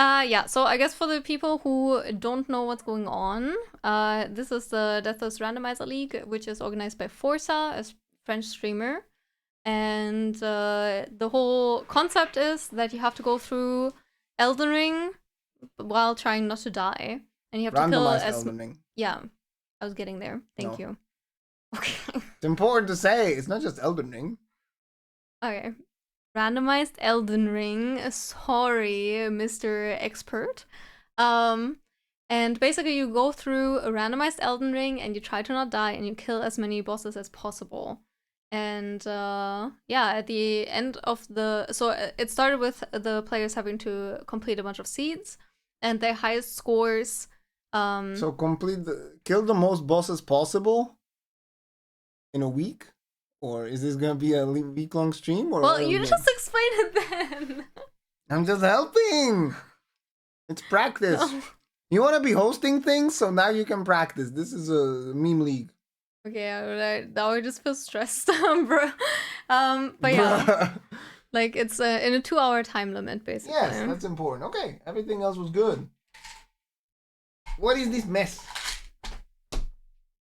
Yeah, so I guess for the people who don't know what's going on, this is the Deathless Randomizer League, which is organized by Forsa, a French streamer. And the whole concept is that you have to go through Elden Ring while trying not to die. And you have to kill Randomized as... Elden Ring. Yeah, I was getting there. Thank you. Okay. It's important to say, it's not just Elden Ring. Okay. Randomized Elden Ring. Sorry, Mr. Expert. And basically you go through a randomized Elden Ring and you try to not die and you kill as many bosses as possible. And yeah, at the end of the... So it started with the players having to complete a bunch of seeds, and their highest scores... So kill the most bosses possible in a week? Or is this gonna be a week-long stream? Or well, you just explain it then. I'm just helping. It's practice. No. You want to be hosting things, so now you can practice. This is a meme league. Okay, now I just feel stressed, bro. But yeah, like it's in a 2-hour time limit, basically. Yes, that's important. Okay, everything else was good. What is this mess?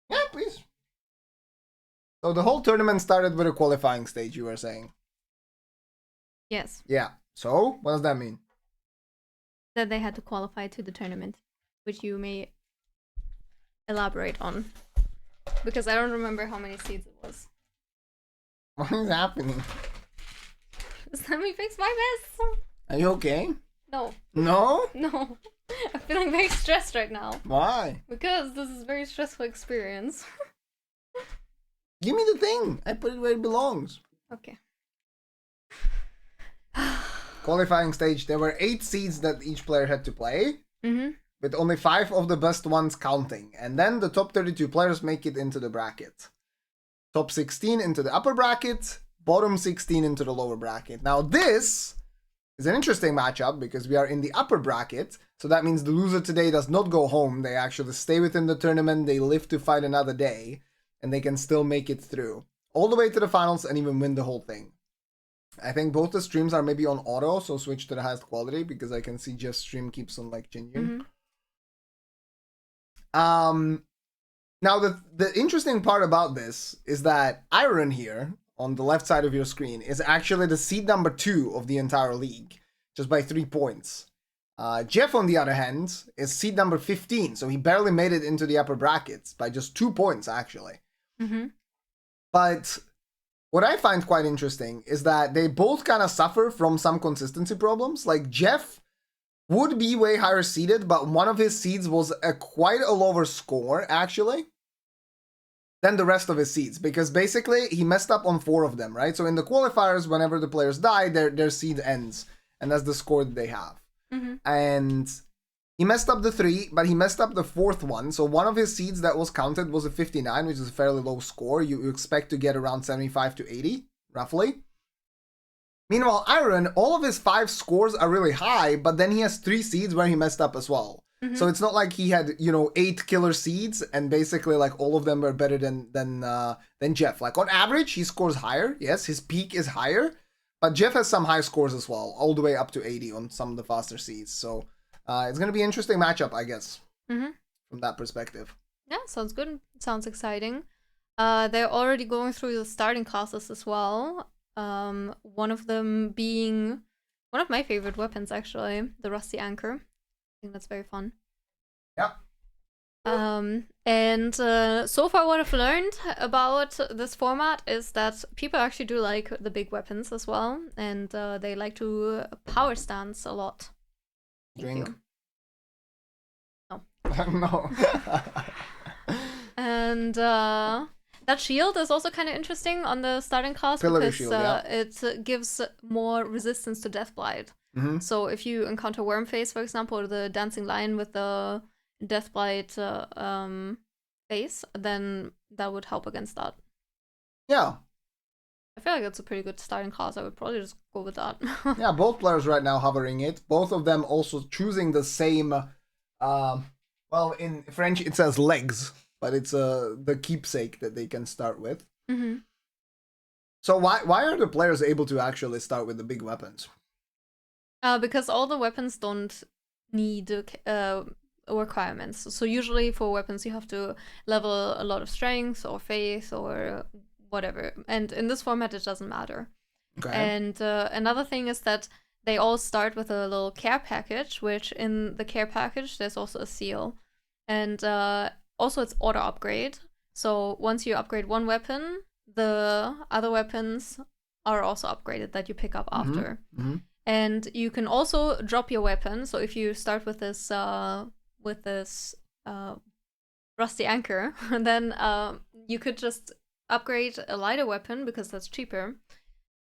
Yeah, please. So the whole tournament started with a qualifying stage, you were saying? Yes. Yeah. So, what does that mean? That they had to qualify to the tournament, which you may elaborate on. Because I don't remember how many seeds it was. What is happening? Just let me fix my mess. Are you okay? No. No? No. I'm feeling very stressed right now. Why? Because this is a very stressful experience. Give me the thing. I put it where it belongs. Okay. Qualifying stage. There were 8 seeds that each player had to play. Mm-hmm. With only 5 of the best ones counting. And then the top 32 players make it into the bracket. Top 16 into the upper bracket. Bottom 16 into the lower bracket. Now this is an interesting matchup because we are in the upper bracket. So that means the loser today does not go home. They actually stay within the tournament. They live to fight another day. And they can still make it through. All the way to the finals and even win the whole thing. I think both the streams are maybe on auto. So switch to the highest quality because I can see Jeff's stream keeps on like changing. Mm-hmm. Now the interesting part about this is that Iron here on the left side of your screen is actually the seed number 2 of the entire league, just by 3 points. Jeff, on the other hand, is seed number 15, so he barely made it into the upper brackets by just 2 points, actually. Mm-hmm. But what I find quite interesting is that they both kind of suffer from some consistency problems. Like Jeff would be way higher seeded, but one of his seeds was quite a lower score, actually, than the rest of his seeds. Because basically, he messed up on 4 of them, right? So in the qualifiers, whenever the players die, their seed ends. And that's the score that they have. Mm-hmm. And he messed up the 3, but he messed up the 4th one. So one of his seeds that was counted was a 59, which is a fairly low score. You expect to get around 75 to 80, roughly. Meanwhile, Iron, all of his 5 scores are really high, but then he has 3 seeds where he messed up as well. Mm-hmm. So it's not like he had, 8 killer seeds, and basically like all of them were better than Jeff. Like on average, he scores higher. Yes, his peak is higher, but Jeff has some high scores as well, all the way up to 80 on some of the faster seeds. So it's going to be an interesting matchup, I guess, from that perspective. Yeah, sounds good. Sounds exciting. They're already going through the starting classes as well. One of them being one of my favorite weapons, actually, the Rusty Anchor. I think that's very fun. Yeah. And so far what I've learned about this format is that people actually do like the big weapons as well, and they like to power stance a lot. Drink. No. No. And that shield is also kind of interesting on the starting class because shield, yeah. It gives more resistance to Deathblight. Mm-hmm. So if you encounter Wormface, for example, or the Dancing Lion with the Deathblight face, then that would help against that. Yeah. I feel like it's a pretty good starting class. I would probably just go with that. Yeah, both players right now hovering it. Both of them also choosing the same, well, in French it says legs, but it's the keepsake that they can start with. Mm-hmm. So why are the players able to actually start with the big weapons? Because all the weapons don't need requirements. So usually for weapons you have to level a lot of strength or faith or whatever. And in this format it doesn't matter. Okay. And another thing is that they all start with a little care package, which in the care package there's also a seal. And also it's auto upgrade. So once you upgrade one weapon, the other weapons are also upgraded that you pick up after. Mm-hmm. And you can also drop your weapon. So if you start with this rusty anchor, then you could just upgrade a lighter weapon because that's cheaper,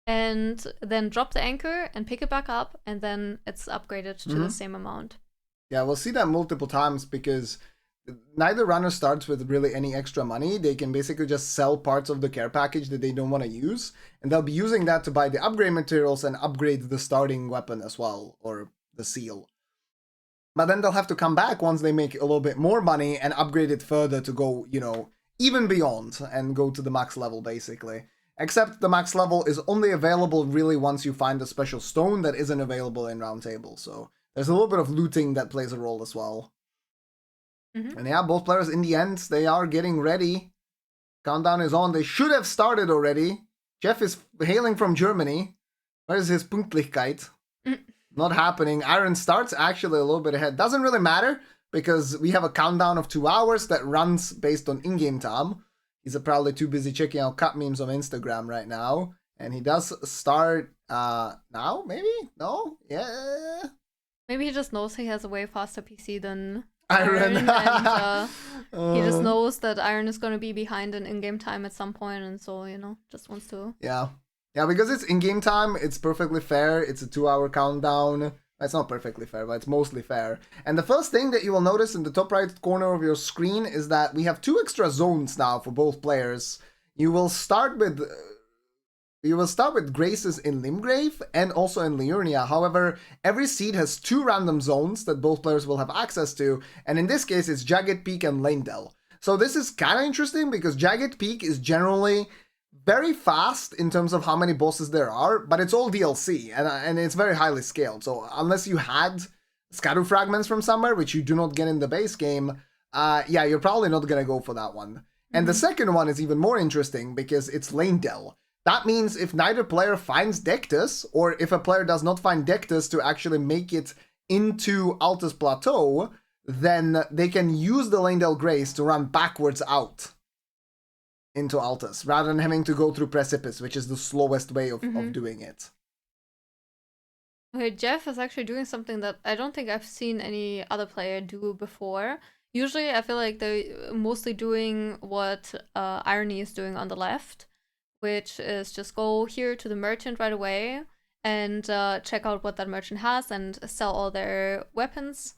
and then drop the anchor and pick it back up, and then it's upgraded to the same amount. Yeah, we'll see that multiple times because neither runner starts with really any extra money. They can basically just sell parts of the care package that they don't want to use, and they'll be using that to buy the upgrade materials and upgrade the starting weapon as well, or the seal. But then they'll have to come back once they make a little bit more money and upgrade it further to go, you know, even beyond and go to the max level, basically. Except the max level is only available really once you find a special stone that isn't available in Roundtable, so there's a little bit of looting that plays a role as well. And yeah, both players in the end, they are getting ready. Countdown is on. They should have started already. Jeff is hailing from Germany. Where is his Pünktlichkeit? Not happening. Iron starts actually a little bit ahead. Doesn't really matter because we have a countdown of 2 hours that runs based on in-game time. He's probably too busy checking out cut memes on Instagram right now. And he does start now, maybe? No? Yeah. Maybe he just knows he has a way faster PC than Iron. And he just knows that Iron is going to be behind in in-game time at some point, and so, you know, just wants to... Yeah, because it's in-game time, it's perfectly fair. It's a 2-hour countdown. It's not perfectly fair, but it's mostly fair. And the first thing that you will notice in the top right corner of your screen is that we have 2 extra zones now for both players. You will start with Graces in Limgrave and also in Liurnia. However, every seed has 2 random zones that both players will have access to, and in this case it's Jagged Peak and Lanedell. So this is kind of interesting because Jagged Peak is generally very fast in terms of how many bosses there are, but it's all DLC, and it's very highly scaled. So unless you had Scatter Fragments from somewhere, which you do not get in the base game, yeah, you're probably not gonna go for that one. And the second one is even more interesting because it's Lanedell. That means if neither player finds Dectus, or if a player does not find Dectus to actually make it into Altus Plateau, then they can use the Lanedell Grace to run backwards out into Altus, rather than having to go through Precipice, which is the slowest way of doing it. Okay, Jeff is actually doing something that I don't think I've seen any other player do before. Usually I feel like they're mostly doing what Irony is doing on the left, which is just go here to the merchant right away and check out what that merchant has and sell all their weapons.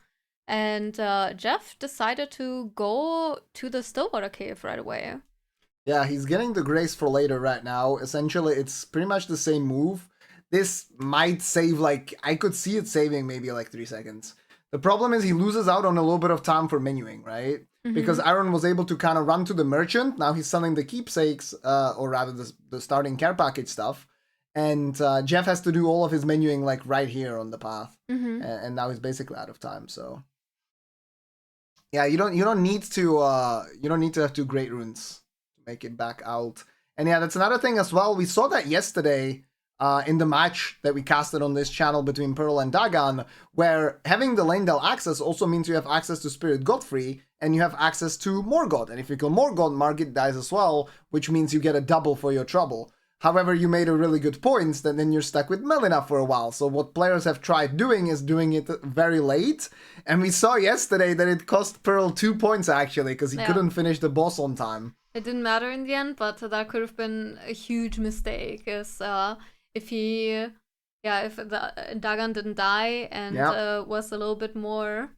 And Jeff decided to go to the Stillwater Cave right away. Yeah, he's getting the Grace for later right now. Essentially, it's pretty much the same move. This might save, like, I could see it saving maybe like 3 seconds. The problem is he loses out on a little bit of time for menuing, right? Because Iron was able to kind of run to the merchant. Now he's selling the keepsakes, or rather the starting care package stuff. And Jeff has to do all of his menuing like right here on the path. And now he's basically out of time, so... Yeah, you don't need to have 2 great runes to make it back out. And yeah, that's another thing as well. We saw that yesterday in the match that we casted on this channel between Pearl and Dagan, where having the Lanedell access also means you have access to Spirit Godfrey, and you have access to Morgoth. And if you kill Morgoth, Margit dies as well, which means you get a double for your trouble. However, you made a really good point that then you're stuck with Melina for a while. So what players have tried doing is doing it very late. And we saw yesterday that it cost Pearl 2 points actually, because he couldn't finish the boss on time. It didn't matter in the end, but that could have been a huge mistake. Because if Dagan didn't die and was a little bit more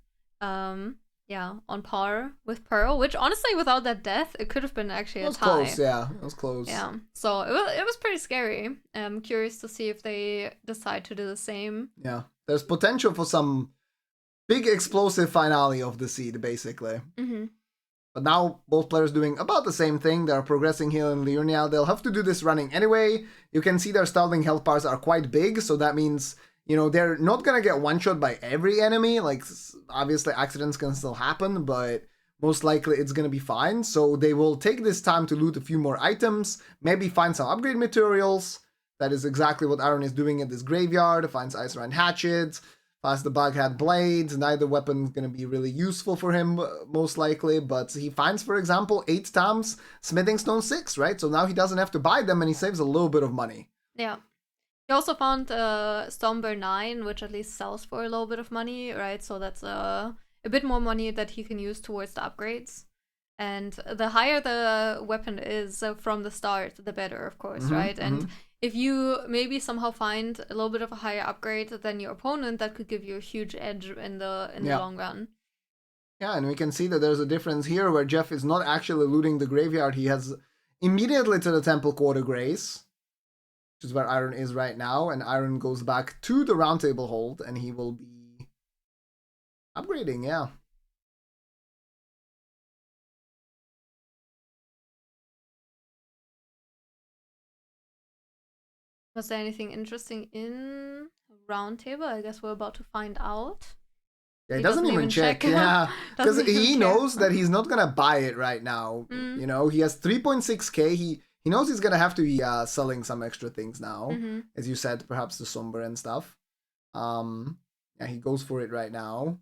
on par with Pearl, which honestly, without that death, it could have been actually a tie. Close, yeah. It was close. Yeah, so it was pretty scary. I'm curious to see if they decide to do the same. Yeah, there's potential for some big explosive finale of the seed, basically. But now both players doing about the same thing. They're progressing here in Liurnia. They'll have to do this running anyway. You can see their starting health bars are quite big, so that means, you know, they're not gonna get one-shot by every enemy. Like, obviously accidents can still happen, but most likely it's gonna be fine. So they will take this time to loot a few more items, maybe find some upgrade materials. That is exactly what Iron is doing at this graveyard. Finds Ice Rand hatchets, finds the Bughead blades. Neither weapon's gonna be really useful for him, most likely, but he finds, for example, 8 times Smithing Stone 6, right? So now he doesn't have to buy them and he saves a little bit of money. Yeah. He also found Stormbear 9, which at least sells for a little bit of money, right? So that's a bit more money that he can use towards the upgrades. And the higher the weapon is from the start, the better, of course, right? And if you maybe somehow find a little bit of a higher upgrade than your opponent, that could give you a huge edge in the long run. Yeah, and we can see that there's a difference here where Jeff is not actually looting the graveyard. He has immediately to the Temple Quarter Grace, which is where Iron is right now, and Iron goes back to the Roundtable Hold, and he will be upgrading, yeah. Was there anything interesting in Roundtable? I guess we're about to find out. Yeah, he doesn't even check. Yeah, because he knows that he's not gonna buy it right now. You know, he has 3.6k. He knows he's gonna have to be selling some extra things now, as you said, perhaps the Somber and stuff. Yeah, he goes for it right now.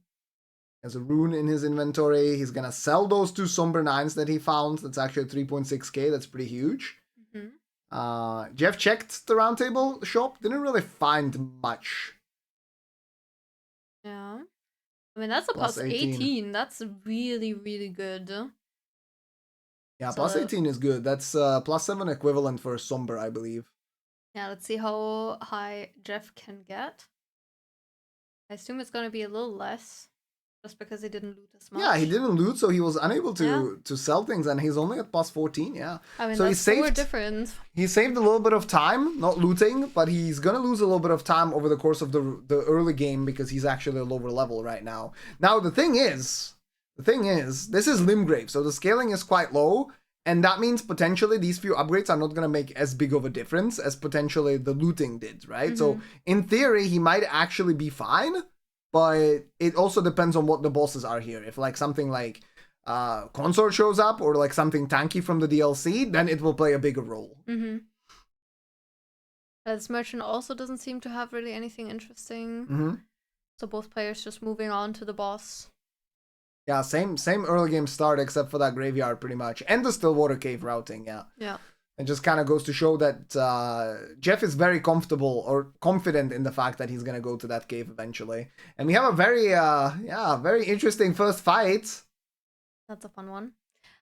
He has a rune in his inventory. He's gonna sell those 2 Somber 9s that he found. That's actually 3.6k. That's pretty huge. Jeff checked the Roundtable shop. Didn't really find much. Yeah. I mean, that's a plus 18. That's really, really good. Yeah, so plus 18 is good. That's plus 7 equivalent for a Somber, I believe. Yeah, let's see how high Jeff can get. I assume it's going to be a little less, just because he didn't loot as much. Yeah, he didn't loot, so he was unable to sell things, and he's only at plus 14, yeah. I mean, so that's 4 difference. He saved a little bit of time, not looting, but he's going to lose a little bit of time over the course of the early game because he's actually a lower level right now. Now, the thing is, this is Limgrave, so the scaling is quite low, and that means potentially these few upgrades are not going to make as big of a difference as potentially the looting did, right? So, in theory, he might actually be fine, but it also depends on what the bosses are here. If, like, something like Consort shows up, or, like, something tanky from the DLC, then it will play a bigger role. This merchant also doesn't seem to have really anything interesting. So both players just moving on to the boss. Yeah, same early game start except for that graveyard pretty much. And the Stillwater Cave routing, yeah. Yeah. It just kind of goes to show that Jeff is very comfortable or confident in the fact that he's going to go to that cave eventually. And we have a very interesting first fight. That's a fun one.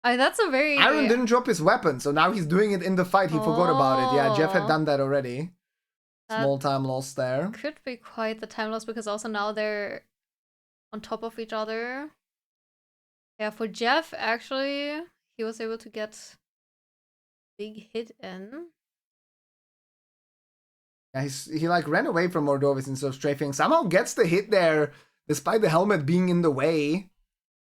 That's a very... Iron didn't drop his weapon, so now he's doing it in the fight. He forgot about it. Yeah, Jeff had done that already. Small time loss there. Could be quite the time loss because also now they're on top of each other. Yeah, for Jeff, actually, he was able to get big hit in. Yeah, he like ran away from Mordovis instead of strafing. Somehow gets the hit there, despite the helmet being in the way.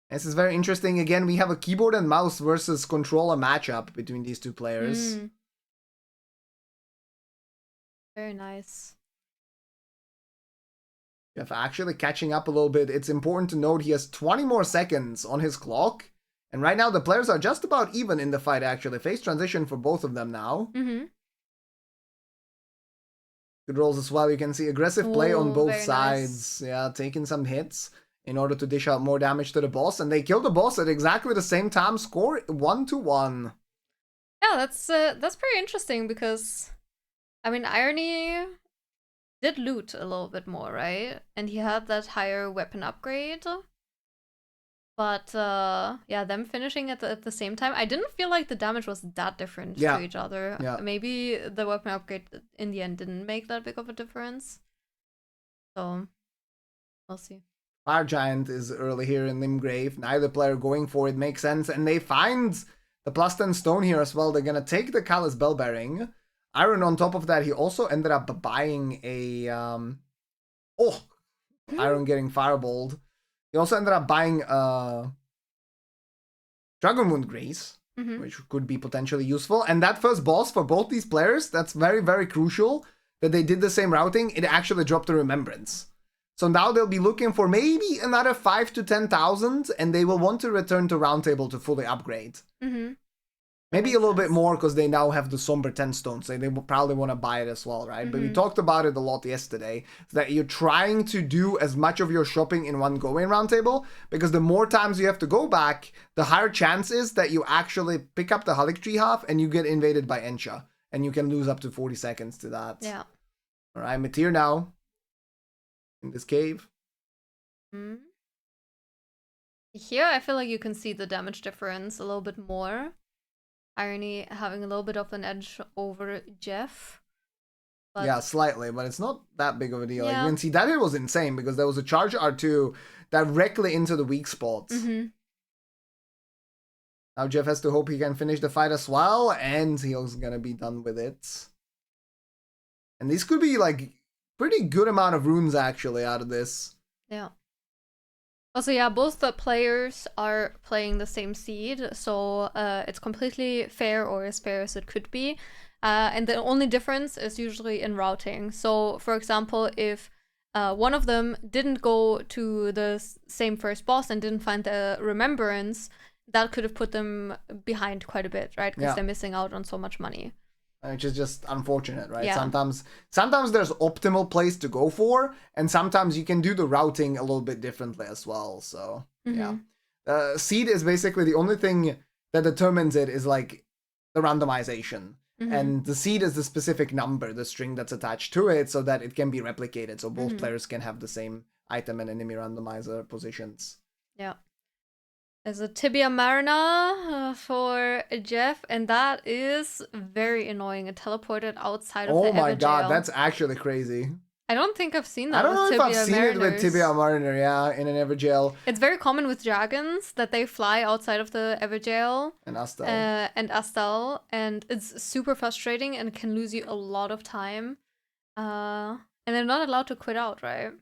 This is very interesting. Again, we have a keyboard and mouse versus controller matchup between these two players. Very nice. Jeff actually catching up a little bit. It's important to note he has 20 more seconds on his clock. And right now the players are just about even in the fight, actually. Phase transition for both of them now. Good rolls as well. You can see aggressive play on both sides. Nice. Yeah, taking some hits in order to dish out more damage to the boss. And they kill the boss at exactly the same time. Score 1-1. Yeah, that's pretty interesting because, I mean, Irony did loot a little bit more, right? And he had that higher weapon upgrade. But, yeah, them finishing at the same time, I didn't feel like the damage was that different to each other. Yeah. Maybe the weapon upgrade in the end didn't make that big of a difference. So, we'll see. Fire Giant is early here in Limgrave. Neither player going for it makes sense. And they find the plus 10 stone here as well. They're going to take the Callous Bellbearing. Iron on top of that, he also ended up buying a... Iron getting fireballed. He also ended up buying Dragonwood Grace, which could be potentially useful. And that first boss for both these players, that's very, very crucial. that they did the same routing, it actually dropped the remembrance. So now they'll be looking for maybe another 5 to 10,000, and they will want to return to Roundtable to fully upgrade. Mm-hmm. Maybe a little bit more because they now have the Somber 10 stones. So they will probably want to buy it as well, right? But we talked about it a lot yesterday. That you're trying to do as much of your shopping in one go in Roundtable, because the more times you have to go back, the higher chance is that you actually pick up the Halic Tree half and you get invaded by Ensha. And you can lose up to 40 seconds to that. Yeah. All right, Matir now. In this cave. Here, I feel like you can see the damage difference a little bit more. Irony having a little bit of an edge over Jeff. But... yeah, slightly, but it's not that big of a deal. Yeah. Like, you can see that hit was insane because there was a charge R2 directly into the weak spots. Now Jeff has to hope he can finish the fight as well, and he's gonna be done with it. And this could be like pretty good amount of runes actually out of this. Yeah. Also, yeah, both the players are playing the same seed, so it's completely fair, or as fair as it could be. And the only difference is usually in routing. So, for example, if one of them didn't go to the same first boss and didn't find the remembrance, that could have put them behind quite a bit, right? Because they're missing out on so much money. Which is just unfortunate, right? Yeah. Sometimes there's optimal place to go for, and sometimes you can do the routing a little bit differently as well. So yeah, seed is basically the only thing that determines it is like the randomization, and the seed is the specific number, the string that's attached to it, so that it can be replicated, so both players can have the same item and enemy randomizer positions. Yeah. There's a Tibia Marina for Jeff, and that is very annoying. It teleported outside of the Oh my god, jail. That's actually crazy. I don't think I've seen that. I don't know if I've seen Mariners. it with Tibia Mariner, yeah, in an Everjail. It's very common with dragons that they fly outside of the Everjail. And Astal. And it's super frustrating and can lose you a lot of time. And they're not allowed to quit out, right?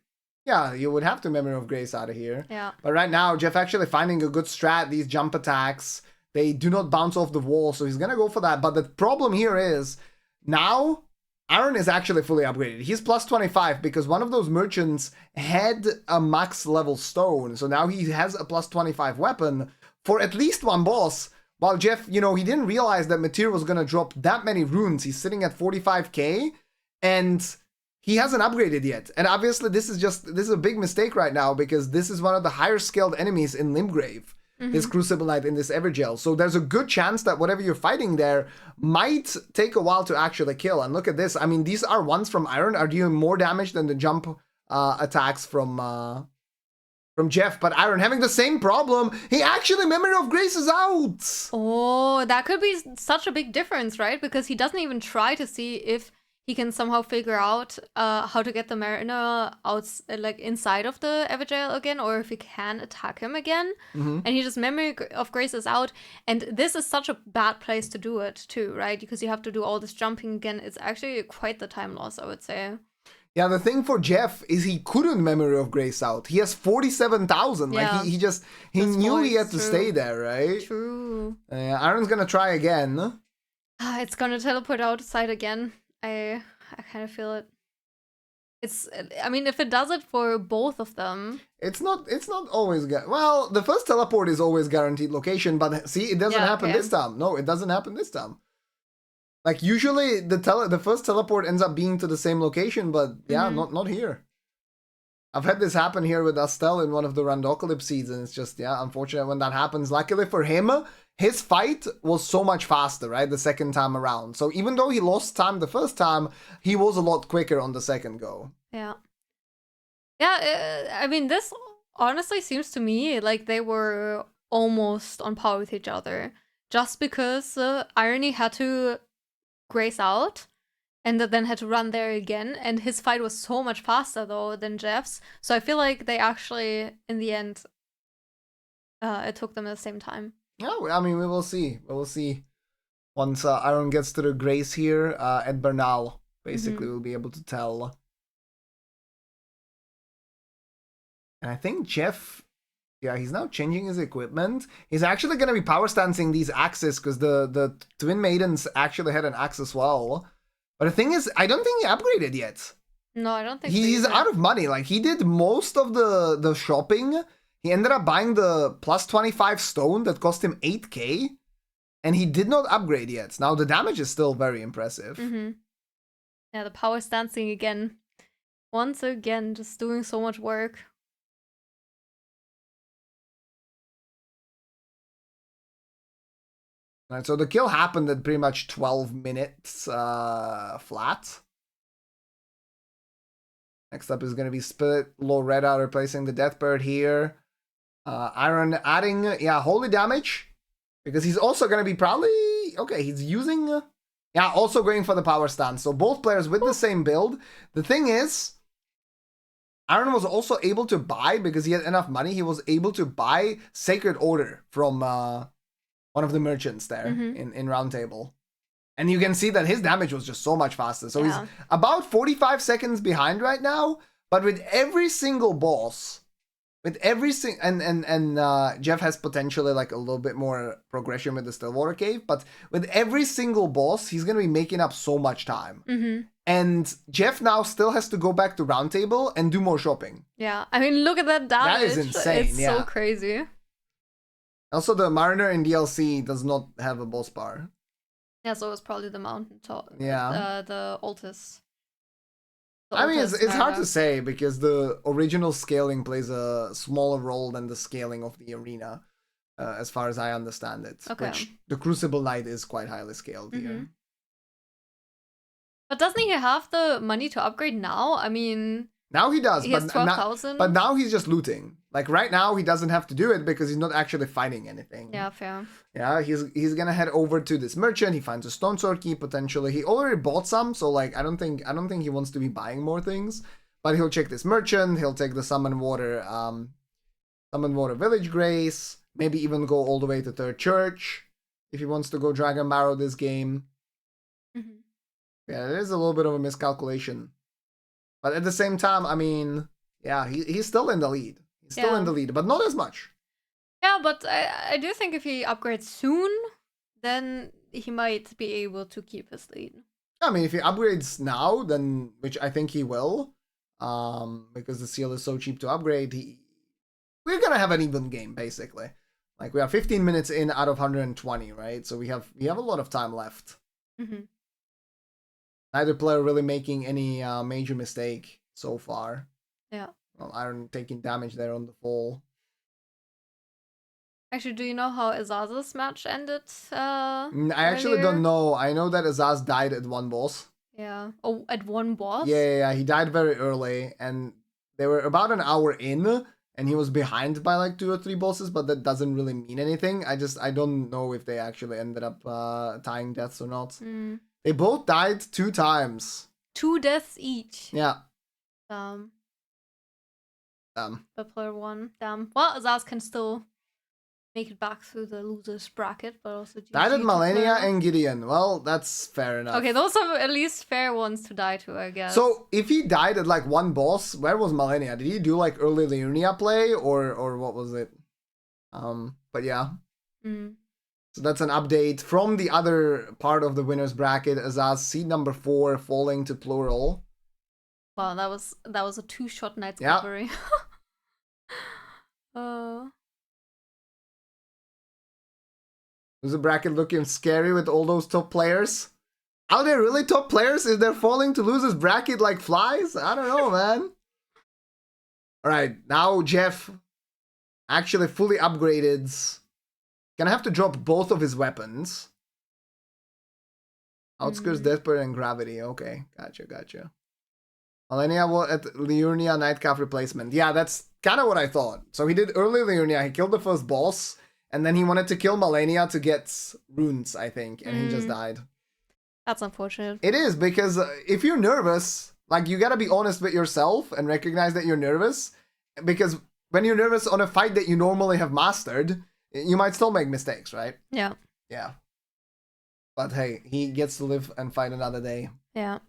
Yeah, you would have to Memory of Grace out of here. Yeah. But right now, Jeff actually finding a good strat. These jump attacks, they do not bounce off the wall, so he's going to go for that. But the problem here is, now, Aaron is actually fully upgraded. He's plus 25 because one of those merchants had a max level stone. So now he has a plus 25 weapon for at least one boss. While Jeff, he didn't realize that Matir was going to drop that many runes. He's sitting at 45k, and he hasn't upgraded yet. And obviously this is a big mistake right now, because this is one of the higher scaled enemies in Limgrave, this Crucible Knight in this Everjail. So there's a good chance that whatever you're fighting there might take a while to actually kill. And look at this. I mean, these are ones from Iron are doing more damage than the jump attacks from Jeff. But Iron having the same problem. He actually Memory of Grace is out. Oh, that could be such a big difference, right? Because he doesn't even try to see if he can somehow figure out how to get the Mariner out, like inside of the Everjail again, or if he can attack him again. And he just Memory of Grace is out. And this is such a bad place to do it too, right? Because you have to do all this jumping again. It's actually quite the time loss, I would say. Yeah, the thing for Jeff is he couldn't Memory of Grace out. He has 47,000. Yeah. Like he knew he had to stay there, right? True. Aaron's gonna try again. It's gonna teleport outside again. I kind of feel it. I mean, if it does it for both of them, it's not always well, the first teleport is always guaranteed location, but see, it doesn't happen this time. No, it doesn't happen this time. Like usually the first teleport ends up being to the same location, but yeah, not here. I've had this happen here with Astel in one of the Randocalypse seeds, and it's just, unfortunate when that happens. Luckily for him, his fight was so much faster, right, the second time around. So even though he lost time the first time, he was a lot quicker on the second go. Yeah. Yeah, I mean, this honestly seems to me like they were almost on par with each other. Just because Irony had to grace out, and then had to run there again, and his fight was so much faster though than Jeff's. So I feel like they actually, in the end, it took them at the same time. Yeah, I mean, we will see. We will see once Iron gets to the grace here at Bernal. Basically, we'll be able to tell. And I think Jeff, he's now changing his equipment. He's actually going to be power stancing these axes, because the Twin Maidens actually had an axe as well. But the thing is, I don't think he upgraded yet. No, I don't think he's so out of money. Like, he did most of the shopping. He ended up buying the plus 25 stone that cost him 8k. And he did not upgrade yet. Now, the damage is still very impressive. Yeah, the power stancing again. Once again, just doing so much work. Right, so the kill happened at pretty much 12 minutes flat. Next up is going to be Split Loretta replacing the Deathbird here. Iron adding, holy damage. Because he's also going to be probably... Okay, he's using... also going for the power stance. So both players with the same build. The thing is, Iron was also able to buy, because he had enough money, he was able to buy Sacred Order from one of the merchants there in Round Table. And you can see that his damage was just so much faster. So he's about 45 seconds behind right now, but with every single boss, Jeff has potentially like a little bit more progression with the Stillwater Cave, but with every single boss, he's going to be making up so much time. And Jeff now still has to go back to Round Table and do more shopping. Yeah, I mean, look at that damage. That is insane, It's so crazy. Also, the Mariner in DLC does not have a boss bar. Yeah, so it's probably the mountain top. Yeah. The Altus. I mean, it's hard to say, because the original scaling plays a smaller role than the scaling of the arena, as far as I understand it. Okay. Which the Crucible Knight is quite highly scaled here. But doesn't he have the money to upgrade now? I mean... Now he does, he has 12,000. But now he's just looting. Like, right now, he doesn't have to do it because he's not actually fighting anything. Yeah, fair. Yeah, he's gonna head over to this merchant. He finds a stone sword key, potentially. He already bought some, so, like, I don't think he wants to be buying more things. But he'll check this merchant. He'll take the Summon Water Village Grace. Maybe even go all the way to Third Church if he wants to go Dragon Barrow this game. Yeah, it is a little bit of a miscalculation. But at the same time, I mean, yeah, he's still in the lead. He's still in the lead, but not as much. Yeah, but I do think if he upgrades soon, then he might be able to keep his lead. I mean, if he upgrades now, then, which I think he will, because the seal is so cheap to upgrade, we're gonna have an even game, basically. Like, we are 15 minutes in out of 120, right? So we have a lot of time left. Neither player really making any major mistake so far. Yeah. Well, Iron taking damage there on the fall. Actually, do you know how Azaz's match ended? I actually don't know. I know that Azaz died at one boss. Yeah. Oh, at one boss? Yeah. He died very early, and they were about an hour in, and he was behind by like 2 or 3 bosses, but that doesn't really mean anything. I don't know if they actually ended up tying deaths or not. They both died 2 times. 2 deaths each. Yeah. But player 1. Damn. Well, Azaz can still make it back through the losers bracket, but also died at Malenia and Gideon. Well, that's fair enough. Okay, those are at least fair ones to die to, I guess. So if he died at like one boss, where was Malenia? Did he do like early Leonia play or what was it? But yeah. So that's an update from the other part of the winners bracket. Azaz, seed number 4, falling to plural. Wow, that was a 2-shot Knight's Cavalry. Is the bracket looking scary with all those top players? Are they really top players if they're falling to losers bracket like flies? I don't know, man. Alright, now Jeff actually fully upgraded. Gonna have to drop both of his weapons. Outskirts, Deathbird, and Gravity. Okay, gotcha. Malenia at Liurnia Nightcap replacement. Yeah, that's kind of what I thought. So he did early Liurnia. He killed the first boss, and then he wanted to kill Malenia to get runes, I think, and he just died. That's unfortunate. It is, because if you're nervous, like, you gotta be honest with yourself and recognize that you're nervous, because when you're nervous on a fight that you normally have mastered, you might still make mistakes, right? Yeah. Yeah. But hey, he gets to live and fight another day. Yeah.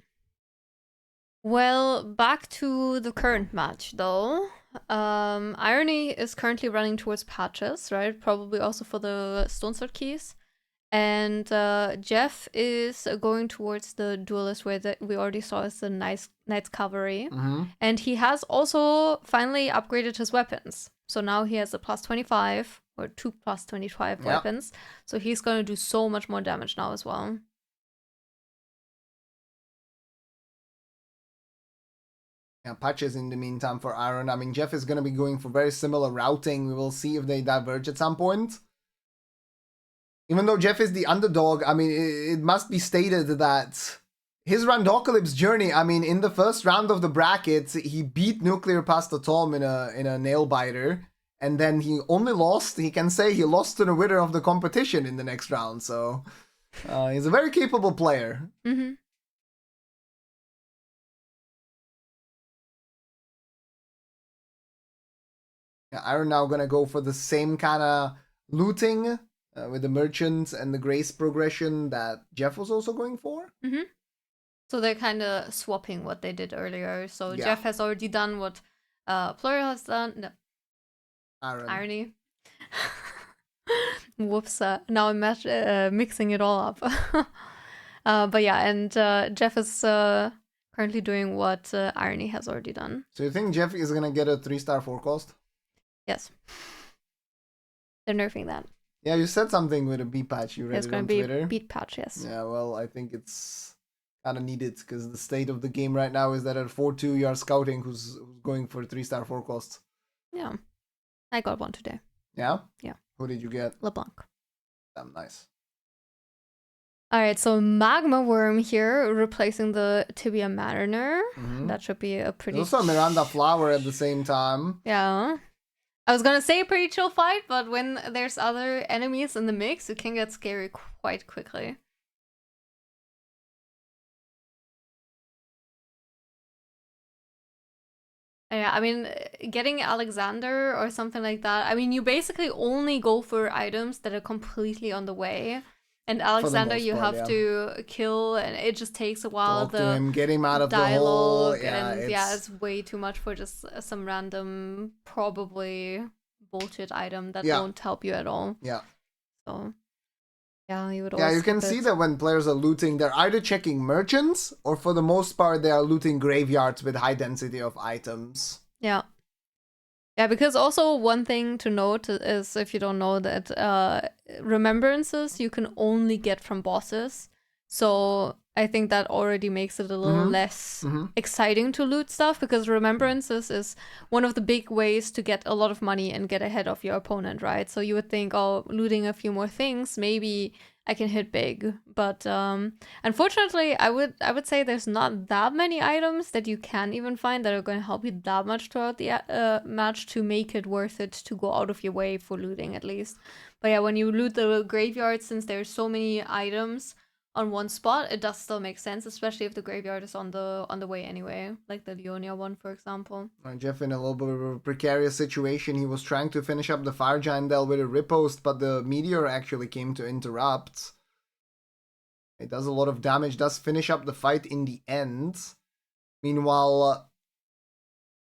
Well, back to the current match, though. Irony is currently running towards patches, right? Probably also for the Stone Sword keys. And Jeff is going towards the duelist where we already saw as the Knight's Cavalry. And he has also finally upgraded his weapons. So now he has a plus 25 or 2 plus 25 weapons. So he's going to do so much more damage now as well. Yeah, patches in the meantime for Iron. I mean, Jeff is going to be going for very similar routing. We will see if they diverge at some point. Even though Jeff is the underdog, I mean, it must be stated that his Randocalypse journey, I mean, in the first round of the brackets, he beat Nuclear Past Atom in a nail biter. And then he only lost, he can say he lost to the winner of the competition in the next round. So he's a very capable player. Mm-hmm. Yeah, Iron now gonna go for the same kind of looting with the merchants and the grace progression that Jeff was also going for. Mm-hmm. So they're kind of swapping what they did earlier. So Jeff has already done what Pluriel has done. No. Irony. Whoops. Now I'm mixing it all up. But yeah, and Jeff is currently doing what Irony has already done. So you think Jeff is gonna get a 3-star forecast? Yes. They're nerfing that. Yeah, you said something with a beat patch. You read it on Twitter. It's going to be a beat patch, yes. Yeah, well, I think it's kind of needed because the state of the game right now is that at 4-2 you are scouting who's going for 3-star forecasts. Yeah. I got one today. Yeah? Yeah. Who did you get? LeBlanc. Damn, nice. Alright, so Magma Worm here, replacing the Tibia Mariner. That should be a pretty... There's also Miranda Flower at the same time. Yeah. I was gonna say pretty chill fight, but when there's other enemies in the mix, it can get scary quite quickly. Yeah, I mean, getting Alexander or something like that, I mean, you basically only go for items that are completely on the way. And Alexander, you have to kill, and it just takes a while. Talk to him, get him out of the hole. Yeah, and it's way too much for just some random, probably bullshit item that won't help you at all. Yeah. So, yeah, you would. Yeah, you can see that when players are looting, they're either checking merchants, or for the most part, they are looting graveyards with high density of items. Yeah. Yeah, because also one thing to note is, if you don't know, that remembrances you can only get from bosses. So I think that already makes it a little less exciting to loot stuff, because remembrances is one of the big ways to get a lot of money and get ahead of your opponent, right? So you would think, oh, looting a few more things, maybe I can hit big. But unfortunately, I would say there's not that many items that you can even find that are going to help you that much throughout the match to make it worth it to go out of your way for looting, at least. But yeah, when you loot the graveyard, since there's so many items on one spot, it does still make sense, especially if the graveyard is on the way anyway, like the Leonia one, for example. Jeff in a little bit of a precarious situation. He was trying to finish up the Fire Giant Dell with a riposte, but the Meteor actually came to interrupt. It does a lot of damage, does finish up the fight in the end. Meanwhile,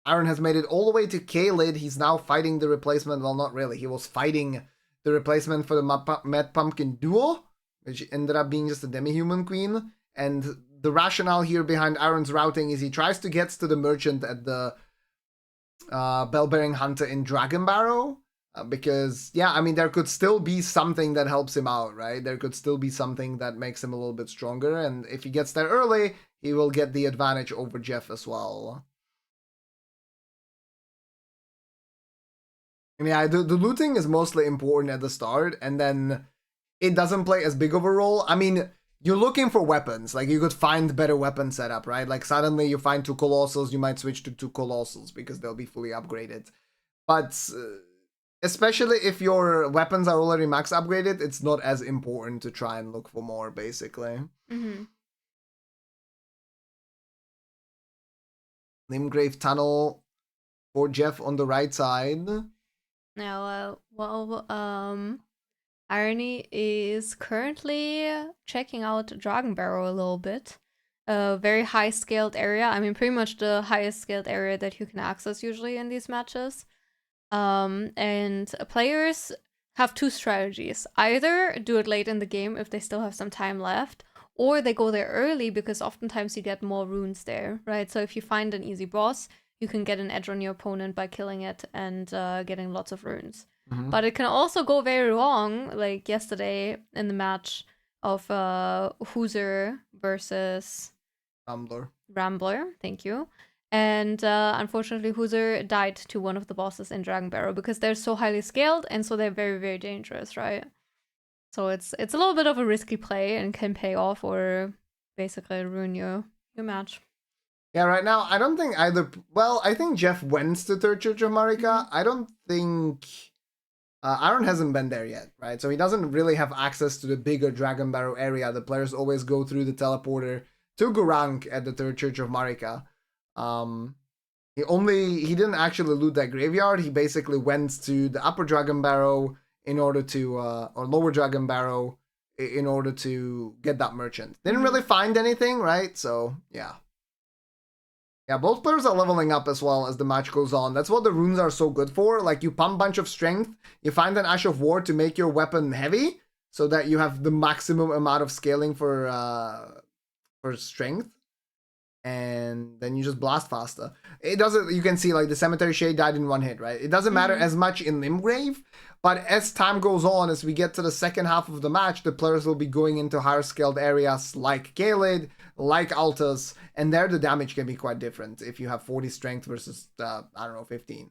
Iron has made it all the way to Kaled. He's now fighting the replacement. Well, not really. He was fighting the replacement for the Mad Pumpkin duo, which ended up being just a demi-human queen. And the rationale here behind Iron's routing is he tries to get to the merchant at the Bell-Bearing Hunter in Dragon Barrow. Because, yeah, I mean, there could still be something that helps him out, right? There could still be something that makes him a little bit stronger. And if he gets there early, he will get the advantage over Jeff as well. And yeah, the looting is mostly important at the start, and then it doesn't play as big of a role. I mean, you're looking for weapons. Like, you could find better weapon setup, right? Like, suddenly you find 2 Colossals, you might switch to 2 Colossals because they'll be fully upgraded. But especially if your weapons are already max upgraded, it's not as important to try and look for more, basically. Limgrave Tunnel for Jeff on the right side. Now, Irony is currently checking out Dragon Barrow a little bit. A very high scaled area. I mean, pretty much the highest scaled area that you can access usually in these matches. And players have two strategies. Either do it late in the game if they still have some time left, or they go there early because oftentimes you get more runes there, right? So if you find an easy boss, you can get an edge on your opponent by killing it and getting lots of runes. But it can also go very wrong, like yesterday in the match of Hooser versus Rambler, thank you. And unfortunately, Hooser died to one of the bosses in Dragon Barrow because they're so highly scaled and so they're very, very dangerous, right? So it's a little bit of a risky play and can pay off or basically ruin your match. Yeah, right now, I don't think either... Well, I think Jeff went to Third Church of Marika. I don't think... Aaron hasn't been there yet, right? So he doesn't really have access to the bigger Dragon Barrow area. The players always go through the teleporter to Gurranq at the Third Church of Marika. He didn't actually loot that graveyard. He basically went to the Upper Dragon Barrow in order to, or Lower Dragon Barrow in order to get that merchant. Didn't really find anything, right? So, yeah. Yeah, both players are leveling up as well as the match goes on. That's what the runes are so good for. Like, you pump a bunch of strength, you find an Ash of War to make your weapon heavy, so that you have the maximum amount of scaling for strength. And then you just blast faster. It doesn't, you can see, like, the Cemetery Shade died in one hit, right? It doesn't matter as much in Limgrave, but as time goes on, as we get to the second half of the match, the players will be going into higher scaled areas like Caelid, like Altus, and there the damage can be quite different if you have 40 strength versus, 15.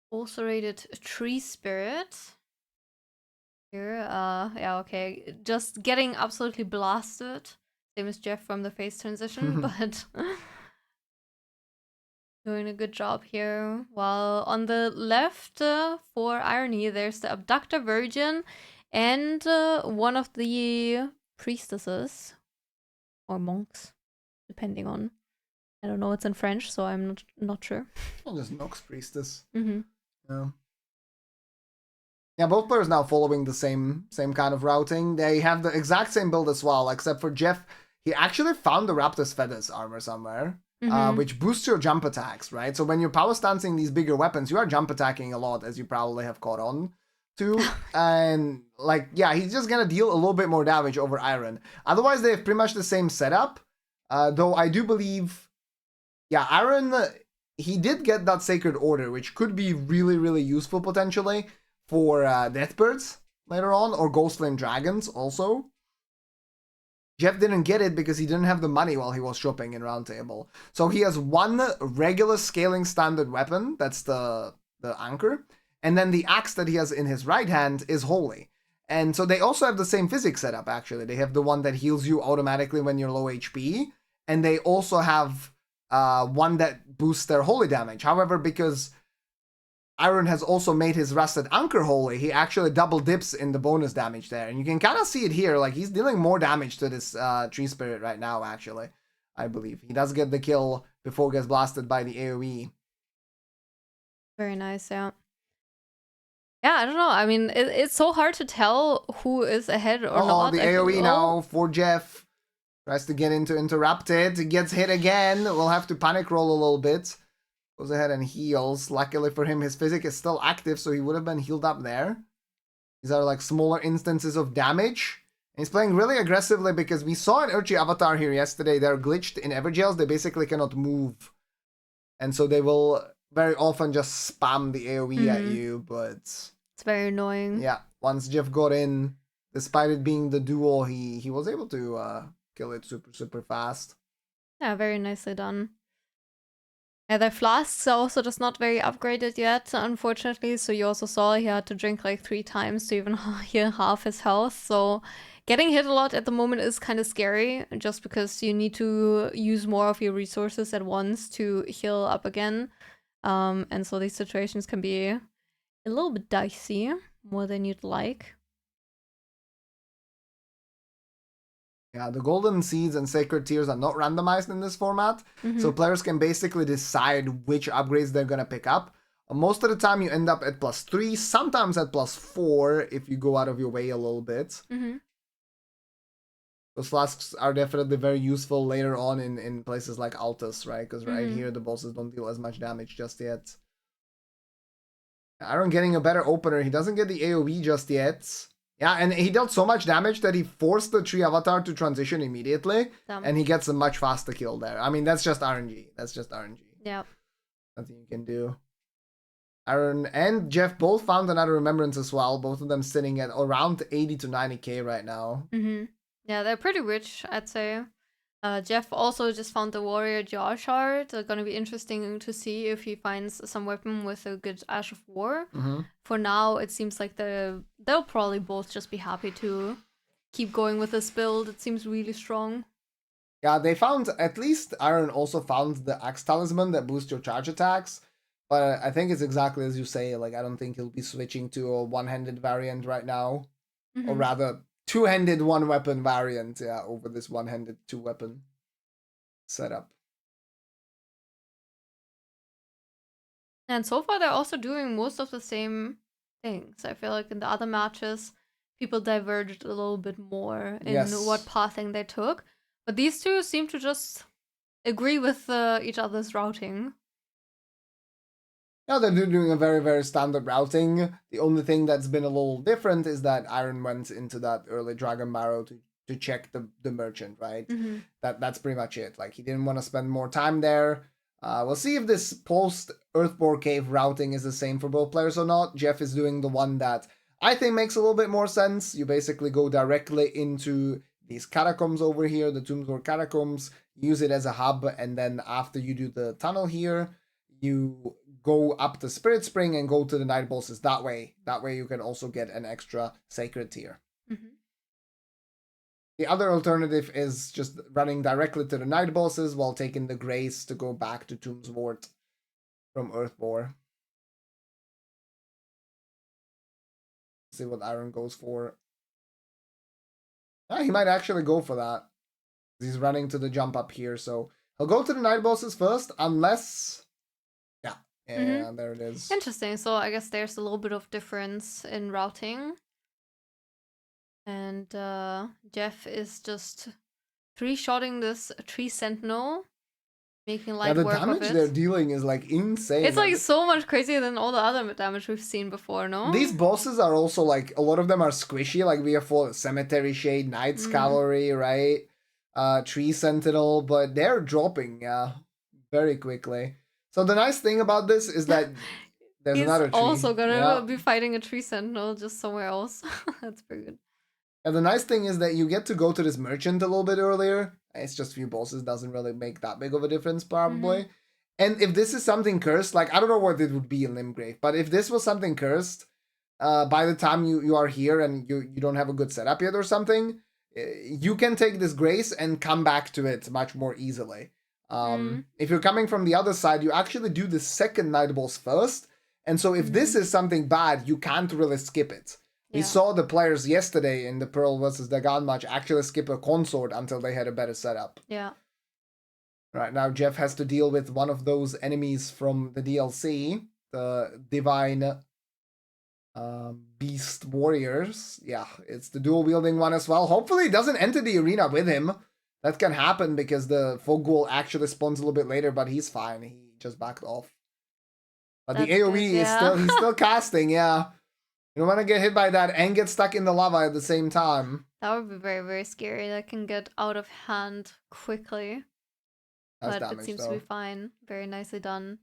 Also rated Tree Spirit. Here, yeah, okay. Just getting absolutely blasted. Same as Jeff from the phase transition, but doing a good job here. While on the left for Irony, there's the Abductor Virgin and one of the priestesses or monks, depending on. I don't know, it's in French, so I'm not sure. Well, just Nox Priestess. Yeah, both players now following the same kind of routing. They have the exact same build as well, except for Jeff. He actually found the Raptor's Feathers armor somewhere, which boosts your jump attacks, right? So when you're power stancing these bigger weapons, you are jump attacking a lot, as you probably have caught on to. And, like, yeah, he's just gonna deal a little bit more damage over Iron. Otherwise, they have pretty much the same setup. Though I do believe, yeah, Iron, he did get that Sacred Order, which could be really, really useful potentially for Deathbirds later on, or Ghostflame Dragons also. Jeff didn't get it because he didn't have the money while he was shopping in Roundtable. So he has one regular scaling standard weapon, that's the Anchor, and then the axe that he has in his right hand is Holy. And so they also have the same physics setup, actually. They have the one that heals you automatically when you're low HP, and they also have one that boosts their Holy damage. However, because Iron has also made his Rusted Anchor Holy, he actually double dips in the bonus damage there. And you can kind of see it here, like he's dealing more damage to this Tree Spirit right now, actually, I believe. He does get the kill before he gets blasted by the AoE. Very nice, yeah. Yeah, I don't know. I mean, it's so hard to tell who is ahead or not. The AoE now for Jeff. Tries to get into Interrupted. He gets hit again. We'll have to panic roll a little bit. Goes ahead and heals. Luckily for him, his physic is still active, so he would have been healed up there. These are like smaller instances of damage. And he's playing really aggressively because we saw an Urchi avatar here yesterday. They're glitched in Evergels. They basically cannot move. And so they will very often just spam the AoE at you, but it's very annoying. Yeah, once Jeff got in, despite it being the duel, he was able to kill it super fast. Yeah, very nicely done. Yeah, their flasks are also just not very upgraded yet, unfortunately. So you also saw he had to drink like 3 times to even heal half his health. So getting hit a lot at the moment is kind of scary, just because you need to use more of your resources at once to heal up again. And so these situations can be a little bit dicey, more than you'd like. Yeah, the Golden Seeds and Sacred Tears are not randomized in this format, so players can basically decide which upgrades they're gonna pick up. Most of the time you end up at +3, sometimes at +4 if you go out of your way a little bit. Those flasks are definitely very useful later on in places like Altus, right? Because right here the bosses don't deal as much damage just yet. Iron getting a better opener. He doesn't get the AoE just yet. Yeah, and he dealt so much damage that he forced the tree avatar to transition immediately. Damn. And he gets a much faster kill there. I mean, that's just RNG. That's just RNG. Yeah. Nothing you can do. Aaron and Jeff both found another remembrance as well. Both of them sitting at around 80 to 90k right now. Yeah, they're pretty rich, I'd say. Jeff also just found the warrior jaw shard. Gonna be interesting to see if he finds some weapon with a good Ash of War. For now, it seems like they'll probably both just be happy to keep going with this build. It seems really strong. Yeah, they found, at least Aaron also found the Axe Talisman that boosts your charge attacks. But I think it's exactly as you say. Like, I don't think he'll be switching to a one-handed variant right now. Or rather, two-handed one-weapon variant, yeah, over this one-handed two-weapon setup. And so far, they're also doing most of the same things. I feel like in the other matches, people diverged a little bit more in what pathing they took. But these two seem to just agree with each other's routing. Yeah, they're doing a very, very standard routing. The only thing that's been a little different is that Iron went into that early Dragon Barrow to check the merchant, right? That's pretty much it. Like, he didn't want to spend more time there. We'll see if this post-Earthbore Cave routing is the same for both players or not. Jeff is doing the one that I think makes a little bit more sense. You basically go directly into these catacombs over here, the Tombswore Catacombs, use it as a hub, and then after you do the tunnel here, you go up the Spirit Spring and go to the Night Bosses that way. That way you can also get an extra Sacred Tier. The other alternative is just running directly to the Night Bosses while taking the Grace to go back to Tombswort from Earthbore. See what Iron goes for. He might actually go for that. He's running to the jump up here, so he'll go to the Night Bosses first, unless... Yeah, there it is. Interesting. So I guess there's a little bit of difference in routing. And Jeff is just three-shotting this tree sentinel, making light work of it. The damage they're dealing is like insane. It's like so much crazier than all the other damage we've seen before, no? These bosses are also like, a lot of them are squishy. Like we have for Cemetery Shade, Knight's Cavalry, right? Tree Sentinel, but they're dropping, very quickly. So the nice thing about this is that there's another tree. He's also gonna be fighting a tree sentinel just somewhere else. That's pretty good. And the nice thing is that you get to go to this merchant a little bit earlier. It's just few bosses, doesn't really make that big of a difference probably. And if this is something cursed, like I don't know what it would be in Limgrave, but if this was something cursed, by the time you are here and you don't have a good setup yet or something, you can take this Grace and come back to it much more easily. If you're coming from the other side, you actually do the second Night Boss first. And so if this is something bad, you can't really skip it. We saw the players yesterday in the Pearl versus Dagon match actually skip a consort until they had a better setup. Yeah. Right, now Jeff has to deal with one of those enemies from the DLC, the Divine Beast Warriors. Yeah, it's the dual-wielding one as well. Hopefully it doesn't enter the arena with him. That can happen because the Fogul actually spawns a little bit later, but he's fine. He just backed off. But the AoE is he's still casting, yeah. You don't want to get hit by that and get stuck in the lava at the same time. That would be very, very scary. That can get out of hand quickly. But it seems to be fine. Very nicely done.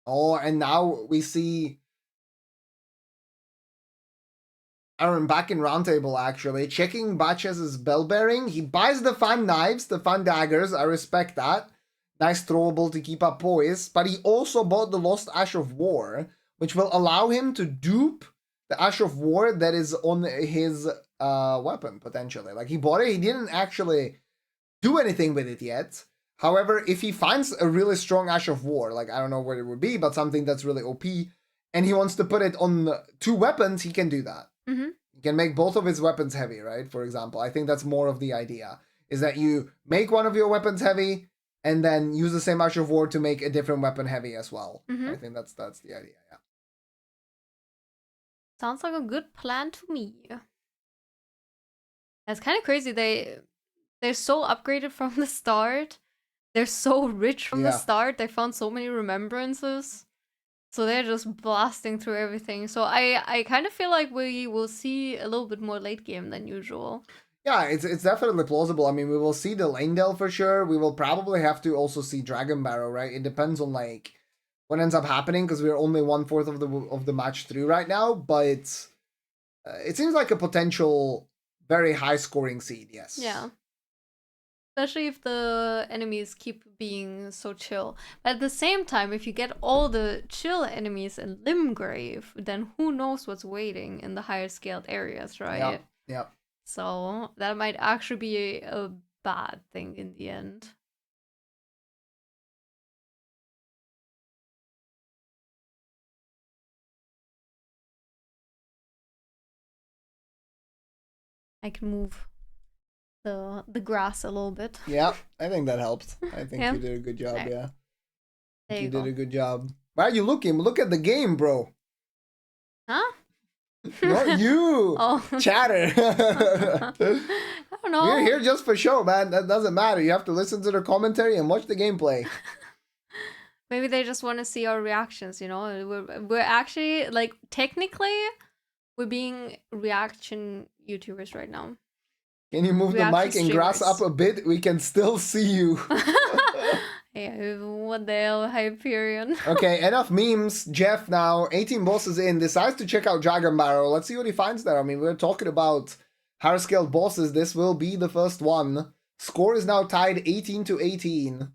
Oh, and now we see Aaron back in Roundtable, actually. Checking Batch's bell bearing. He buys the fun knives, the fun daggers. I respect that. Nice throwable to keep up poise. But he also bought the Lost Ash of War, which will allow him to dupe the Ash of War that is on his weapon, potentially. Like, he bought it. He didn't actually do anything with it yet. However, if he finds a really strong Ash of War, like, I don't know what it would be, but something that's really OP, and he wants to put it on 2 weapons, he can do that. He can make both of his weapons heavy, right? For example, I think that's more of the idea, is that you make one of your weapons heavy, and then use the same Ash of War to make a different weapon heavy as well. I think that's the idea, yeah. Sounds like a good plan to me. It's kind of crazy. They're so upgraded from the start, they're so rich from the start. They found so many remembrances. So they're just blasting through everything. So I kind of feel like we will see a little bit more late game than usual. Yeah, it's definitely plausible. I mean, we will see the Lane Dell for sure. We will probably have to also see Dragon Barrow, right? It depends on like what ends up happening because we're only 1/4 of the match through right now. But it seems like a potential very high scoring seed. Yes. Yeah. Especially if the enemies keep being so chill. But at the same time, if you get all the chill enemies in Limgrave, then who knows what's waiting in the higher scaled areas, right? Yeah. So that might actually be a bad thing in the end. I can move the grass a little bit. Yeah, I think that helped. I think you did a good job, yeah. There you did a good job. Why are you looking? Look at the game, bro. Huh? Not you! Oh. Chatter! I don't know. We're here just for show, man. That doesn't matter. You have to listen to the commentary and watch the gameplay. Maybe they just want to see our reactions, you know? We're actually, like, technically, we're being reaction YouTubers right now. Can you move the mic and grass up a bit? We can still see you. Yeah, what the hell, Hyperion. Okay, enough memes. Jeff now, 18 bosses in, decides to check out Dragon Barrow. Let's see what he finds there. I mean, we're talking about higher scaled bosses. This will be the first one. Score is now tied 18-18.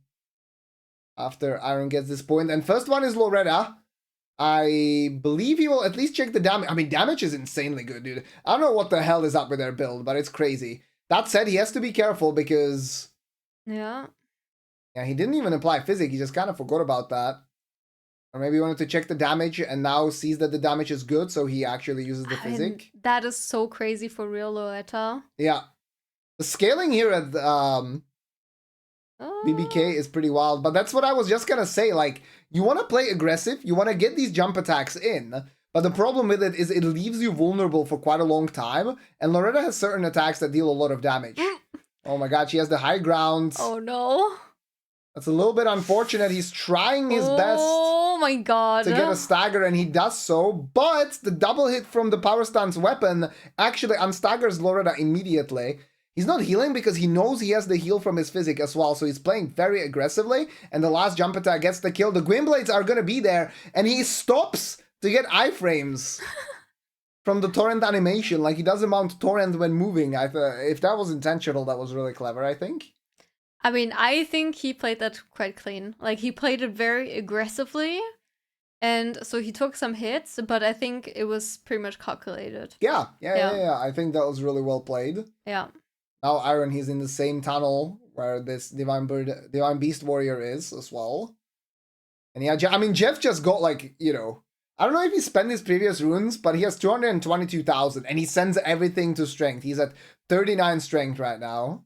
After Iron gets this point. And first one is Loretta. I believe he will at least check the damage. I mean, damage is insanely good, dude. I don't know what the hell is up with their build, but it's crazy. That said, he has to be careful because... Yeah. Yeah, he didn't even apply physic. He just kind of forgot about that. Or maybe he wanted to check the damage and now sees that the damage is good, so he actually uses the physic. That is so crazy for real, Loretta. Yeah. The scaling here at BBK is pretty wild, but that's what I was just gonna say. Like, you want to play aggressive, you want to get these jump attacks in, but the problem with it is it leaves you vulnerable for quite a long time, and Loretta has certain attacks that deal a lot of damage. Oh my god, she has the high ground. Oh no. That's a little bit unfortunate. He's trying his best. Oh my god. To get a stagger, and he does so, but the double hit from the power stance weapon actually unstaggers Loretta immediately. He's not healing because he knows he has the heal from his physic as well, so he's playing very aggressively, and the last jump attack gets the kill. The Gwynblades are gonna be there, and he stops to get iframes from the torrent animation. Like, he doesn't mount torrent when moving. If that was intentional, that was really clever, I think. I mean, I think he played that quite clean. Like, he played it very aggressively, and so he took some hits, but I think it was pretty much calculated. Yeah. I think that was really well played. Yeah. Now Iron, he's in the same tunnel where this Divine Beast Warrior is as well. And yeah, I mean, Jeff just got, like, you know, I don't know if he spent his previous runes, but he has 222,000, and he sends everything to strength. He's at 39 strength right now.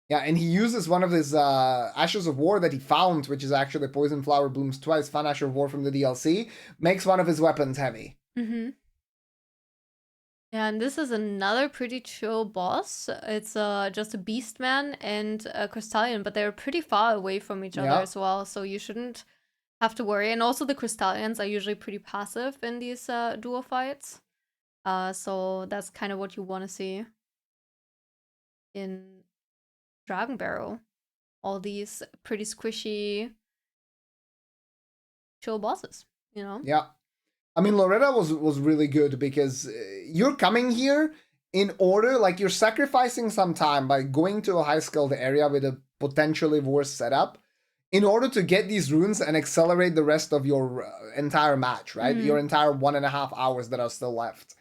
Yeah, and he uses one of his Ashes of War that he found, which is actually Poison Flower Blooms Twice, Fun Ash of War from the DLC, makes one of his weapons heavy. Mm-hmm. Yeah, and this is another pretty chill boss. It's just a Beastman and a Crystallion, but they're pretty far away from each other as well, so you shouldn't have to worry. And also the Crystallions are usually pretty passive in these duo fights. So that's kind of what you want to see in Dragon Barrow. All these pretty squishy chill bosses, you know? Yeah. I mean, Loretta was really good because you're coming here in order, like, you're sacrificing some time by going to a high-skilled area with a potentially worse setup in order to get these runes and accelerate the rest of your entire match, right? Mm-hmm. Your entire 1.5 hours that are still left.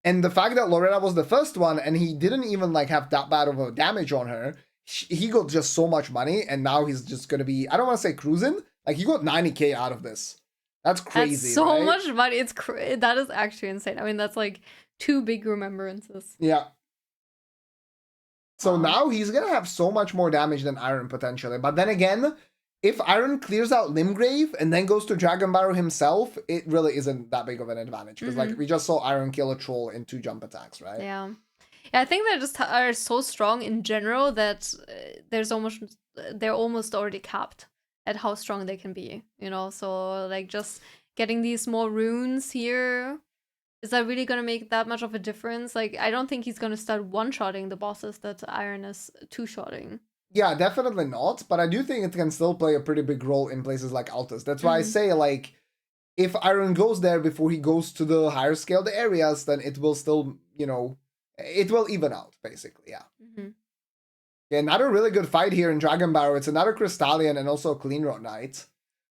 And the fact that Loretta was the first one and he didn't even, like, have that bad of a damage on her, he got just so much money, and now he's just going to be, I don't want to say cruising, like, he got 90k out of this. That's crazy, that's so right? much money. That is actually insane. I mean, that's like 2 big remembrances. Yeah. So now he's going to have so much more damage than Iron, potentially. But then again, if Iron clears out Limgrave and then goes to Dragon Barrow himself, it really isn't that big of an advantage. Because, like, we just saw Iron kill a troll in 2 jump attacks, right? Yeah. Yeah, I think they just are so strong in general that they're almost already capped at how strong they can be, you know? So, like, just getting these small runes here, is that really gonna make that much of a difference? Like, I don't think he's gonna start one-shotting the bosses that Iron is two-shotting. Yeah, definitely not, but I do think it can still play a pretty big role in places like Altus. That's why I say, like, if Iron goes there before he goes to the higher scaled areas, then it will still, you know, it will even out, basically, yeah. Yeah, another really good fight here in Dragon Barrow. It's another Crystallian and also a Clean Rot Knight.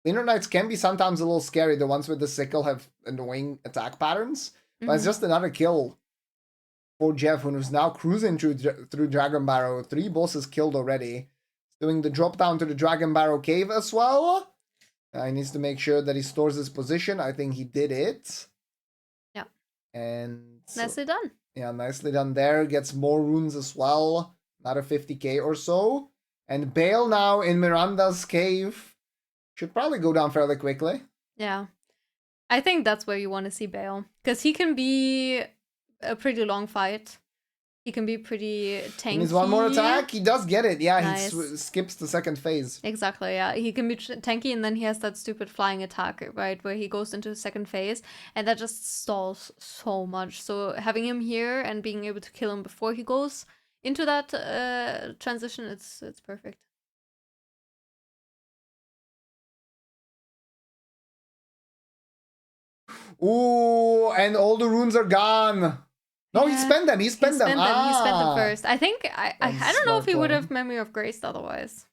Clean Rot Knights can be sometimes a little scary. The ones with the sickle have annoying attack patterns, but it's just another kill for Jeff, who's now cruising through Dragon Barrow. 3 bosses killed already. Doing the drop down to the Dragon Barrow cave as well. He needs to make sure that he stores his position. I think he did it. Yeah. And nicely done. Yeah, nicely done there. Gets more runes as well. Another 50k or so. And Bale now in Miranda's cave. Should probably go down fairly quickly. Yeah. I think that's where you want to see Bale. Because he can be a pretty long fight. He can be pretty tanky. He needs one more attack. He does get it. Yeah, nice. He skips the second phase. Exactly, yeah. He can be tanky, and then he has that stupid flying attack, right? Where he goes into the second phase, and that just stalls so much. So having him here and being able to kill him before he goes into that transition, it's perfect. Ooh, and all the runes are gone. No, yeah. He spent them. He spent them. He spent them first. I think I don't know if he would have Memory of Grace otherwise.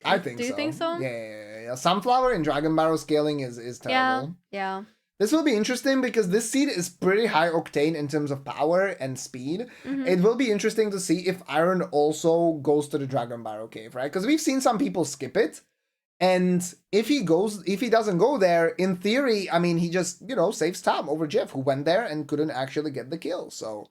I think so. Do you think so? Yeah. Sunflower in Dragon Barrow scaling is terrible. Yeah. This will be interesting because this seed is pretty high octane in terms of power and speed. It will be interesting to see if Iron also goes to the Dragon Barrow cave, right? Because we've seen some people skip it. And if he doesn't go there, in theory, I mean, he just, you know, saves time over Jeff, who went there and couldn't actually get the kill. So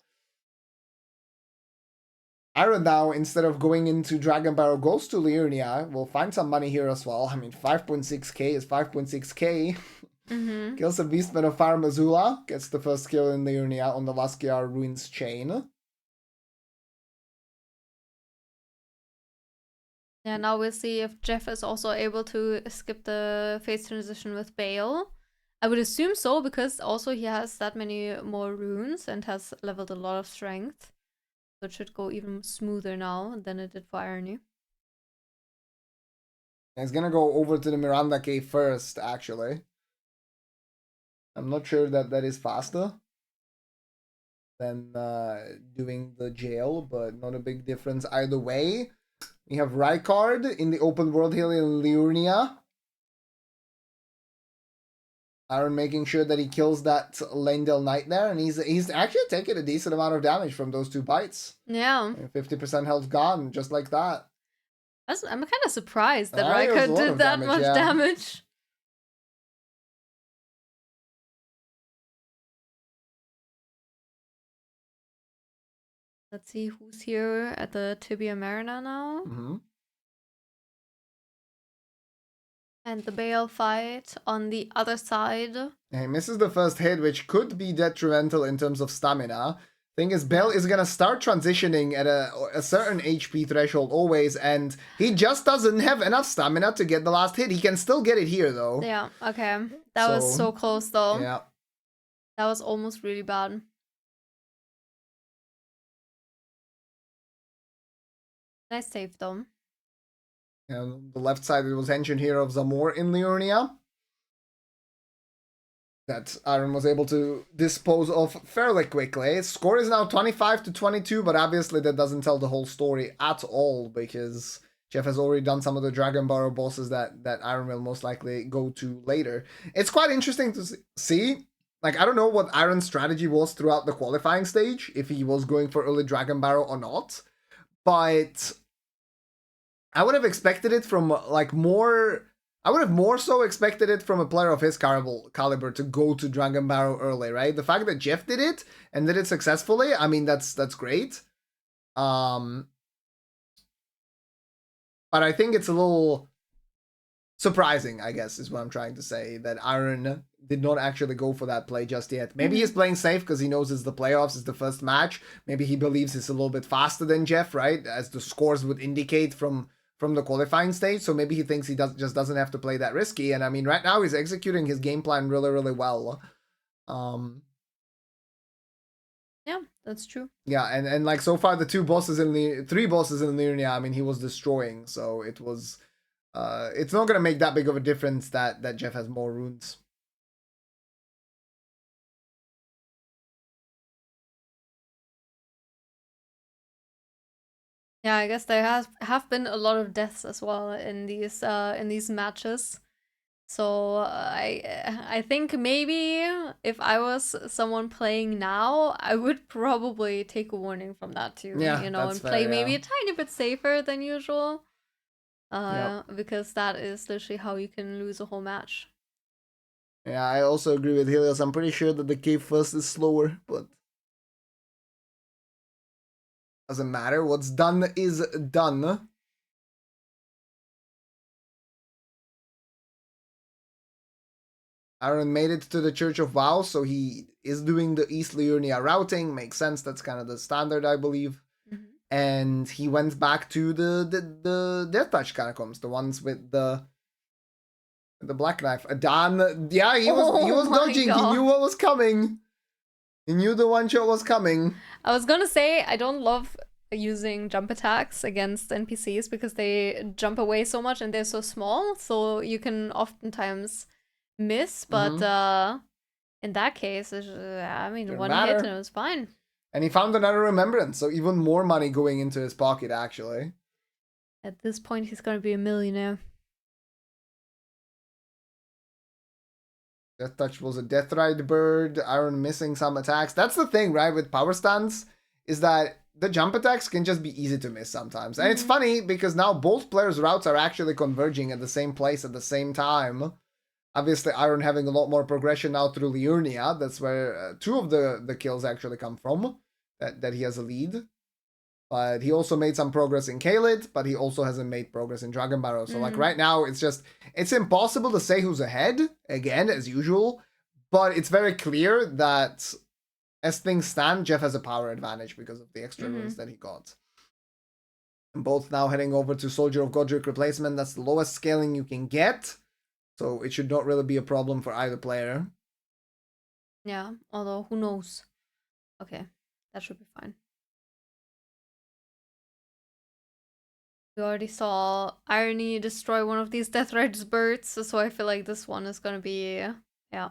Iron now, instead of going into Dragon Barrow, goes to Liurnia. We'll find some money here as well. I mean, 5.6k is 5.6k. Kills the Beastman of Fire Missoula. Gets the first kill in Liurnia on the Laskiar Ruins chain. Yeah, now we'll see if Jeff is also able to skip the phase transition with Bale. I would assume so, because also he has that many more runes and has leveled a lot of strength. So it should go even smoother now than it did for ironyeu. He's gonna go over to the Miranda cave first, actually. I'm not sure that is faster than doing the jail, but not a big difference either way. We have Rykard in the open world here in Liurnia. Iron making sure that he kills that Lendel Knight there, and he's actually taking a decent amount of damage from those 2 bites. Yeah. 50% health gone, just like that. I'm kind of surprised that Rykard did that much damage. Let's see who's here at the Tibia Marina now. And the Bale fight on the other side. He misses the first hit, which could be detrimental in terms of stamina. Thing is, Bale is gonna start transitioning at a certain HP threshold always, and he just doesn't have enough stamina to get the last hit. He can still get it here, though. Yeah, okay. That was so close, though. Yeah. That was almost really bad. Nice save, though. And the left side, it was Ancient Hero of Zamor in Liurnia that Iron was able to dispose of fairly quickly. Score is now 25-22, but obviously that doesn't tell the whole story at all, because Jeff has already done some of the Dragon Barrow bosses that Iron will most likely go to later. It's quite interesting to see. Like, I don't know what Iron's strategy was throughout the qualifying stage, if he was going for early Dragon Barrow or not, but I would have expected it from, like, I would have more so expected it from a player of his caliber to go to Dragon Barrow early, right? The fact that Jeff did it and did it successfully, I mean, that's great. But I think it's a little surprising, I guess, is what I'm trying to say, that Iron did not actually go for that play just yet. Maybe he's playing safe because he knows it's the playoffs, it's the first match. Maybe he believes it's a little bit faster than Jeff, right? As the scores would indicate from the qualifying stage. So maybe he thinks he just doesn't have to play that risky. And I mean, right now he's executing his game plan really, really well. Yeah, that's true. Yeah, and like so far the three bosses in Liurnia, I mean, he was destroying. So it was it's not gonna make that big of a difference that Jeff has more runes. Yeah, I guess there have been a lot of deaths as well in these matches. So I think maybe if I was someone playing now, I would probably take a warning from that too. Yeah, you know, that's and play fair, maybe yeah. a tiny bit safer than usual. Yep. Because that is literally how you can lose a whole match. Yeah, I also agree with Helios. I'm pretty sure that the cave first is slower, but doesn't matter. What's done is done. Aaron made it to the Church of Vow, so he is doing the East Liurnia routing. Makes sense. That's kind of the standard, I believe. Mm-hmm. And he went back to the Death Touch catacombs, the ones with the black knife. Adan, yeah, he was dodging. God. He knew what was coming. He knew the one shot was coming. I was gonna say I don't love using jump attacks against NPCs because they jump away so much and they're so small, so you can oftentimes miss. But in that case, I mean, Didn't one matter. hit and it was fine. And he found another remembrance, so even more money going into his pocket, actually. At this point, he's gonna be a millionaire. Death Touch was a Death Ride bird. Iron missing some attacks. That's the thing, right, with power stance, is that the jump attacks can just be easy to miss sometimes. And it's funny because now both players' routes are actually converging at the same place at the same time. Obviously, Iron having a lot more progression now through Liurnia. That's where two of the kills actually come from, that he has a lead. But he also made some progress in Kaled, but he also hasn't made progress in Dragon Barrow. So like right now, it's impossible to say who's ahead, again, as usual. But it's very clear that as things stand, Jeff has a power advantage because of the extra runes that he got. And both now heading over to Soldier of Godric replacement. That's the lowest scaling you can get. So it should not really be a problem for either player. Yeah, although who knows? Okay, that should be fine. We already saw Irony destroy one of these Death Rider's birds, so I feel like this one is gonna be, yeah.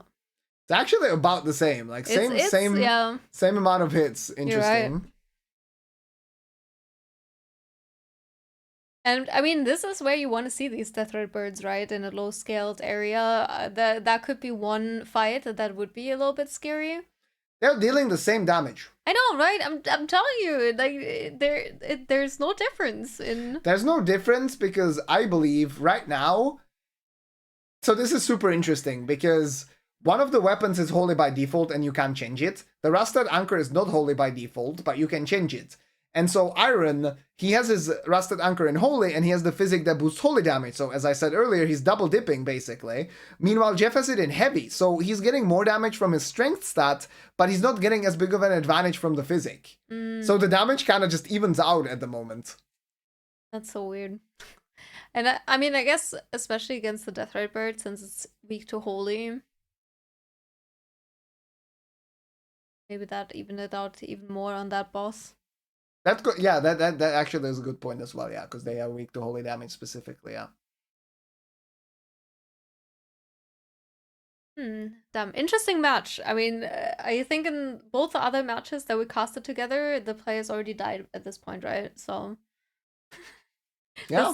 It's actually about the same, like same amount of hits. Interesting. Right. And I mean, this is where you want to see these Death Rider birds, right? In a low-scaled area, that could be one fight that would be a little bit scary. They're dealing the same damage. I know, right? I'm telling you, like there's no difference in. There's no difference because I believe right now. So this is super interesting because one of the weapons is holy by default and you can't change it. The Rusted Anchor is not holy by default, but you can change it. And so Iron, he has his Rusted Anchor in Holy, and he has the physic that boosts Holy damage. So as I said earlier, he's double dipping, basically. Meanwhile, Jeff has it in Heavy, so he's getting more damage from his Strength stat, but he's not getting as big of an advantage from the physic. So the damage kind of just evens out at the moment. That's so weird. And I mean, I guess, especially against the Death Ride bird, since it's weak to Holy, maybe that evened it out even more on that boss. That actually is a good point as well, yeah, because they are weak to holy damage specifically, yeah. Damn, interesting match. I mean, I think in both the other matches that we casted together, the players already died at this point, right? So yeah.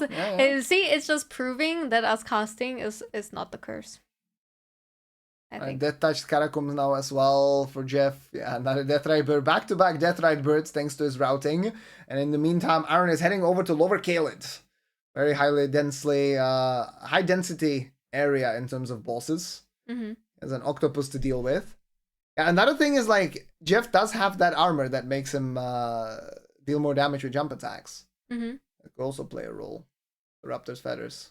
See, it's just proving that us casting is not the curse. I think. Death Touched Catacombs now as well for Jeff. Yeah, another Death Ride bird. Back-to-back Death Ride birds thanks to his routing. And in the meantime, Aaron is heading over to Lower Kaled. Very high density area in terms of bosses. As an octopus to deal with. Yeah, another thing is like, Jeff does have that armor that makes him deal more damage with jump attacks. That could also play a role. The Raptor's Feathers.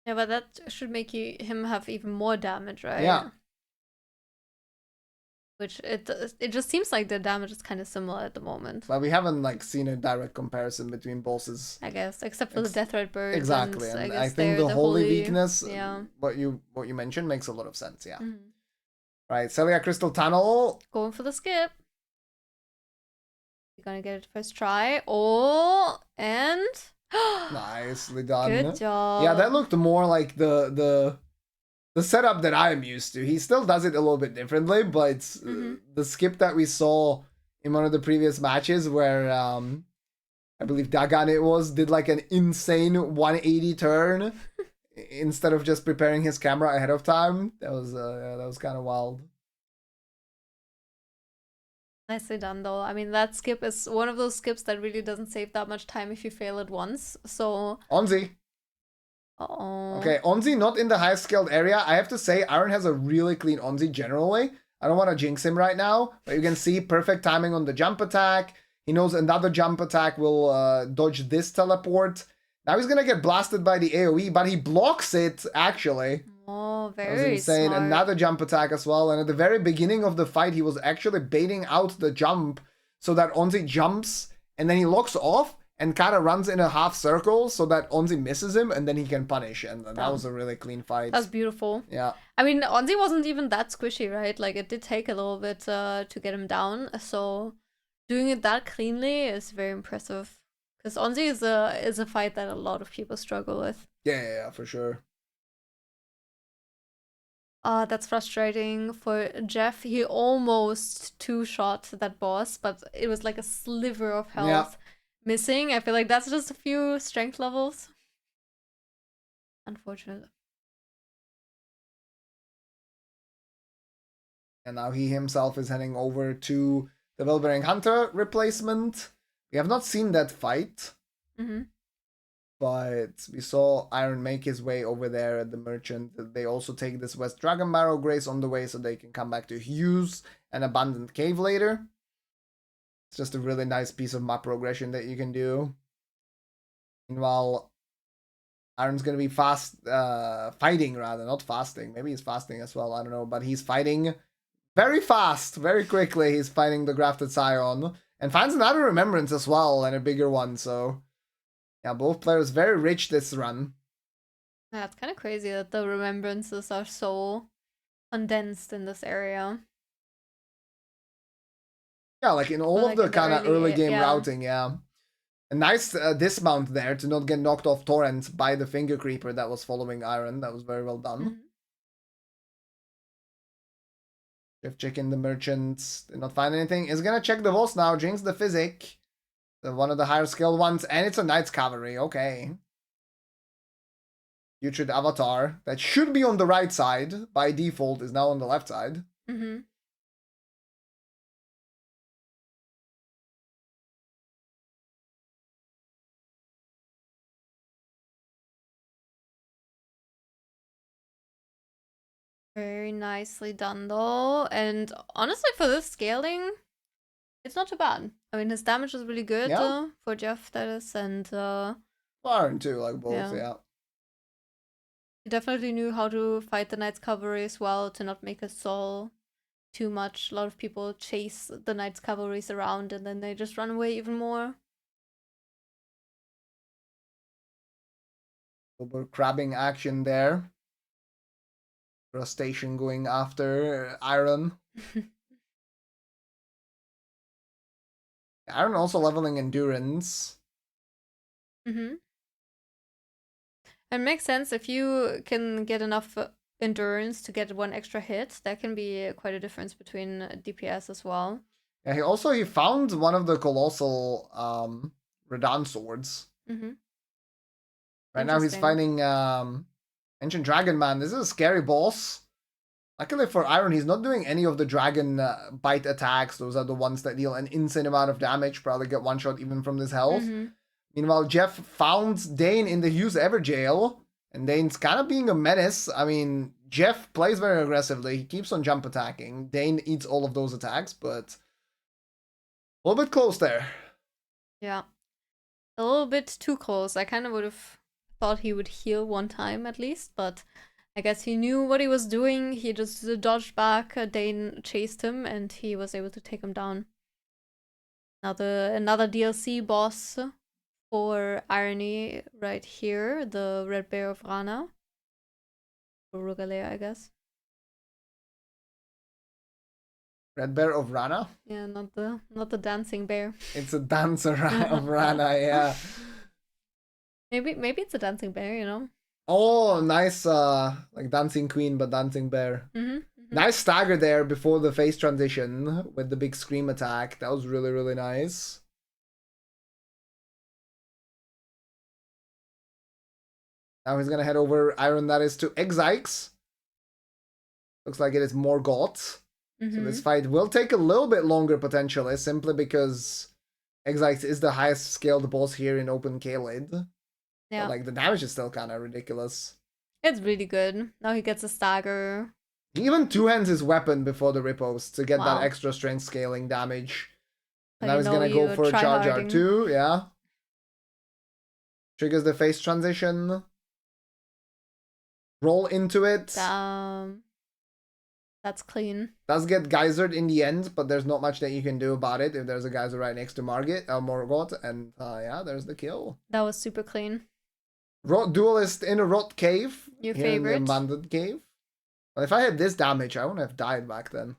Yeah, but that should make him have even more damage, right? Yeah. Which it just seems like the damage is kind of similar at the moment. But we haven't like seen a direct comparison between bosses. I guess, except for the Death Red Birds. Exactly, and and I I guess think the holy weakness, yeah. what you mentioned, makes a lot of sense. Yeah. Mm-hmm. Right, Celia Crystal Tunnel. Going for the skip. You're gonna get it first try. Oh, and Nicely done. good job. Yeah, that looked more like the setup that I'm used to. He still does it a little bit differently, but the skip that we saw in one of the previous matches where I believe Dagan did like an insane 180 turn instead of just preparing his camera ahead of time. That was kind of wild. Nicely done, though. I mean, that skip is one of those skips that really doesn't save that much time if you fail it once. So Onzi. Uh-oh. Okay, Onzi not in the high skilled area. I have to say, Iron has a really clean Onzi generally. I don't want to jinx him right now, but you can see perfect timing on the jump attack. He knows another jump attack will dodge this teleport. Now he's gonna get blasted by the AoE, but he blocks it, actually. Oh, very that was insane. smart. Another jump attack as well, and at the very beginning of the fight, he was actually baiting out the jump so that Onzi jumps, and then he locks off, and kind of runs in a half circle so that Onzi misses him, and then he can punish. And that was a really clean fight. That's beautiful. Yeah. I mean, Onzi wasn't even that squishy, right? Like, it did take a little bit to get him down. So doing it that cleanly is very impressive. Because Onzi is a fight that a lot of people struggle with. Yeah, for sure. That's frustrating for Jeff. He almost two-shot that boss, but it was like a sliver of health missing. I feel like that's just a few strength levels. Unfortunate. And now he himself is heading over to the Wilbering Hunter replacement. We have not seen that fight. But we saw Iron make his way over there at the Merchant. They also take this West Dragon Barrow Grace on the way so they can come back to Hughes and Abandoned Cave later. It's just a really nice piece of map progression that you can do. Meanwhile, Iron's going to be fighting rather, not fasting. Maybe he's fasting as well, I don't know. But he's fighting very fast, very quickly. He's fighting the Grafted Scion. And finds another Remembrance as well, and a bigger one, so... Yeah, both players very rich this run. Yeah, it's kind of crazy that the remembrances are so condensed in this area. Yeah, like in all of the kind of early game routing, yeah. A nice dismount there to not get knocked off torrent by the Finger Creeper that was following Iron. That was very well done. Chef checking the Merchants. Did not find anything. Is gonna check the boss now. Jinx the Physic. One of the higher skilled ones, and it's a Knight's Cavalry, okay. Putrid Avatar, that should be on the right side, by default, is now on the left side. Very nicely done, though. And honestly, for this scaling, it's not too bad. I mean, his damage is really good for Jeff, that is, and Iron too, like both, yeah. He definitely knew how to fight the Knight's Cavalry as well, to not make us stall too much. A lot of people chase the Knight's Cavalries around and then they just run away even more. Over crabbing action there. Crustacean going after Iron. Iron also leveling endurance. It makes sense. If you can get enough endurance to get one extra hit, that can be quite a difference between DPS as well. Yeah, he found one of the colossal Radan swords. Right now he's fighting Ancient Dragon Man. This is a scary boss. Luckily for Iron, he's not doing any of the dragon bite attacks. Those are the ones that deal an insane amount of damage. Probably get one shot even from this health. Meanwhile, Jeff found Dane in the Hughes Everjail. And Dane's kind of being a menace. I mean, Jeff plays very aggressively. He keeps on jump attacking. Dane eats all of those attacks, but a little bit close there. Yeah. A little bit too close. I kind of would have thought he would heal one time at least, but I guess he knew what he was doing. He just dodged back. Dane chased him, and he was able to take him down. Another DLC boss for Irony right here, the Red Bear of Rana. Or Rugalea, I guess. Red Bear of Rana? Yeah, not the dancing bear. It's a dancer of Rana, yeah. Maybe it's a dancing bear, you know? Oh, nice, like Dancing Queen, but Dancing Bear. Nice stagger there before the face transition with the big scream attack. That was really, really nice. Now he's gonna head over Iron, that is to Exikes. Looks like it is more got. So this fight will take a little bit longer potentially, simply because Exikes is the highest scaled boss here in Open K-Lid. Yeah. But, like, the damage is still kind of ridiculous. It's really good. Now he gets a stagger. He even two-hands his weapon before the riposte to get that extra strength scaling damage. And now he's gonna go for a charge R2, yeah. Triggers the face transition. Roll into it. That's clean. Does get geysered in the end, but there's not much that you can do about it if there's a geyser right next to Morgoth, and yeah, there's the kill. That was super clean. Duelist in a rot cave. Your favorite. In the abandoned cave. Well, if I had this damage, I wouldn't have died back then.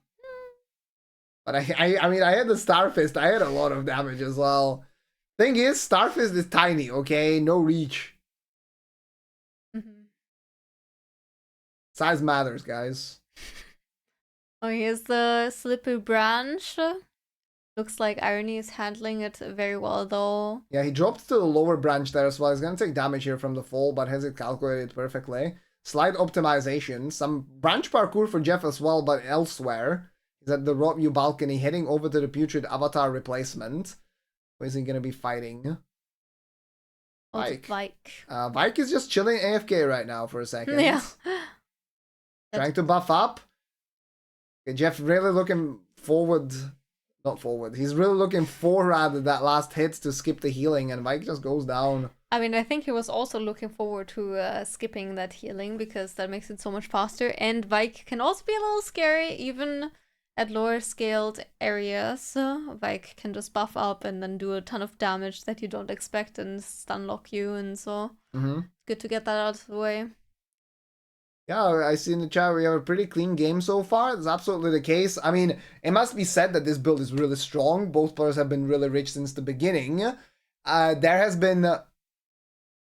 But I mean, I had the Starfist. I had a lot of damage as well. Thing is, Starfist is tiny, okay? No reach. Size matters, guys. Oh, here's the Slippery Branch. Looks like Irony is handling it very well, though. Yeah, he dropped to the lower branch there as well. He's gonna take damage here from the fall, but has it calculated perfectly. Slight optimization. Some branch parkour for Jeff as well, but elsewhere. He's at the ironyeu balcony, heading over to the Putrid Avatar replacement. Who is he gonna be fighting? Vike. Vike is just chilling AFK right now for a second. Yeah. Trying to buff up. Okay, Jeff really looking forward. Not forward. He's really looking for rather that last hit to skip the healing, and Vike just goes down. I mean, I think he was also looking forward to skipping that healing because that makes it so much faster. And Vike can also be a little scary, even at lower scaled areas. Vike can just buff up and then do a ton of damage that you don't expect and stun lock you, and so good to get that out of the way. Yeah, I see in the chat we have a pretty clean game so far. That's absolutely the case. I mean, it must be said that this build is really strong. Both players have been really rich since the beginning. There has been, I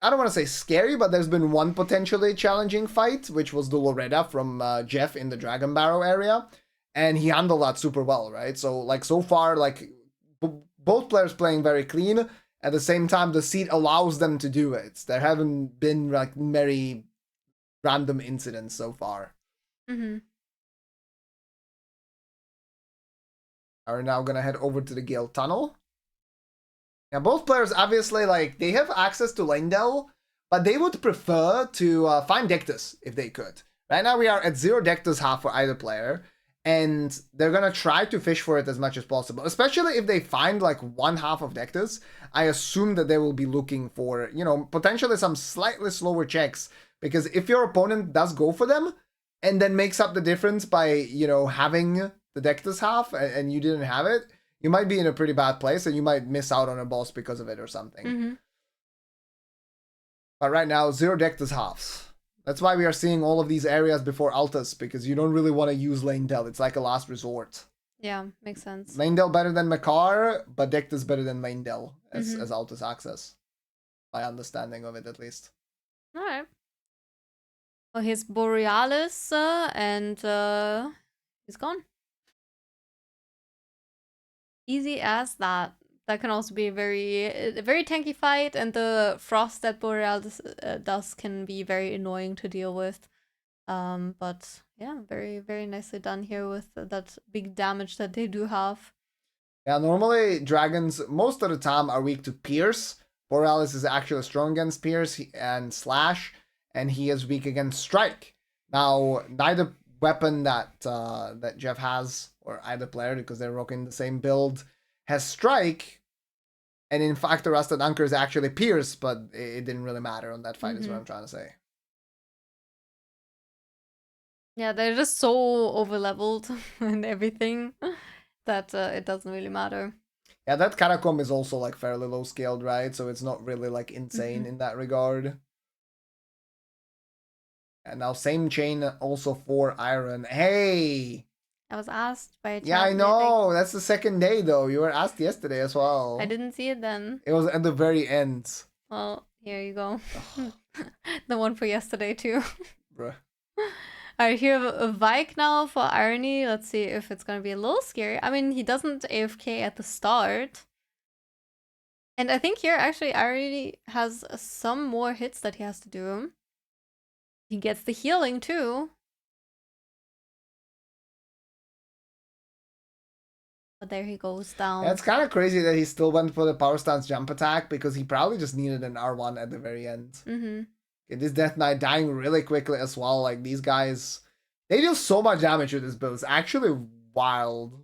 don't want to say scary, but there's been one potentially challenging fight, which was the Loretta from Jeff in the Dragon Barrow area. And he handled that super well, right? So, like, so far, like, both players playing very clean. At the same time, the seed allows them to do it. There haven't been, like, very random incidents so far. Are now gonna head over to the Gale Tunnel. Now, both players obviously, like, they have access to Leyndell, but they would prefer to find Dectus if they could. Right now we are at 0 Dectus half for either player, and they're gonna try to fish for it as much as possible, especially if they find like one half of Dectus. I assume that they will be looking for, you know, potentially some slightly slower checks, because if your opponent does go for them and then makes up the difference by, you know, having the Dectus half and you didn't have it, you might be in a pretty bad place and you might miss out on a boss because of it or something. But right now, 0 Dectus halves. That's why we are seeing all of these areas before Altus, because you don't really want to use Leyndell. It's like a last resort. Yeah, makes sense. Leyndell better than Makar, but Dectus better than Leyndell as Altus access. My understanding of it, at least. Alright. Well, here's Borealis, and he's gone. Easy as that. That can also be a very tanky fight, and the frost that Borealis does can be very annoying to deal with. But yeah, very, very nicely done here with that big damage that they do have. Yeah, normally dragons most of the time are weak to Pierce. Borealis is actually strong against Pierce and Slash, and he is weak against Strike. Now, neither weapon that that Jeff has, or either player, because they're rocking the same build, has Strike. And in fact, the Rusted Anchor is actually Pierce, but it didn't really matter on that fight, is what I'm trying to say. Yeah, they're just so over-leveled and everything that it doesn't really matter. Yeah, that Catacomb is also like fairly low scaled, right? So it's not really like insane in that regard. And now same chain also for Iron. Hey! I was asked by a chat. Yeah, I know. That's the second day though. You were asked yesterday as well. I didn't see it then. It was at the very end. Well, here you go. The one for yesterday too. Bruh. Alright, here have a Vike now for Irony. Let's see if it's gonna be a little scary. I mean, he doesn't AFK at the start. And I think here, actually, Irony has some more hits that he has to do. He gets the healing, too. But there he goes down. Yeah, it's kind of crazy that he still went for the power stance jump attack because he probably just needed an R1 at the very end. Okay, this Death Knight dying really quickly as well. Like, these guys, they deal so much damage with this build. It's actually wild.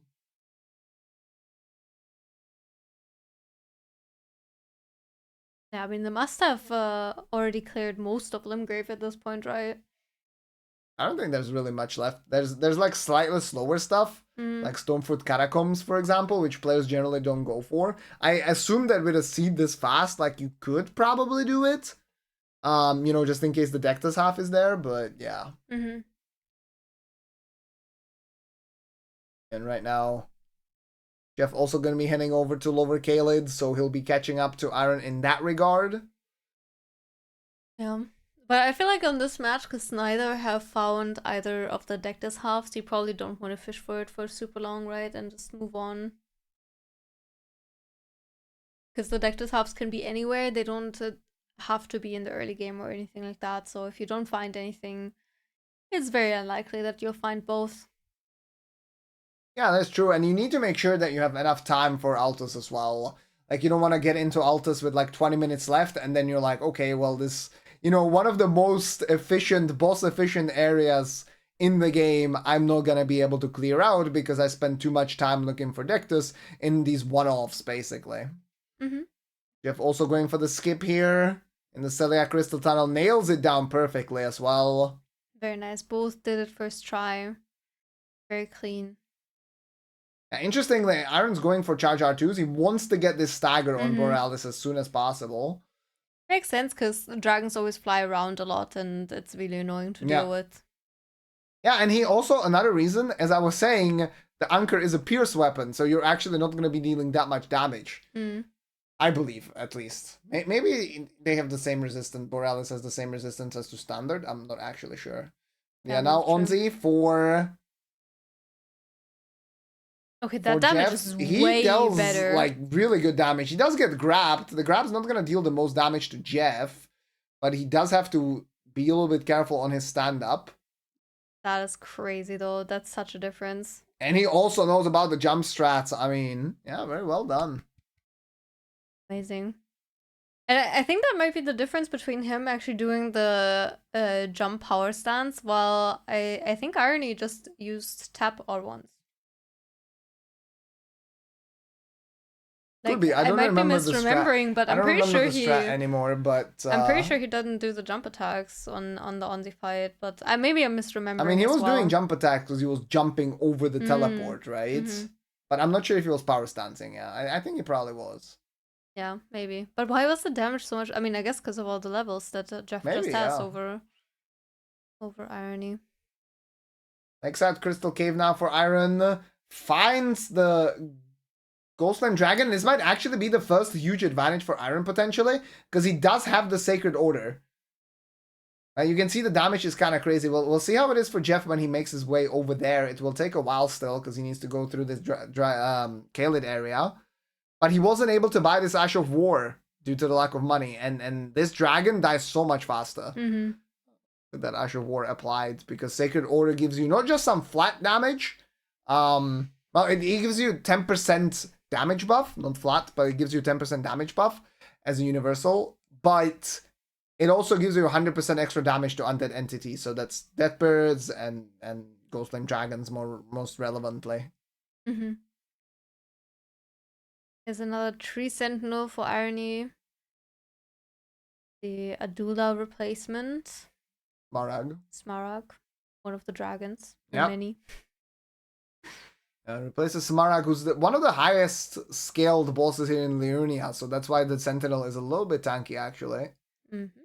Yeah, I mean, they must have already cleared most of Limgrave at this point, right? I don't think there's really much left. There's like slightly slower stuff, like Stonefoot Catacombs, for example, which players generally don't go for. I assume that with a seed this fast, like you could probably do it. You know, just in case the Deathless half is there, but yeah. And right now, Jeff also gonna be heading over to Lower Kaled, so he'll be catching up to Iron in that regard. Yeah. But I feel like on this match, because neither have found either of the Deathless halves, you probably don't want to fish for it for super long, right? And just move on. Because the Deathless halves can be anywhere. They don't have to be in the early game or anything like that. So if you don't find anything, it's very unlikely that you'll find both. Yeah, that's true. And you need to make sure that you have enough time for Altus as well. Like, you don't want to get into Altus with like 20 minutes left, and then you're like, okay, well, this... You know, one of the most efficient, boss-efficient areas in the game, I'm not gonna be able to clear out because I spent too much time looking for Dectus in these one-offs, basically. Jeff also going for the skip here in the Celiac Crystal Tunnel, nails it down perfectly as well. Very nice. Both did it first try. Very clean. Interestingly, Iron's going for charge R2s. He wants to get this stagger on Borealis as soon as possible. Makes sense, because dragons always fly around a lot, and it's really annoying to deal with. Yeah, and he also, another reason, as I was saying, the Anchor is a pierce weapon, so you're actually not going to be dealing that much damage. I believe, at least. Maybe they have the same resistance. Borealis has the same resistance as to standard. I'm not actually sure. Yeah, now Onzi for... Okay, that damage is way better. Like, really good damage. He does get grabbed. The grab's not going to deal the most damage to Jeff, but he does have to be a little bit careful on his stand-up. That is crazy, though. That's such a difference. And he also knows about the jump strats. I mean, yeah, very well done. Amazing. And I think that might be the difference between him actually doing the jump power stance, while I think Irony just used tap all once. Could be. I don't remember the strat. But I'm pretty sure he anymore. But I'm pretty sure he doesn't do the jump attacks on the Onzi fight. But maybe I'm misremembering. I mean, he was doing jump attacks because he was jumping over the teleport, right? But I'm not sure if he was power stancing. Yeah, I think he probably was. Yeah, maybe. But why was the damage so much? I mean, I guess because of all the levels that Jeff just has over Irony. Next out, Crystal Cave now for Iron. Finds the Ghostland Dragon. This might actually be the first huge advantage for Iron, potentially, because he does have the Sacred Order. You can see the damage is kind of crazy. We'll see how it is for Jeff when he makes his way over there. It will take a while still, because he needs to go through this Kaled area. But he wasn't able to buy this Ash of War due to the lack of money. And this dragon dies so much faster with that Ash of War applied, because Sacred Order gives you not just some flat damage. Well, it gives you 10% damage buff, not flat, but it gives you 10% damage buff as a universal. But it also gives you 100% extra damage to undead entities. So that's Deathbirds and Ghostland Dragons most relevantly. There's another tree sentinel for irony. The Adula replacement. Smarag. One of the dragons. Yep. Many. Replaces Smarag, who's one of the highest scaled bosses here in Liurnia, so that's why the Sentinel is a little bit tanky, actually. Mm-hmm.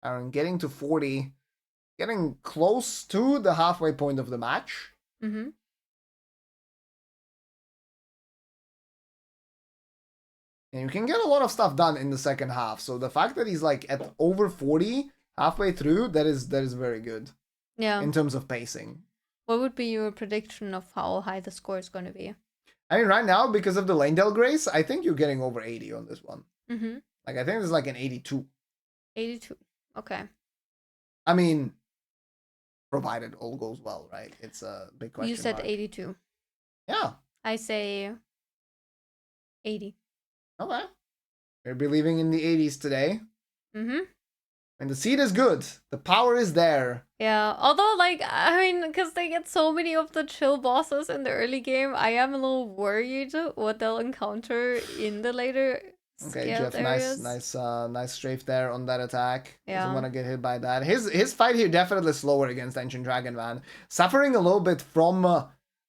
Aaron getting to 40, getting close to the halfway point of the match. Mm-hmm. And you can get a lot of stuff done in the second half. So the fact that he's like at over 40 halfway through, that is very good. Yeah. In terms of pacing. What would be your prediction of how high the score is going to be? I mean, right now, because of the Lanedale Grace, I think you're getting over 80 on this one. Mm-hmm. Like, I think it's like an 82. 82. Okay. I mean, provided all goes well, right? It's a big question. You said mark. 82. Yeah. I say 80. Okay. We're believing in the 80s today. Mm-hmm. And the seed is good. The power is there. Yeah, although, like, I mean, because they get so many of the chill bosses in the early game, I am a little worried what they'll encounter in the later Okay, Jeff, areas. nice strafe there on that attack. Yeah. Doesn't want to get hit by that. His fight here definitely slower against Ancient Dragon Man. Suffering a little bit from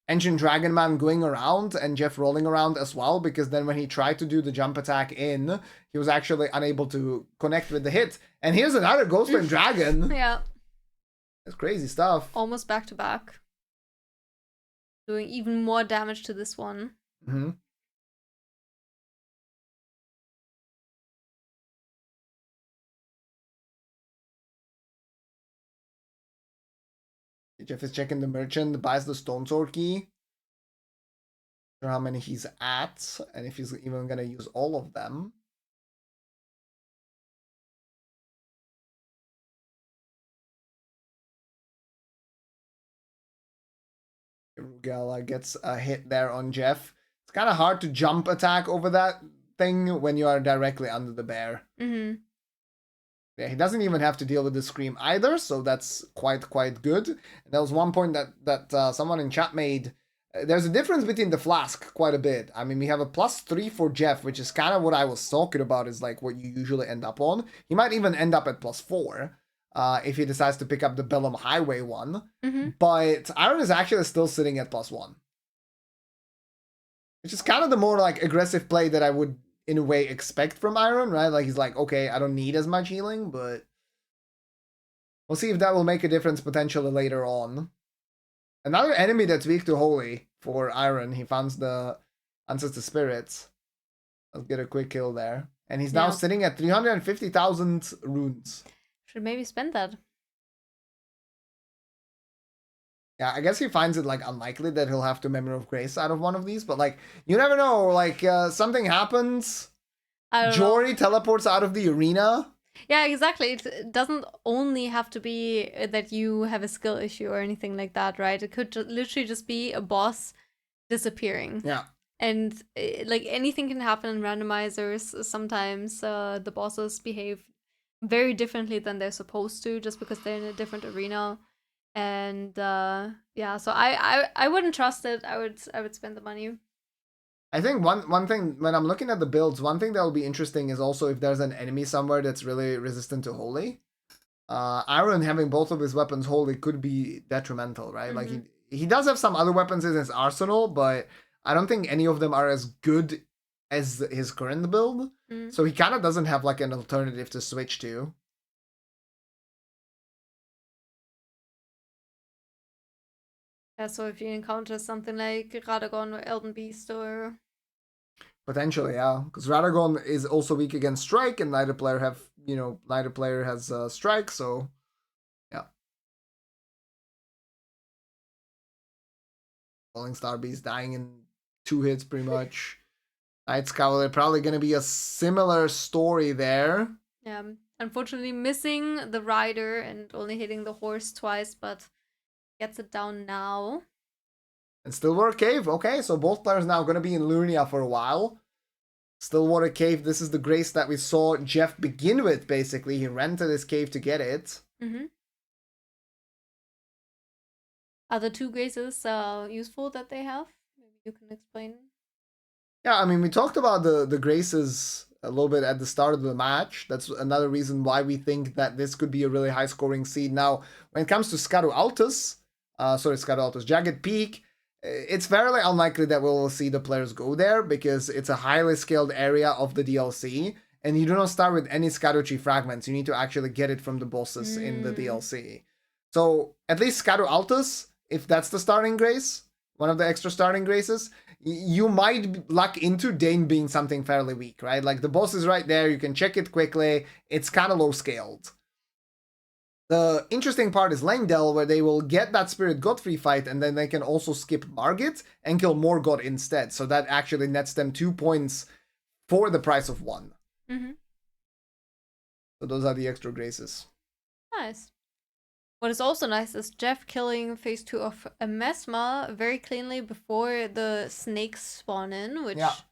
Ancient Dragon Man going around and Jeff rolling around as well, because then when he tried to do the jump attack in, he was actually unable to connect with the hit. And here's another Ghostwing Dragon. Yeah. That's crazy stuff. Almost back to back. Doing even more damage to this one. Mm-hmm. Jeff is checking the merchant, buys the Stone Sword key. Not sure how many he's at, and if he's even gonna use all of them. Rugella gets a hit there on Jeff. It's kind of hard to jump attack over that thing when you are directly under the bear. Mm-hmm. Yeah, he doesn't even have to deal with the scream either, so that's quite good. And there was one point that someone in chat made. There's a difference between the flask quite a bit. I mean, we have a +3 for Jeff, which is kind of what I was talking about, is like what you usually end up on. He might even end up at +4 if he decides to pick up the Bellum Highway one. Mm-hmm. But Iron is actually still sitting at +1. Which is kind of the more like aggressive play that I would in a way expect from Iron, right? Like he's like, okay, I don't need as much healing, but we'll see if that will make a difference potentially later on. Another enemy that's weak to Holy for Iron. He finds the Ancestor Spirits. Let's get a quick kill there. And he's now sitting at 350,000 runes. Should maybe spend that. Yeah, I guess he finds it like unlikely that he'll have to Memory of Grace out of one of these, but like you never know. Like something happens. Jory teleports out of the arena. Yeah, exactly. It doesn't only have to be that you have a skill issue or anything like that, right? It could literally just be a boss disappearing. Yeah. And like anything can happen in randomizers. Sometimes the bosses behave very differently than they're supposed to just because they're in a different arena. And yeah, so I wouldn't trust it. I would spend the money. I think one thing when I'm looking at the builds, one thing that will be interesting is also if there's an enemy somewhere that's really resistant to Holy. Iron having both of his weapons Holy could be detrimental, right? Mm-hmm. Like he does have some other weapons in his arsenal, but I don't think any of them are as good as his current build. Mm-hmm. So he kind of doesn't have like an alternative to switch to. Yeah, so if you encounter something like Radagon or Elden Beast or... Potentially, yeah. Because Radagon is also weak against Strike, and neither player has Strike, so... Yeah. Falling Star Beast dying in 2 hits, pretty much. Knight's Cavalier, probably going to be a similar story there. Yeah, unfortunately missing the rider and only hitting the horse twice, but... Gets it down now. And Stillwater Cave. Okay, so both players now going to be in Liurnia for a while. Stillwater Cave, this is the grace that we saw Jeff begin with, basically. He rented his cave to get it. Mm-hmm. Are the 2 graces useful that they have? Maybe you can explain. Yeah, I mean, we talked about the graces a little bit at the start of the match. That's another reason why we think that this could be a really high scoring seed. Now, when it comes to Scadu Altus, Jagged Peak, it's fairly unlikely that we'll see the players go there because it's a highly scaled area of the DLC, and you do not start with any Scaduchi fragments. You need to actually get it from the bosses in the DLC. So, at least Scadu Altus, if that's the starting grace, one of the extra starting graces, you might luck into Dane being something fairly weak, right? Like the boss is right there, you can check it quickly, it's kind of low scaled. The interesting part is Langdell, where they will get that Spirit God free fight, and then they can also skip Margit and kill Morgott instead. So that actually nets them 2 points for the price of 1. Mm-hmm. So those are the extra graces. Nice. What is also nice is Jeff killing phase 2 of a Mesma very cleanly before the snakes spawn in, which is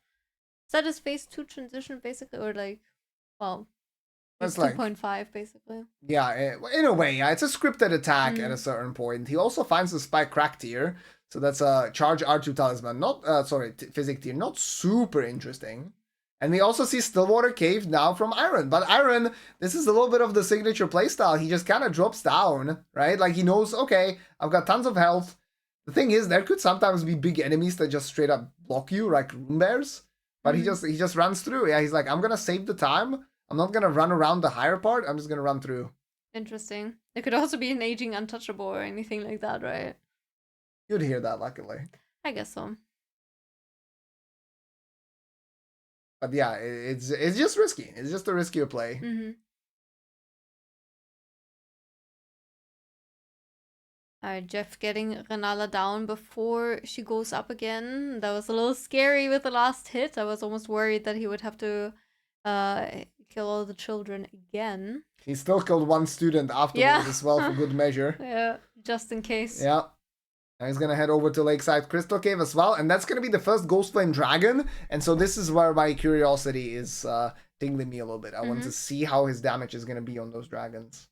that his phase 2 transition basically, or like, well, it's 2.5 basically. Yeah, in a way, yeah, it's a scripted attack at a certain point. He also finds the Spike Crack tier, so that's a charge R2 talisman, not physic tier, not super interesting. And we also see Stillwater Cave now from Iron. But Iron, this is a little bit of the signature playstyle. He just kind of drops down, right? Like he knows, okay, I've got tons of health. The thing is, there could sometimes be big enemies that just straight up block you, like Rune Bears. But he just runs through. Yeah, he's like, I'm gonna save the time. I'm not gonna run around the higher part. I'm just gonna run through. Interesting. It could also be an aging untouchable or anything like that, right? You'd hear that, luckily. I guess so. But yeah, it's just risky. It's just a riskier play. Jeff getting Renala down before she goes up again. That was a little scary with the last hit. I was almost worried that he would have to kill all the children again. He still killed 1 student afterwards as well for good measure. Yeah, just in case. Yeah. Now he's gonna head over to Lakeside Crystal Cave as well, and that's gonna be the first Ghost Flame Dragon, and so this is where my curiosity is tingling me a little bit. I want to see how his damage is gonna be on those dragons.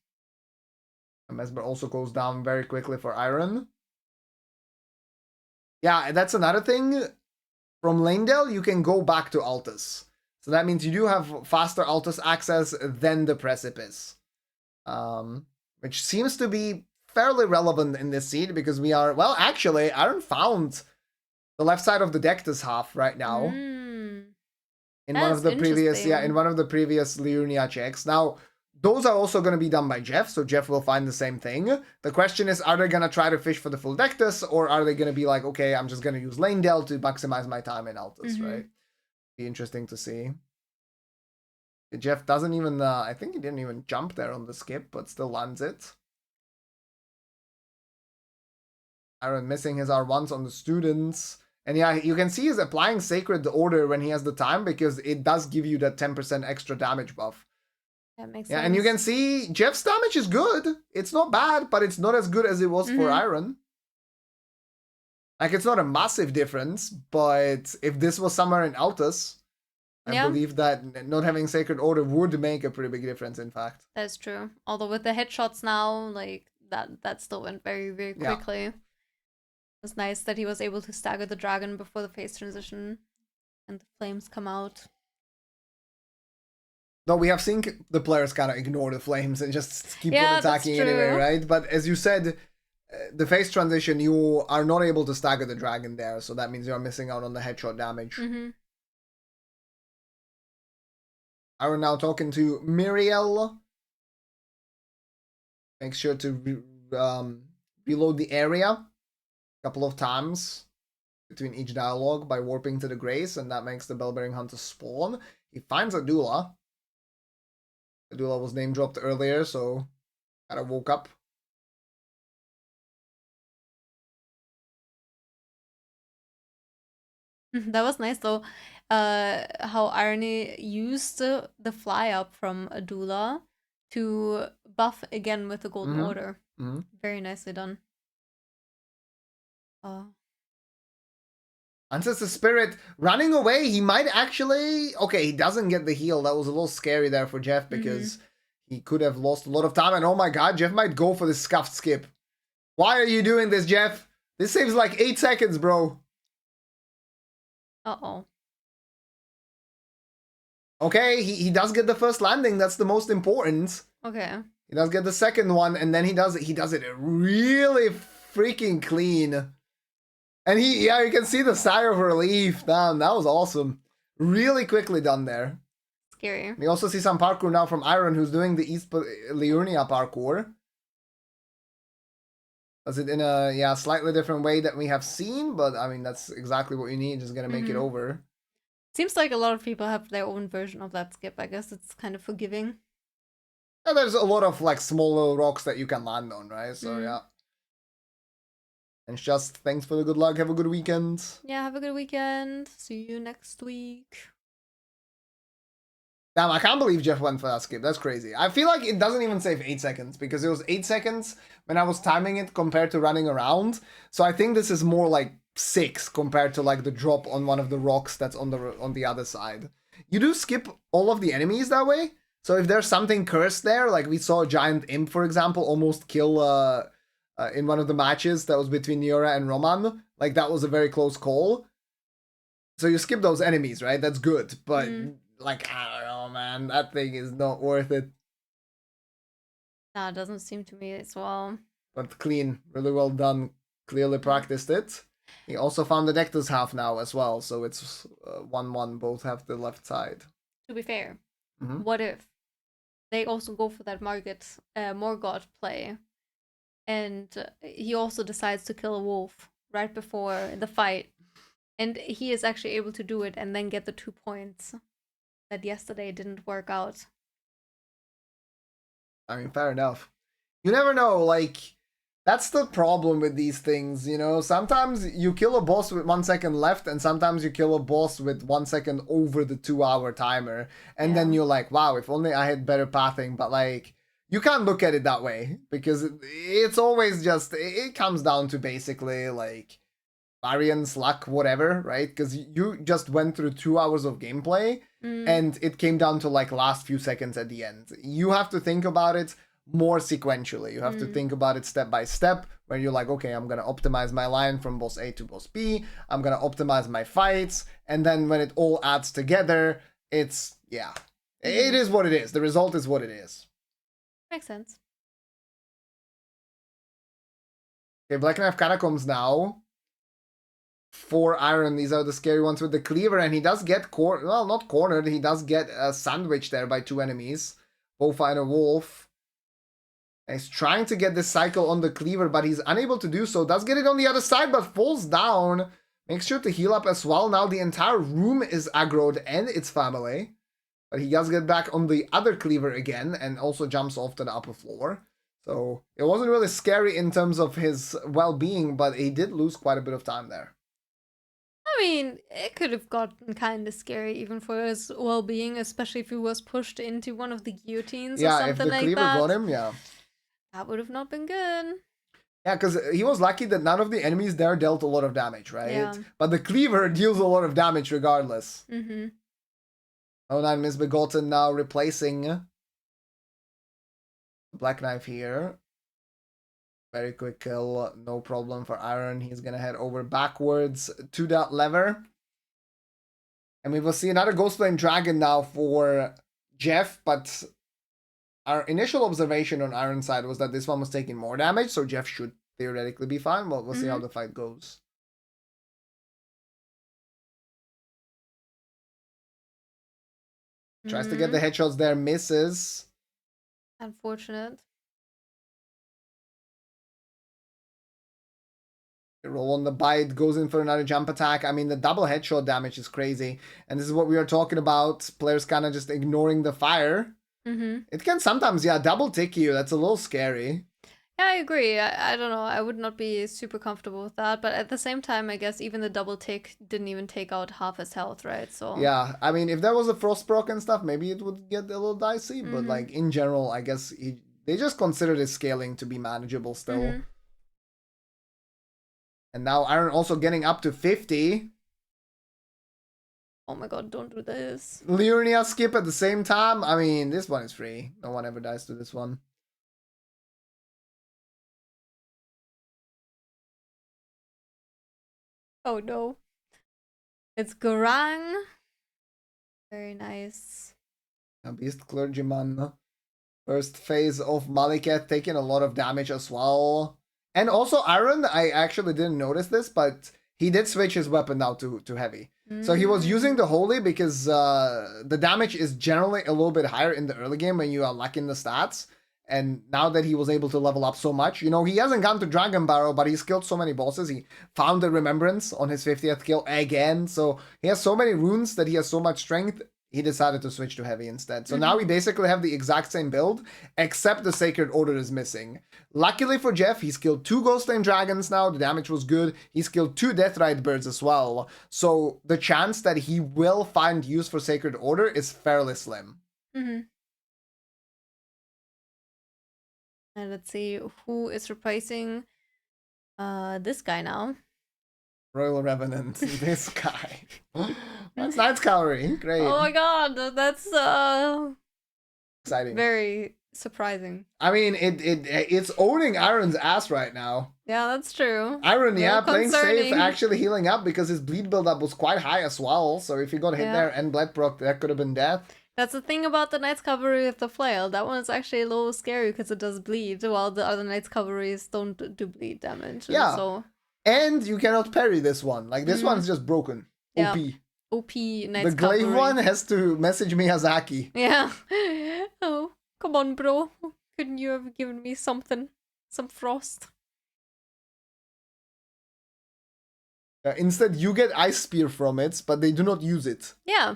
And Mesmer also goes down very quickly for Iron. Yeah, that's another thing. From Lanedale, you can go back to Altus. So that means you do have faster Altus access than the Precipice. Which seems to be fairly relevant in this seed because we are, well, actually, Iron found the left side of the deck this half right now. In one of the previous, in one of the previous Liurnia checks. Now, those are also going to be done by Jeff, so Jeff will find the same thing. The question is, are they going to try to fish for the full Dectus, or are they going to be like, okay, I'm just going to use Lanedale to maximize my time in Altus, right? Be interesting to see. Jeff doesn't even, I think he didn't even jump there on the skip, but still lands it. Iron missing his R1s on the students. And yeah, you can see he's applying Sacred Order when he has the time because it does give you that 10% extra damage buff. That makes sense. And you can see Jeff's damage is good. It's not bad, but it's not as good as it was for Iron. Like, it's not a massive difference, but if this was somewhere in Altus, I believe that not having Sacred Order would make a pretty big difference, in fact. That's true. Although with the headshots now, like, that still went very, very quickly. Yeah. It was nice that he was able to stagger the dragon before the phase transition and the flames come out. Though we have seen the players kind of ignore the flames and just keep on attacking anyway, right? But as you said, the phase transition, you are not able to stagger the dragon there, so that means you're missing out on the headshot damage. I'm now talking to Miriel. Make sure to reload the area couple of times between each dialogue by warping to the Grace, and that makes the Bellbearing Hunter spawn. He finds Adula. Adula was name dropped earlier, so kind of woke up. That was nice though, how Irony used the fly up from Adula to buff again with the Golden Order. Very nicely done. Ancestor Spirit running away. He might actually... Okay, he doesn't get the heal. That was a little scary there for Jeff because he could have lost a lot of time. And oh my god, Jeff might go for the scuffed skip. Why are you doing this, Jeff? This saves like 8 seconds, bro. Uh-oh. Okay, he does get the first landing. That's the most important. Okay. He does get the second one, and then he does it really freaking clean. And you can see the sigh of relief. Damn, that was awesome. Really quickly done there. Scary. We also see some parkour now from Iron, who's doing the East Liurnia parkour. Does it in a slightly different way that we have seen, but I mean that's exactly what you need. Just gonna make it over. Seems like a lot of people have their own version of that skip. I guess it's kind of forgiving. And there's a lot of like small little rocks that you can land on, right? So yeah. And just thanks for the good luck. Have a good weekend. Yeah, have a good weekend. See you next week. Damn, I can't believe Jeff went for that skip. That's crazy. I feel like it doesn't even save 8 seconds because it was 8 seconds when I was timing it compared to running around. So I think this is more like 6 compared to like the drop on one of the rocks that's on the other side. You do skip all of the enemies that way. So if there's something cursed there, like we saw a giant imp, for example, almost kill in one of the matches that was between Niora and Roman, like that was a very close call. So you skip those enemies, right? That's good, but like I don't know, man, that thing is not worth it. Nah, it doesn't seem to me as well. But clean, really well done. Clearly practiced it. He also found the Dectus half now as well, so it's 1-1. Both have the left side. To be fair, what if they also go for that Morgoth play, and he also decides to kill a wolf right before the fight, and he is actually able to do it and then get the 2 points that yesterday didn't work out. I mean, fair enough. You never know, like, that's the problem with these things, you know? Sometimes you kill a boss with 1 second left, and sometimes you kill a boss with 1 second over the 2-hour timer. And then you're like, wow, if only I had better pathing. But, like, you can't look at it that way, because it's always just, it comes down to basically, like, variance, luck, whatever, right? Because you just went through 2 hours of gameplay, and it came down to, like, last few seconds at the end. You have to think about it more sequentially. You have to think about it step by step, where you're like, okay, I'm gonna optimize my line from boss A to boss B, I'm gonna optimize my fights, and then when it all adds together, it's, yeah, it is what it is. The result is what it is. Makes sense. Okay, Black Knife Catacombs now. 4 iron, these are the scary ones with the cleaver, and he does get not cornered, he does get a sandwich there by 2 enemies, Bofa and a wolf. He's trying to get this cycle on the cleaver, but he's unable to do so. Does get it on the other side, but falls down. Makes sure to heal up as well. Now the entire room is aggroed and its family. But he does get back on the other cleaver again and also jumps off to the upper floor. So it wasn't really scary in terms of his well-being, but he did lose quite a bit of time there. I mean, it could have gotten kind of scary even for his well-being, especially if he was pushed into one of the guillotines or something like that. Yeah, if the cleaver got him, yeah. That would have not been good. Yeah, because he was lucky that none of the enemies there dealt a lot of damage, right? Yeah. But the cleaver deals a lot of damage regardless. 09 Misbegotten now replacing Black Knife here. Very quick kill, no problem for Iron. He's gonna head over backwards to that lever. And we will see another Ghostflame Dragon now for Jeff, but our initial observation on Iron's side was that this one was taking more damage, so Jeff should theoretically be fine. Well, we'll see how the fight goes. Tries to get the headshots there, misses. Unfortunate. Roll on the bite, goes in for another jump attack. I mean, the double headshot damage is crazy. And this is what we are talking about. Players kind of just ignoring the fire. It can sometimes, double tick you. That's a little scary. Yeah, I agree. I don't know. I would not be super comfortable with that. But at the same time, I guess even the double tick didn't even take out half his health, right? So yeah, I mean, if there was a Frostbrook and stuff, maybe it would get a little dicey. But like in general, I guess they just considered his scaling to be manageable still. And now Iron also getting up to 50. Oh my god, don't do this. Liurnia skip at the same time. I mean, this one is free. No one ever dies to this one. Oh no. It's Garang. Very nice. Beast Clergyman. First phase of Maliket taking a lot of damage as well. And also Iron, I actually didn't notice this, but he did switch his weapon now to heavy. So he was using the Holy because the damage is generally a little bit higher in the early game when you are lacking the stats. And now that he was able to level up so much, you know, he hasn't gone to Dragon Barrel, but he's killed so many bosses. He found the Remembrance on his 50th kill again. So he has so many runes that he has so much strength. He decided to switch to heavy instead. So now we basically have the exact same build, except the Sacred Order is missing. Luckily for Jeff, he's killed 2 Ghost Lane Dragons now. The damage was good. He's killed 2 Deathrite Birds as well. So the chance that he will find use for Sacred Order is fairly slim. And let's see who is replacing this guy now. Royal Revenant, this guy. That's Knight's Cavalry. Great. Oh my god, that's exciting. Very surprising. I mean, it's owning Iron's ass right now. Yeah, that's true. Iron, yeah, playing safe, actually healing up because his bleed buildup was quite high as well. So if he got hit there and bled proc, that could have been death. That's the thing about the Knight's Cavalry with the flail. That one is actually a little scary because it does bleed, while the other Knight's Cavalries don't do bleed damage. Yeah. So... And you cannot parry this one. Like, this one's just broken. OP. OP Knight's The Glaive Cavalry. one has to message Miyazaki. Yeah. Oh, come on, bro. Couldn't you have given me something? Some frost? Instead, you get Ice Spear from it, but they do not use it. Yeah.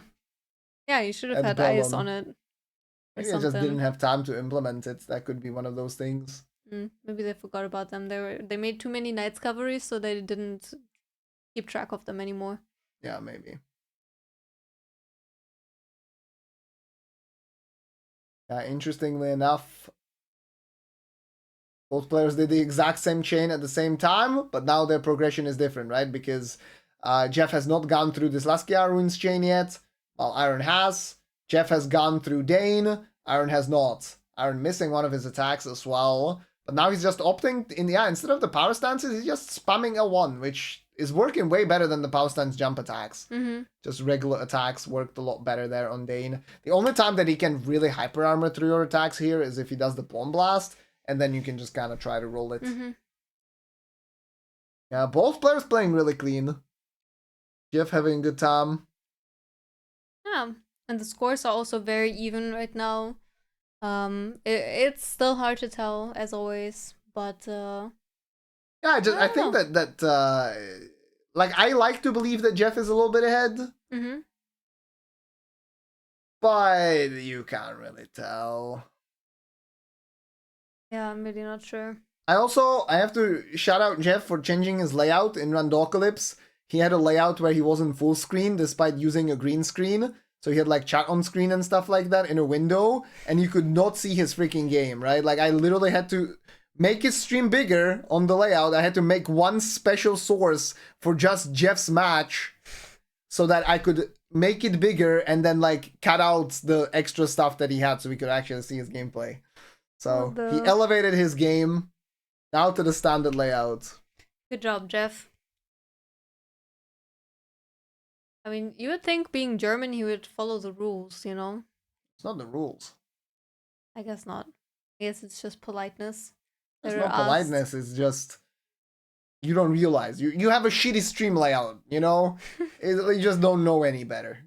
Yeah, you should have had ice on it. Maybe I just didn't have time to implement it. That could be one of those things. Maybe they forgot about them. They made too many Knight's Cavalries, so they didn't keep track of them anymore. Yeah, maybe. Interestingly enough, both players did the exact same chain at the same time, but now their progression is different, right? Because Jeff has not gone through this Laskia runes chain yet, while Iron has. Jeff has gone through Dane, Iron has not. Iron missing one of his attacks as well. But now he's just opting, instead of the power stances, he's just spamming L1, which is working way better than the power stance jump attacks. Just regular attacks worked a lot better there on Dane. The only time that he can really hyper armor through your attacks here is if he does the Pawn Blast, and then you can just kind of try to roll it. Yeah, both players playing really clean. Jeff having a good time. Yeah, and the scores are also very even right now. It's still hard to tell, as always, but yeah, I think that like, I like to believe that Jeff is a little bit ahead. But you can't really tell. Yeah, I'm really not sure. I have to shout out Jeff for changing his layout in Randocalypse. He had a layout where he wasn't full screen despite using a green screen. So he had like chat on screen and stuff like that in a window, and you could not see his freaking game, right? Like, I literally had to make his stream bigger on the layout. I had to make one special source for just Jeff's match so that I could make it bigger and then like cut out the extra stuff that he had so we could actually see his gameplay. So he elevated his game now to the standard layout. Good job, Jeff. I mean, you would think being German, he would follow the rules, you know? It's not the rules. I guess not. I guess it's just politeness. It's not politeness, it's just... You don't realize. You have a shitty stream layout, you know? You just don't know any better.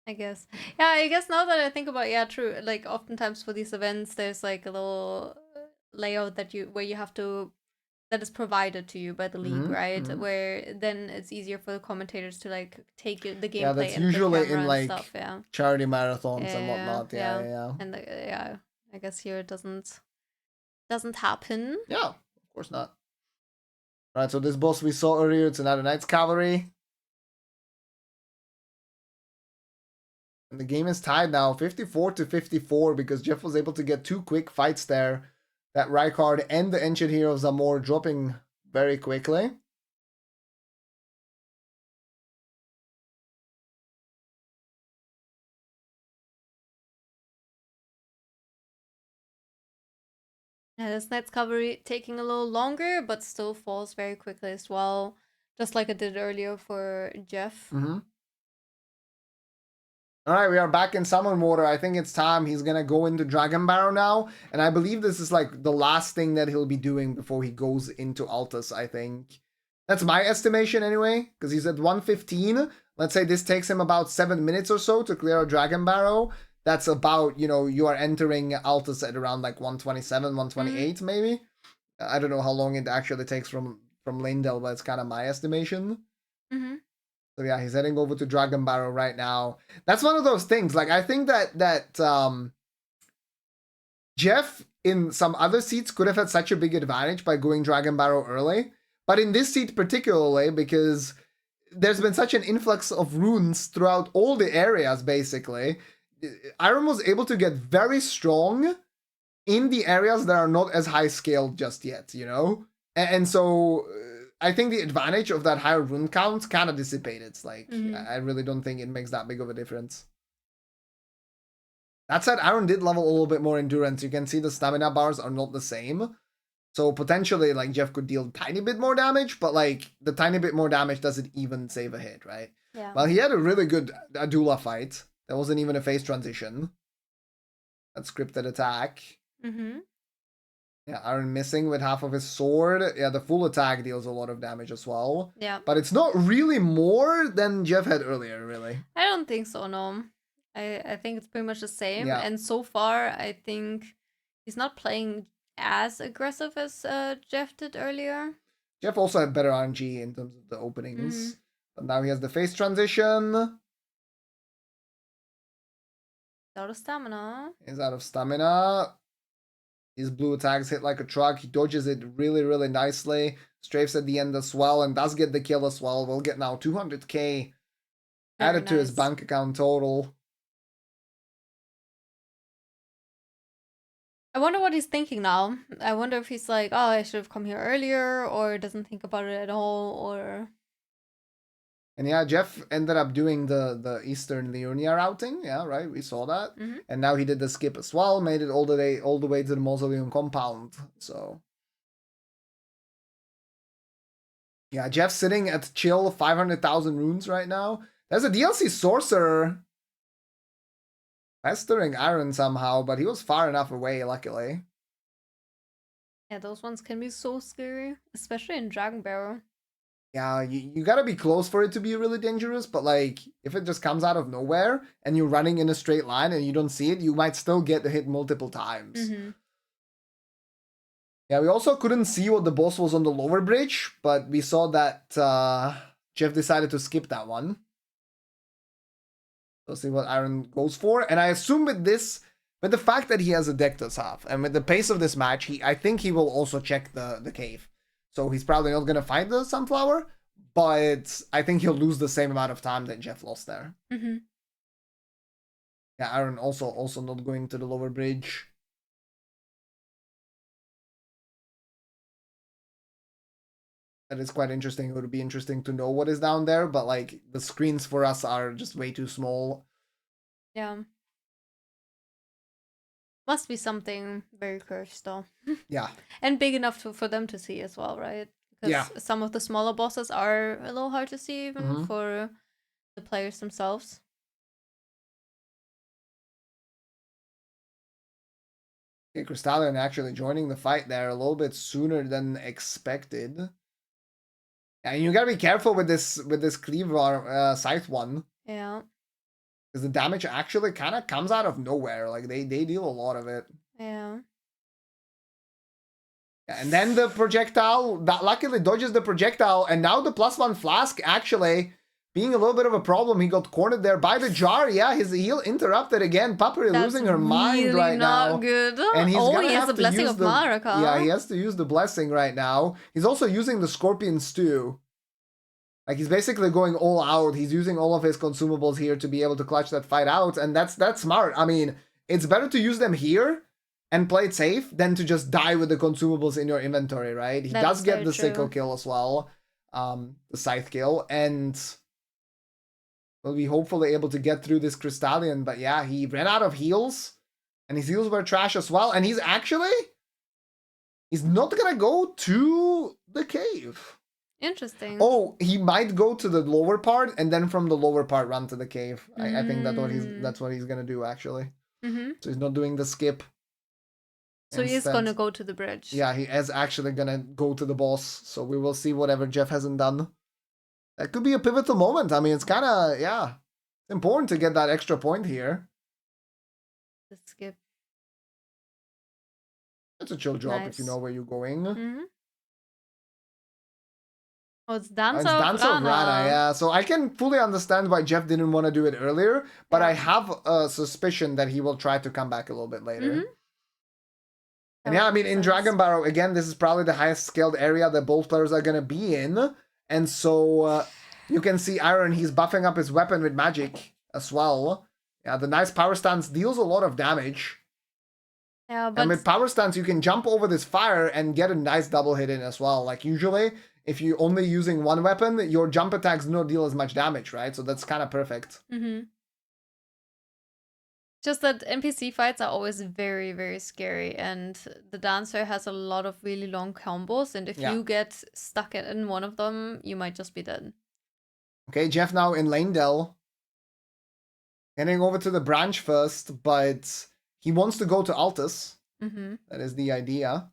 I guess. Yeah, I guess now that I think about it, yeah, true. Like, oftentimes for these events, there's like a little layout that that is provided to you by the league, right? Where then it's easier for the commentators to like take the gameplay. Yeah, that's and usually in like stuff, charity marathons and whatnot. Yeah. And I guess here it doesn't happen. Yeah, of course not. Right, so this boss we saw earlier, it's another Knight's Cavalry. And the game is tied now, 54-54, because Jeff was able to get 2 quick fights there. That Rykard and the Ancient Hero of Zamor dropping very quickly. Yeah, this Knight's Cavalry taking a little longer, but still falls very quickly as well. Just like I did earlier for Jeff. Mm-hmm. All right, we are back in Summon Water. I think it's time. He's going to go into Dragon Barrow now. And I believe this is like the last thing that he'll be doing before he goes into Altus, I think. That's my estimation anyway, because he's at 115. Let's say this takes him about 7 minutes or so to clear a Dragon Barrow. That's about, you are entering Altus at around like 127, 128 maybe. I don't know how long it actually takes from Leyndell, but it's kind of my estimation. Mm-hmm. So yeah, he's heading over to Dragon Barrow right now. That's one of those things. Like, I think that Jeff in some other seats could have had such a big advantage by going Dragon Barrow early. But in this seat particularly, because there's been such an influx of runes throughout all the areas, basically, Iron was able to get very strong in the areas that are not as high scaled just yet, And so I think the advantage of that higher rune count kind of dissipated. It's like, I really don't think it makes that big of a difference. That said, Iron did level a little bit more endurance. You can see the stamina bars are not the same. So potentially, like, Jeff could deal a tiny bit more damage, but, like, the tiny bit more damage doesn't even save a hit, right? Yeah. Well, he had a really good Adula fight. There wasn't even a phase transition. That scripted attack. Mm-hmm. Yeah, Iron missing with half of his sword. Yeah, the full attack deals a lot of damage as well. Yeah. But it's not really more than Jeff had earlier, really. I don't think so, no. I think it's pretty much the same. Yeah. And so far, I think he's not playing as aggressive as Jeff did earlier. Jeff also had better RNG in terms of the openings. But now he has the phase transition. Out of stamina. He's out of stamina. His blue attacks hit like a truck. He dodges it really, really nicely. Strafes at the end as well and does get the kill as well. We'll get now 200k added to his bank account total. I wonder what he's thinking now. I wonder if he's like, oh, I should have come here earlier, or doesn't think about it at all, or... And yeah, Jeff ended up doing the Eastern Leonia routing. Yeah, right. We saw that. And now he did the skip as well. Made it all the way to the Mausoleum compound. So yeah, Jeff's sitting at chill 500,000 runes right now. There's a DLC Sorcerer pestering Iron somehow, but he was far enough away, luckily. Yeah, those ones can be so scary, especially in Dragon Barrow. Yeah, you gotta be close for it to be really dangerous, but like, if it just comes out of nowhere and you're running in a straight line and you don't see it, you might still get hit multiple times. Yeah, we also couldn't see what the boss was on the lower bridge, but we saw that Jeff decided to skip that one. Let's see what Iron goes for. And I assume with this, with the fact that he has a deck to half, and with the pace of this match, I think he will also check the cave. So he's probably not going to find the Sunflower, but I think he'll lose the same amount of time that Jeff lost there. Yeah, Iron also not going to the lower bridge. That is quite interesting. It would be interesting to know what is down there, but like the screens for us are just way too small. Yeah. Must be something very cursed though. Yeah. And big enough for them to see as well, right? Because some of the smaller bosses are a little hard to see even for the players themselves. Okay, Crystallion actually joining the fight there a little bit sooner than expected. And you gotta be careful with this cleaver scythe one. Yeah. Because the damage actually kind of comes out of nowhere. Like, they deal a lot of it. Yeah. And then the projectile, that luckily dodges the projectile. And now the +1 flask actually being a little bit of a problem. He got cornered there by the jar. Yeah, his heal interrupted again. Papyri losing her mind right now. Not good. And he's he gonna has the blessing of Marika. Yeah, he has to use the blessing right now. He's also using the Scorpion Stew. Like, he's basically going all out. He's using all of his consumables here to be able to clutch that fight out, and that's smart. I mean, it's better to use them here and play it safe than to just die with the consumables in your inventory, right? He does get the sickle kill as well, the scythe kill, and will be hopefully able to get through this Crystallion. But yeah, he ran out of heals, and his heals were trash as well, and he's not gonna go to the cave. Interesting. Oh, he might go to the lower part and then from the lower part run to the cave. I think that's what he's gonna do actually. Mm-hmm. So he's not doing the skip. So he is gonna go to the bridge. Yeah, he is actually gonna go to the boss. So we will see whatever Jeff hasn't done. That could be a pivotal moment. I mean, it's kind of, yeah, it's important to get that extra point here. The skip. It's a chill drop if you know where you're going. Mm-hmm. Oh, it's Dancer of Rana, yeah. So I can fully understand why Jeff didn't want to do it earlier, but I have a suspicion that he will try to come back a little bit later. Mm-hmm. And yeah, I mean, in Dragon Barrow, again, this is probably the highest scaled area that both players are going to be in. And so you can see Iron, he's buffing up his weapon with magic as well. Yeah, the nice power stance deals a lot of damage. Yeah, but... And with power stance, you can jump over this fire and get a nice double hit in as well. Like, usually, if you're only using one weapon, your jump attacks don't deal as much damage, right? So that's kind of perfect. Mm-hmm. Just that NPC fights are always very, very scary, and the Dancer has a lot of really long combos, and if you get stuck in one of them, you might just be dead. Okay, Jeff now in Lanedale. Heading over to the branch first, but he wants to go to Altus. Mm-hmm. That is the idea.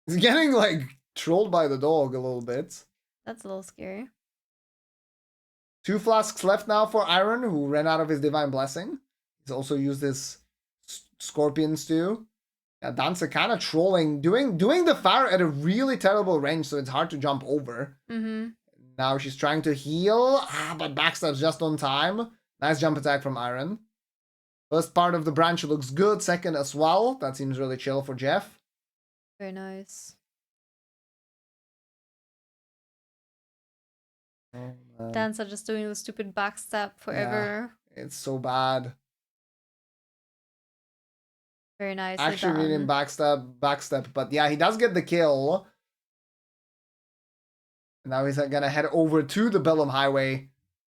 He's getting, like, trolled by the dog a little bit. That's a little scary. 2 flasks left now for Iron, who ran out of his Divine Blessing. He's also used his Scorpions too. Yeah, Dancer kind of trolling, doing the fire at a really terrible range, so it's hard to jump over. Mm-hmm. Now she's trying to heal, but backstab's just on time. Nice jump attack from Iron. First part of the branch looks good, second as well. That seems really chill for Jeff. Very nice. Oh, Dancer just doing the stupid backstab forever. Yeah, it's so bad. Very nice. Actually reading backstep, but yeah, he does get the kill. And now he's gonna head over to the Bellum Highway.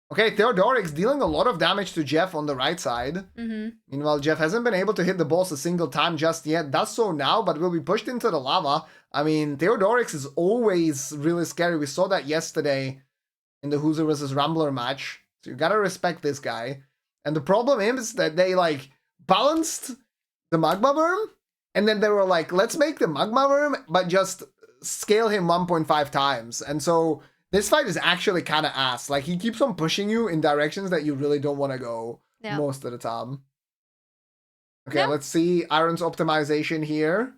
Okay, Theodoric's dealing a lot of damage to Jeff on the right side. Mm-hmm. Meanwhile, Jeff hasn't been able to hit the boss a single time just yet. Does so now, but will be pushed into the lava. I mean, Theodorix is always really scary. We saw that yesterday in the Who's vs. Rambler match. So you gotta respect this guy. And the problem is that they, like, balanced the Magma Worm, and then they were like, let's make the Magma Worm, but just scale him 1.5 times. And so this fight is actually kind of ass. Like, he keeps on pushing you in directions that you really don't want to go most of the time. Okay, let's see Iron's optimization here.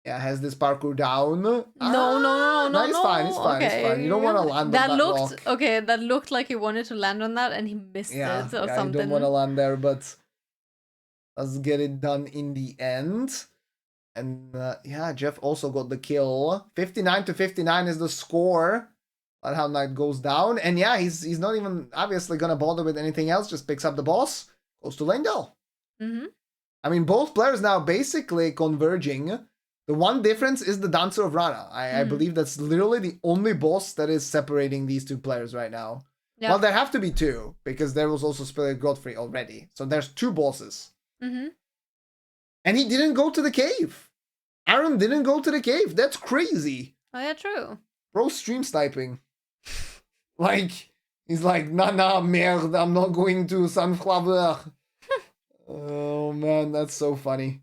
Yeah, has this parkour down. No. It's fine. It's fine. You don't want to land on that rock. Okay, that looked like he wanted to land on that, and he missed it or something. You don't want to land there, but let's get it done in the end. And Jeff also got the kill. 59-59 is the score. That's how Knight goes down. And yeah, he's not even obviously gonna bother with anything else. Just picks up the boss, goes to Lanedale. Mm-hmm. I mean, both players now basically converging. The one difference is the Dancer of Rana. I believe that's literally the only boss that is separating these two players right now. Yep. Well, there have to be 2, because there was also Spirit Godfrey already. So there's 2 bosses. Mm-hmm. And he didn't go to the cave. Aaron didn't go to the cave. That's crazy. Oh, yeah, true. Bro, stream sniping. Like, he's like, nah, merde, I'm not going to Sunflower. Oh, man, that's so funny.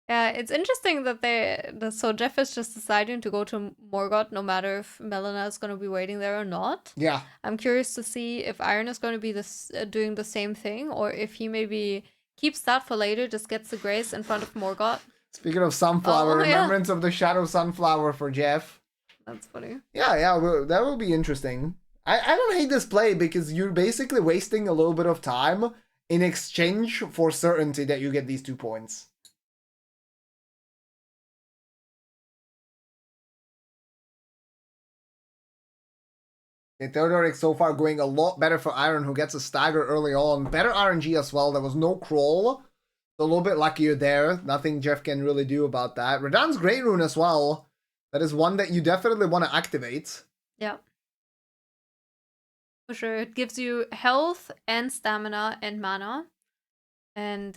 Yeah, it's interesting that so Jeff is just deciding to go to Morgoth no matter if Melina is going to be waiting there or not. Yeah. I'm curious to see if Iron is going to be doing the same thing, or if he maybe keeps that for later, just gets the grace in front of Morgoth. Speaking of Sunflower, remembrance of the Shadow Sunflower for Jeff. That's funny. Yeah, that will be interesting. I don't hate this play because you're basically wasting a little bit of time in exchange for certainty that you get these 2 points. Theodoric so far going a lot better for Iron, who gets a stagger early on. Better RNG as well. There was no crawl. A little bit luckier there. Nothing Jeff can really do about that. Radan's Great Rune as well. That is one that you definitely want to activate. Yeah. For sure. It gives you health and stamina and mana. And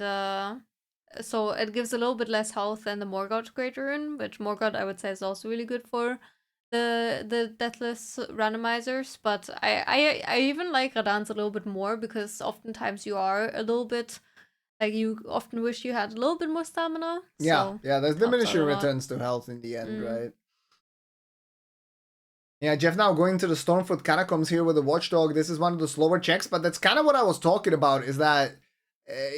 so it gives a little bit less health than the Morgoth Great Rune, which Morgoth I would say is also really good for the Deathless randomizers. But I even like Radahns a little bit more because oftentimes you are a little bit like you often wish you had a little bit more stamina. Yeah, So yeah, there's helps out diminishing a lot. returns to health in the end, right? Yeah, Jeff now going to the Stormfoot Catacombs here with the Watchdog. This is one of the slower checks, but that's kind of what I was talking about, is that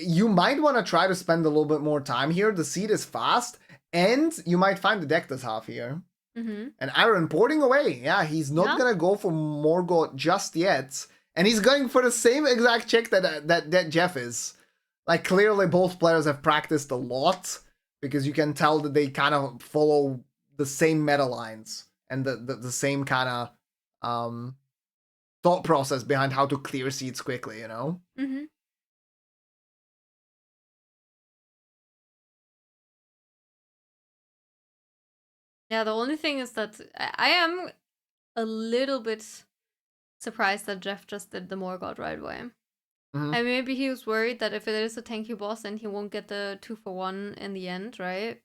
you might want to try to spend a little bit more time here. The seed is fast, and you might find the deck this half here. And Iron porting away. Yeah, he's not going to go for Morgoth just yet. And he's going for the same exact check that Jeff is. Like, clearly both players have practiced a lot, because you can tell that they kind of follow the same meta lines and the same kind of thought process behind how to clear seeds quickly, you know? Yeah, the only thing is that I am a little bit surprised that Jeff just did the Morgoth right away. And maybe he was worried that if it is a tanky boss, then he won't get the 2-for-1 in the end, right?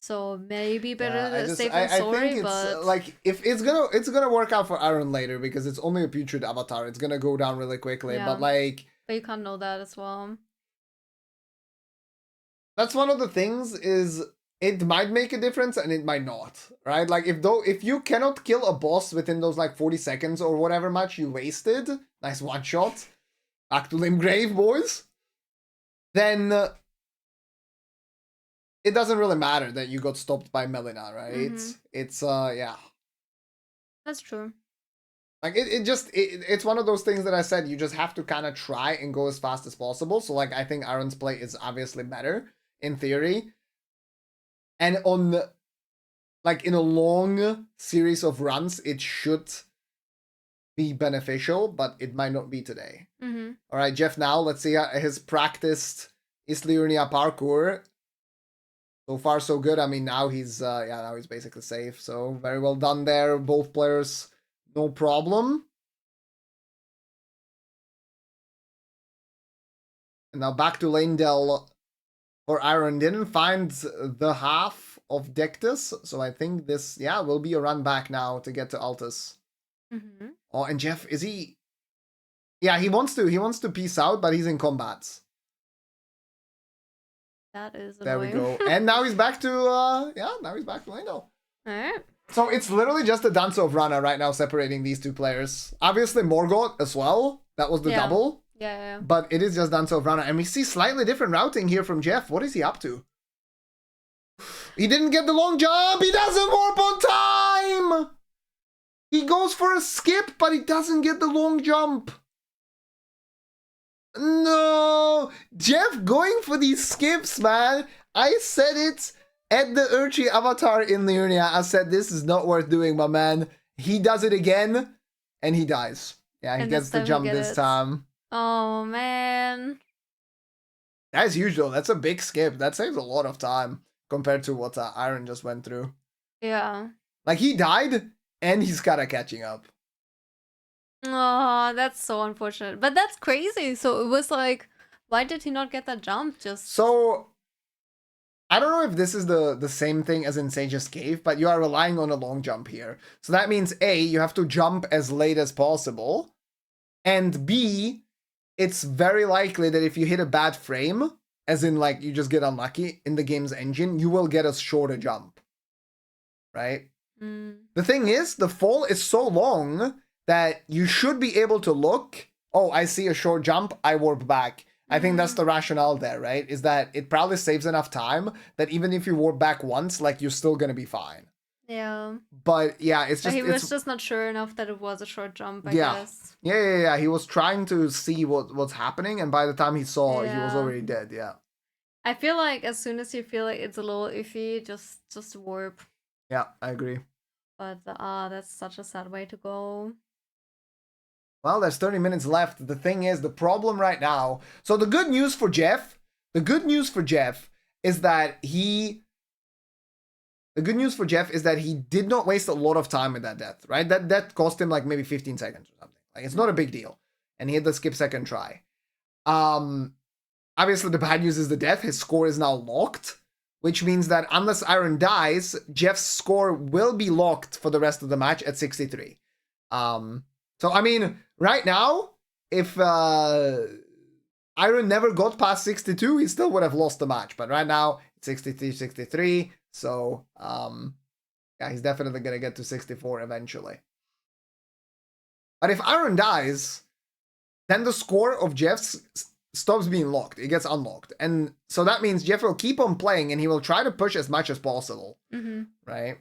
So maybe better safe than sorry, I think but it's like if it's gonna work out for Iron later because it's only a putrid avatar. It's gonna go down really quickly, Yeah. but like. But you can't know that as well. That's one of the things, is it might make a difference and it might not, right? Like if you cannot kill a boss within those like 40 seconds or whatever much you wasted, nice one shot, back to Limgrave, boys, then it doesn't really matter that you got stopped by Melina, right? It's yeah. That's true. Like it's one of those things that I said, you just have to kind of try and go as fast as possible. So like I think Iron's play is obviously better in theory. And on like in a long series of runs, it should be beneficial, but it might not be today. All right, Jeff, now let's see his practiced Isliurnia parkour. So far so good. I mean, now he's now he's basically safe. So very well done there, both players. No problem. And now back to Lanedell for Iron. Didn't find the half of Dectus, so I think this, will be a run back now to get to Altus. Oh, and Jeff, is he? Yeah, he wants to peace out, but he's in combat. That is annoying. There we go. annoying. And now he's back to now he's back to Lanedell. Alright. So it's literally just a dance of Rana right now separating these two players. Obviously Morgoth as well. That was the double. Yeah. But it is just dance of Rana. And we see slightly different routing here from Jeff. What is he up to? He didn't get the long jump. He doesn't warp on time. He goes for a skip, but he doesn't get the long jump. No. Jeff going for these skips, man. I said it at the Urchi avatar in Liurnia. I said this is not worth doing, my man. He does it again, and he dies. Yeah, he gets the jump this time. Oh, man. That's huge, though. That's a big skip. That saves a lot of time compared to what Iron just went through. Yeah. Like, he died, and he's kind of catching up. Oh, that's so unfortunate. But that's crazy. So it was like, why did he not get that jump? So, I don't know if this is the same thing as in Sage's Cave, but you are relying on a long jump here. So that means A, you have to jump as late as possible, and B, it's very likely that if you hit a bad frame, as in like you just get unlucky in the game's engine, you will get a shorter jump, right? The thing is, the fall is so long that you should be able to look, oh, I see a short jump, I warp back. I think that's the rationale there, right? Is that it probably saves enough time that even if you warp back once, like you're still gonna be fine. Yeah. But yeah, it's just... He was just not sure enough that it was a short jump, I guess. Yeah. He was trying to see what's happening, and by the time he saw, he was already dead, yeah. I feel like as soon as you feel like it's a little iffy, just warp. Yeah, I agree. But that's such a sad way to go. Well, there's 30 minutes left. The thing is, the problem right now... So the good news for Jeff is that he... The good news for Jeff is that he did not waste a lot of time with that death, right? That cost him like maybe 15 seconds or something. Like, it's not a big deal. And he had the skip second try. obviously the bad news is the death. His score is now locked, which means that unless Iron dies, Jeff's score will be locked for the rest of the match at 63. So, I mean, right now, if Iron never got past 62, he still would have lost the match. But right now, it's 63. So, yeah, he's definitely going to get to 64 eventually. But if Iron dies, then the score of Jeff's stops being locked. It gets unlocked. And so that means Jeff will keep on playing and he will try to push as much as possible. Right?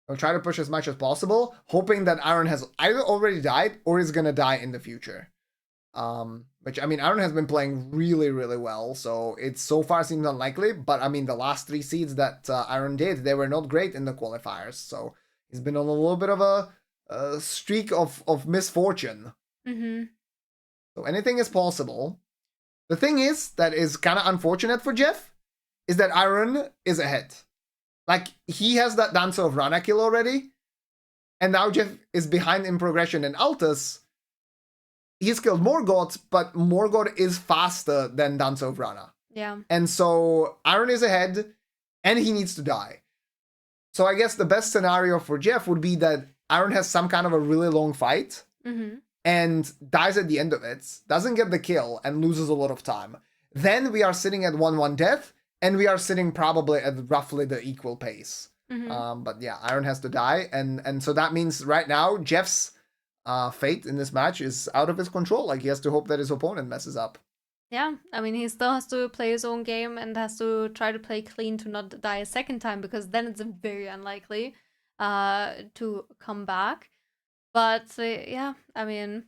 He'll try to push as much as possible, hoping that Iron has either already died or is going to die in the future. Which, I mean, Iron has been playing really, really well, so it so far seems unlikely. But, I mean, the last 3 seeds that Iron did, they were not great in the qualifiers. So he's been on a little bit of a streak of misfortune. So anything is possible. The thing is, that is kind of unfortunate for Jeff, is that Iron is ahead. Like, he has that Dancer of Rana kill already, and now Jeff is behind in progression in Altus. He's killed Morgoth, but Morgoth is faster than Dancer of Rana. Yeah. And so Iron is ahead, and he needs to die. So I guess the best scenario for Jeff would be that Iron has some kind of a really long fight, and dies at the end of it, doesn't get the kill, and loses a lot of time. Then we are sitting at 1-1 death, and we are sitting probably at roughly the equal pace. But yeah, Iron has to die, and so that means right now, Jeff's fate in this match is out of his control. Like, he has to hope that his opponent messes up. Yeah, I mean, he still has to play his own game and has to try to play clean to not die a second time, because then it's very unlikely to come back. But yeah, I mean,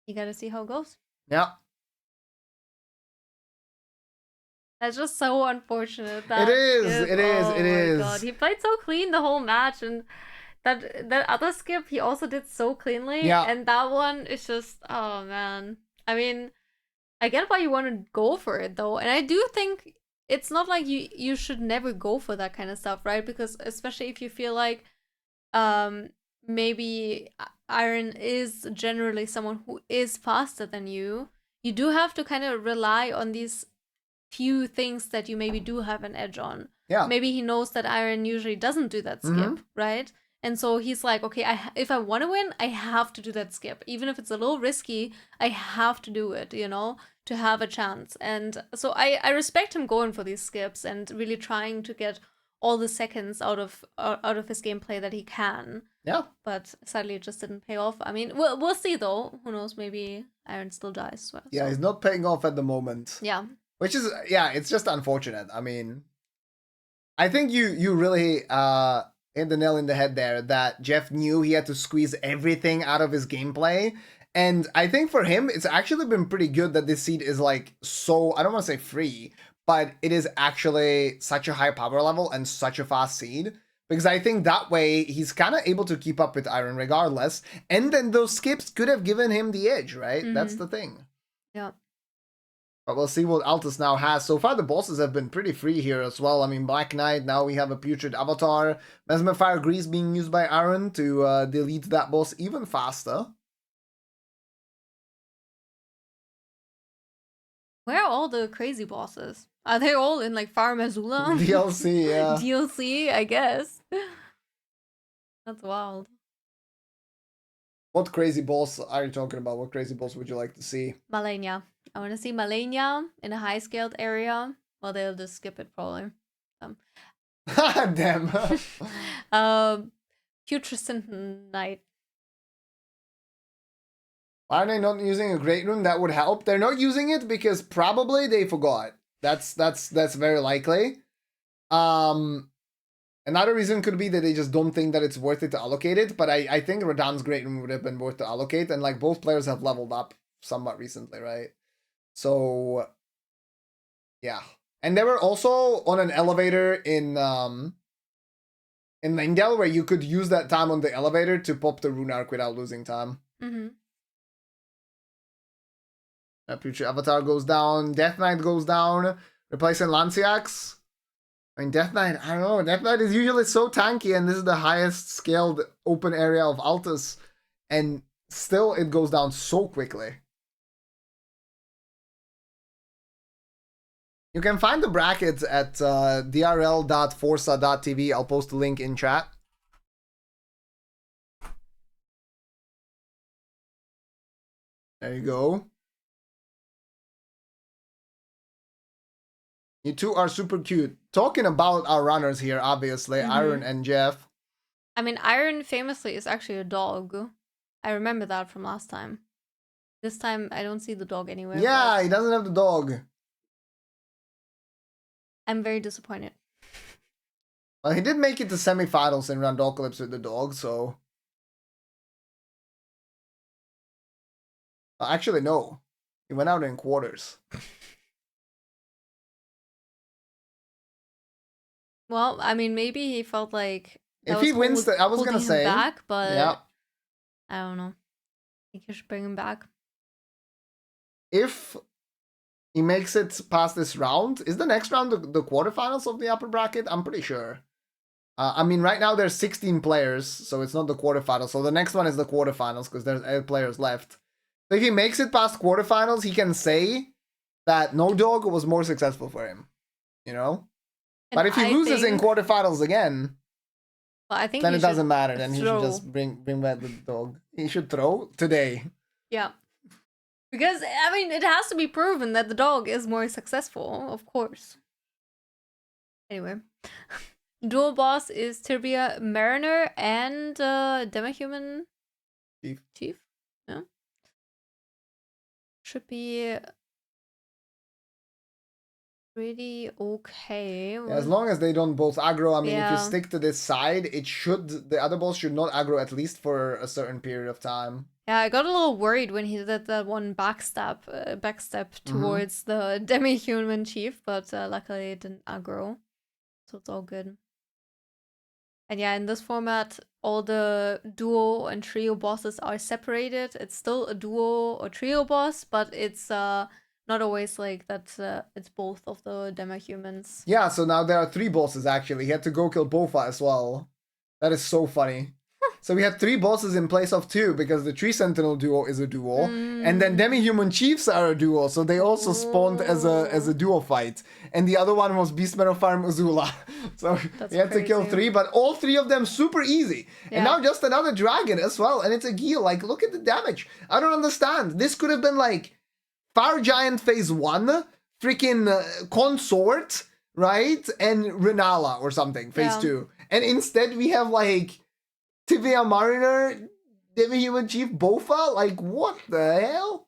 you gotta see how it goes. Yeah. That's just so unfortunate. It is. God. He played so clean the whole match, and that other skip he also did so cleanly. Yeah. And that one is just, oh man. I mean, I get why you want to go for it though, and I do think it's not like you should never go for that kind of stuff, right? Because especially if you feel like maybe Iron is generally someone who is faster than you do have to kind of rely on these few things that you maybe do have an edge on. Yeah. Maybe he knows that Iron usually doesn't do that skip, right? And so he's like, okay, if I want to win, I have to do that skip. Even if it's a little risky, I have to do it, you know, to have a chance. And so I respect him going for these skips and really trying to get all the seconds out of his gameplay that he can. Yeah. But sadly, it just didn't pay off. I mean, we'll see though. Who knows? Maybe Iron still dies. So. Yeah, he's not paying off at the moment. Yeah. Which is, yeah, it's just unfortunate. I mean, I think you really hit the nail in the head there, that Jeff knew he had to squeeze everything out of his gameplay. And I think for him, it's actually been pretty good that this seed is like so, I don't want to say free, but it is actually such a high power level and such a fast seed. Because I think that way he's kind of able to keep up with Iron regardless. And then those skips could have given him the edge, right? That's the thing. Yeah. But we'll see what Altus now has. So far, the bosses have been pretty free here as well. I mean, Black Knight, now we have a Putrid Avatar. Mesmerfire Grease being used by Iron to delete that boss even faster. Where are all the crazy bosses? Are they all in like Farm Azula? DLC, yeah. DLC, I guess. That's wild. What crazy boss are you talking about? What crazy boss would you like to see? Malenia. I want to see Malenia in a high-scaled area. Well, they'll just skip it probably. Damn. Putrescent Knight. Why are they not using a Great Rune? That would help. They're not using it because probably they forgot. That's very likely. Another reason could be that they just don't think that it's worth it to allocate it, but I think Radahn's Great Rune would have been worth to allocate, and like both players have leveled up somewhat recently, right? So yeah. And they were also on an elevator in Lingdale where you could use that time on the elevator to pop the Rune Arc without losing time. Future Avatar goes down, Death Knight goes down, replacing Lanciax. I mean, Death Knight, I don't know. Death Knight is usually so tanky, and this is the highest scaled open area of Altus, and still it goes down so quickly. You can find the brackets at drl.forsa.tv. I'll post a link in chat. There you go. You two are super cute. Talking about our runners here, obviously, Iron and Jeff. I mean, Iron famously is actually a dog. I remember that from last time. This time, I don't see the dog anywhere. Yeah, he doesn't have the dog. I'm very disappointed. Well, he did make it to semifinals in Randocalypse with the dog, so... Actually, no. He went out in quarters. Well, I mean, maybe he felt like if he wins, I was gonna say back, but yeah. I don't know. I think you should bring him back. If he makes it past this round, is the next round the quarterfinals of the upper bracket? I'm pretty sure. I mean, right now there's 16 players, so it's not the quarterfinals. So the next one is the quarterfinals because there's 8 players left. So if he makes it past quarterfinals, he can say that no dog was more successful for him. You know? And but if he loses in quarterfinals again, well, I think then it doesn't matter. Then he should just bring back the dog. He should throw today. Yeah. Because, I mean, it has to be proven that the dog is more successful, of course. Anyway. Dual boss is Tibia Mariner and Demihuman Chief. Yeah. Should be pretty okay. Yeah, as long as they don't both aggro. I mean, if you stick to this side, the other boss should not aggro at least for a certain period of time. Yeah, I got a little worried when he did that one backstep towards the Demi-Human Chief, but luckily it didn't aggro. So it's all good. And yeah, in this format, all the duo and trio bosses are separated. It's still a duo or trio boss, but it's not always like that. It's both of the demi-humans. Yeah, so now there are 3 bosses actually. He had to go kill Bofa as well. That is so funny. So we had 3 bosses in place of 2 because the Tree Sentinel duo is a duo, and then Demi-Human Chiefs are a duo, so they also spawned as a duo fight. And the other one was Beastman of Farm Uzula. So he had to kill 3, but all 3 of them super easy. Yeah. And now just another dragon as well, and it's a Gil. Like, look at the damage. I don't understand. This could have been like Fire Giant phase 1, freaking Consort, right? And Renala or something, phase 2. And instead we have like Tibia Mariner, Demi-Human Chief, Bofa? Like, what the hell?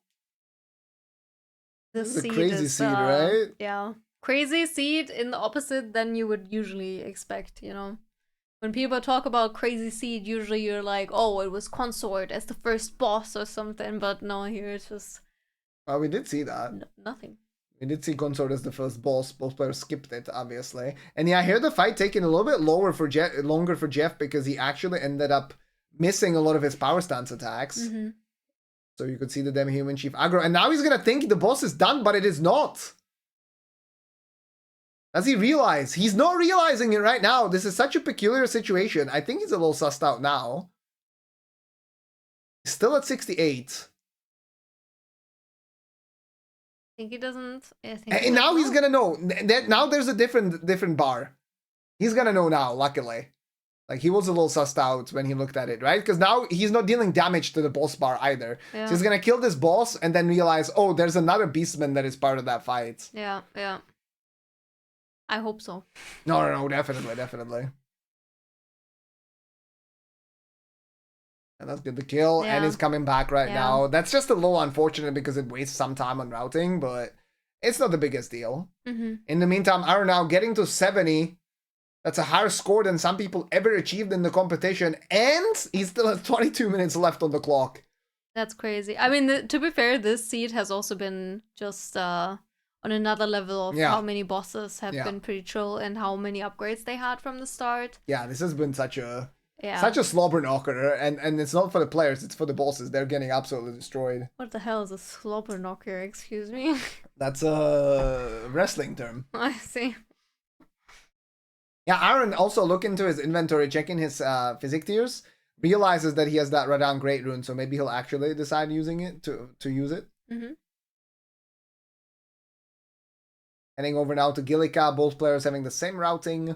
This is a crazy seed, right? Yeah. Crazy seed in the opposite than you would usually expect, you know? When people talk about crazy seed, usually you're like, oh, it was Consort as the first boss or something, but no, here it's just... Well, we did see that. Nothing. We did see Consort as the first boss. Both players skipped it, obviously. And yeah, I hear the fight taking a little bit longer for Jeff because he actually ended up missing a lot of his power stance attacks. So you could see the Demi-Human Chief aggro. And now he's going to think the boss is done, but it is not. Does he realize? He's not realizing it right now. This is such a peculiar situation. I think he's a little sussed out now. He's still at 68. I think he doesn't. And now he's gonna know. Now there's a different bar. He's gonna know now, luckily. Like, he was a little sussed out when he looked at it, right? Because now he's not dealing damage to the boss bar either. Yeah. So he's gonna kill this boss and then realize, oh, there's another beastman that is part of that fight. Yeah, yeah. I hope so. No, definitely. And that's good to kill, and he's coming back right now. That's just a little unfortunate because it wastes some time on routing, but it's not the biggest deal. In the meantime, ironyeu getting to 70. That's a higher score than some people ever achieved in the competition, and he still has 22 minutes left on the clock. That's crazy. I mean, to be fair, this seed has also been just on another level of how many bosses have been pretty chill and how many upgrades they had from the start. Yeah, this has been such a slobber knocker, and it's not for the players, it's for the bosses. They're getting absolutely destroyed. What the hell is a slobber knocker, excuse me? That's a wrestling term. I see. Yeah, Aaron also look into his inventory, checking his physic tiers, realizes that he has that Radan Great Rune, so maybe he'll actually decide using it to use it. Heading over now to Gillica, both players having the same routing.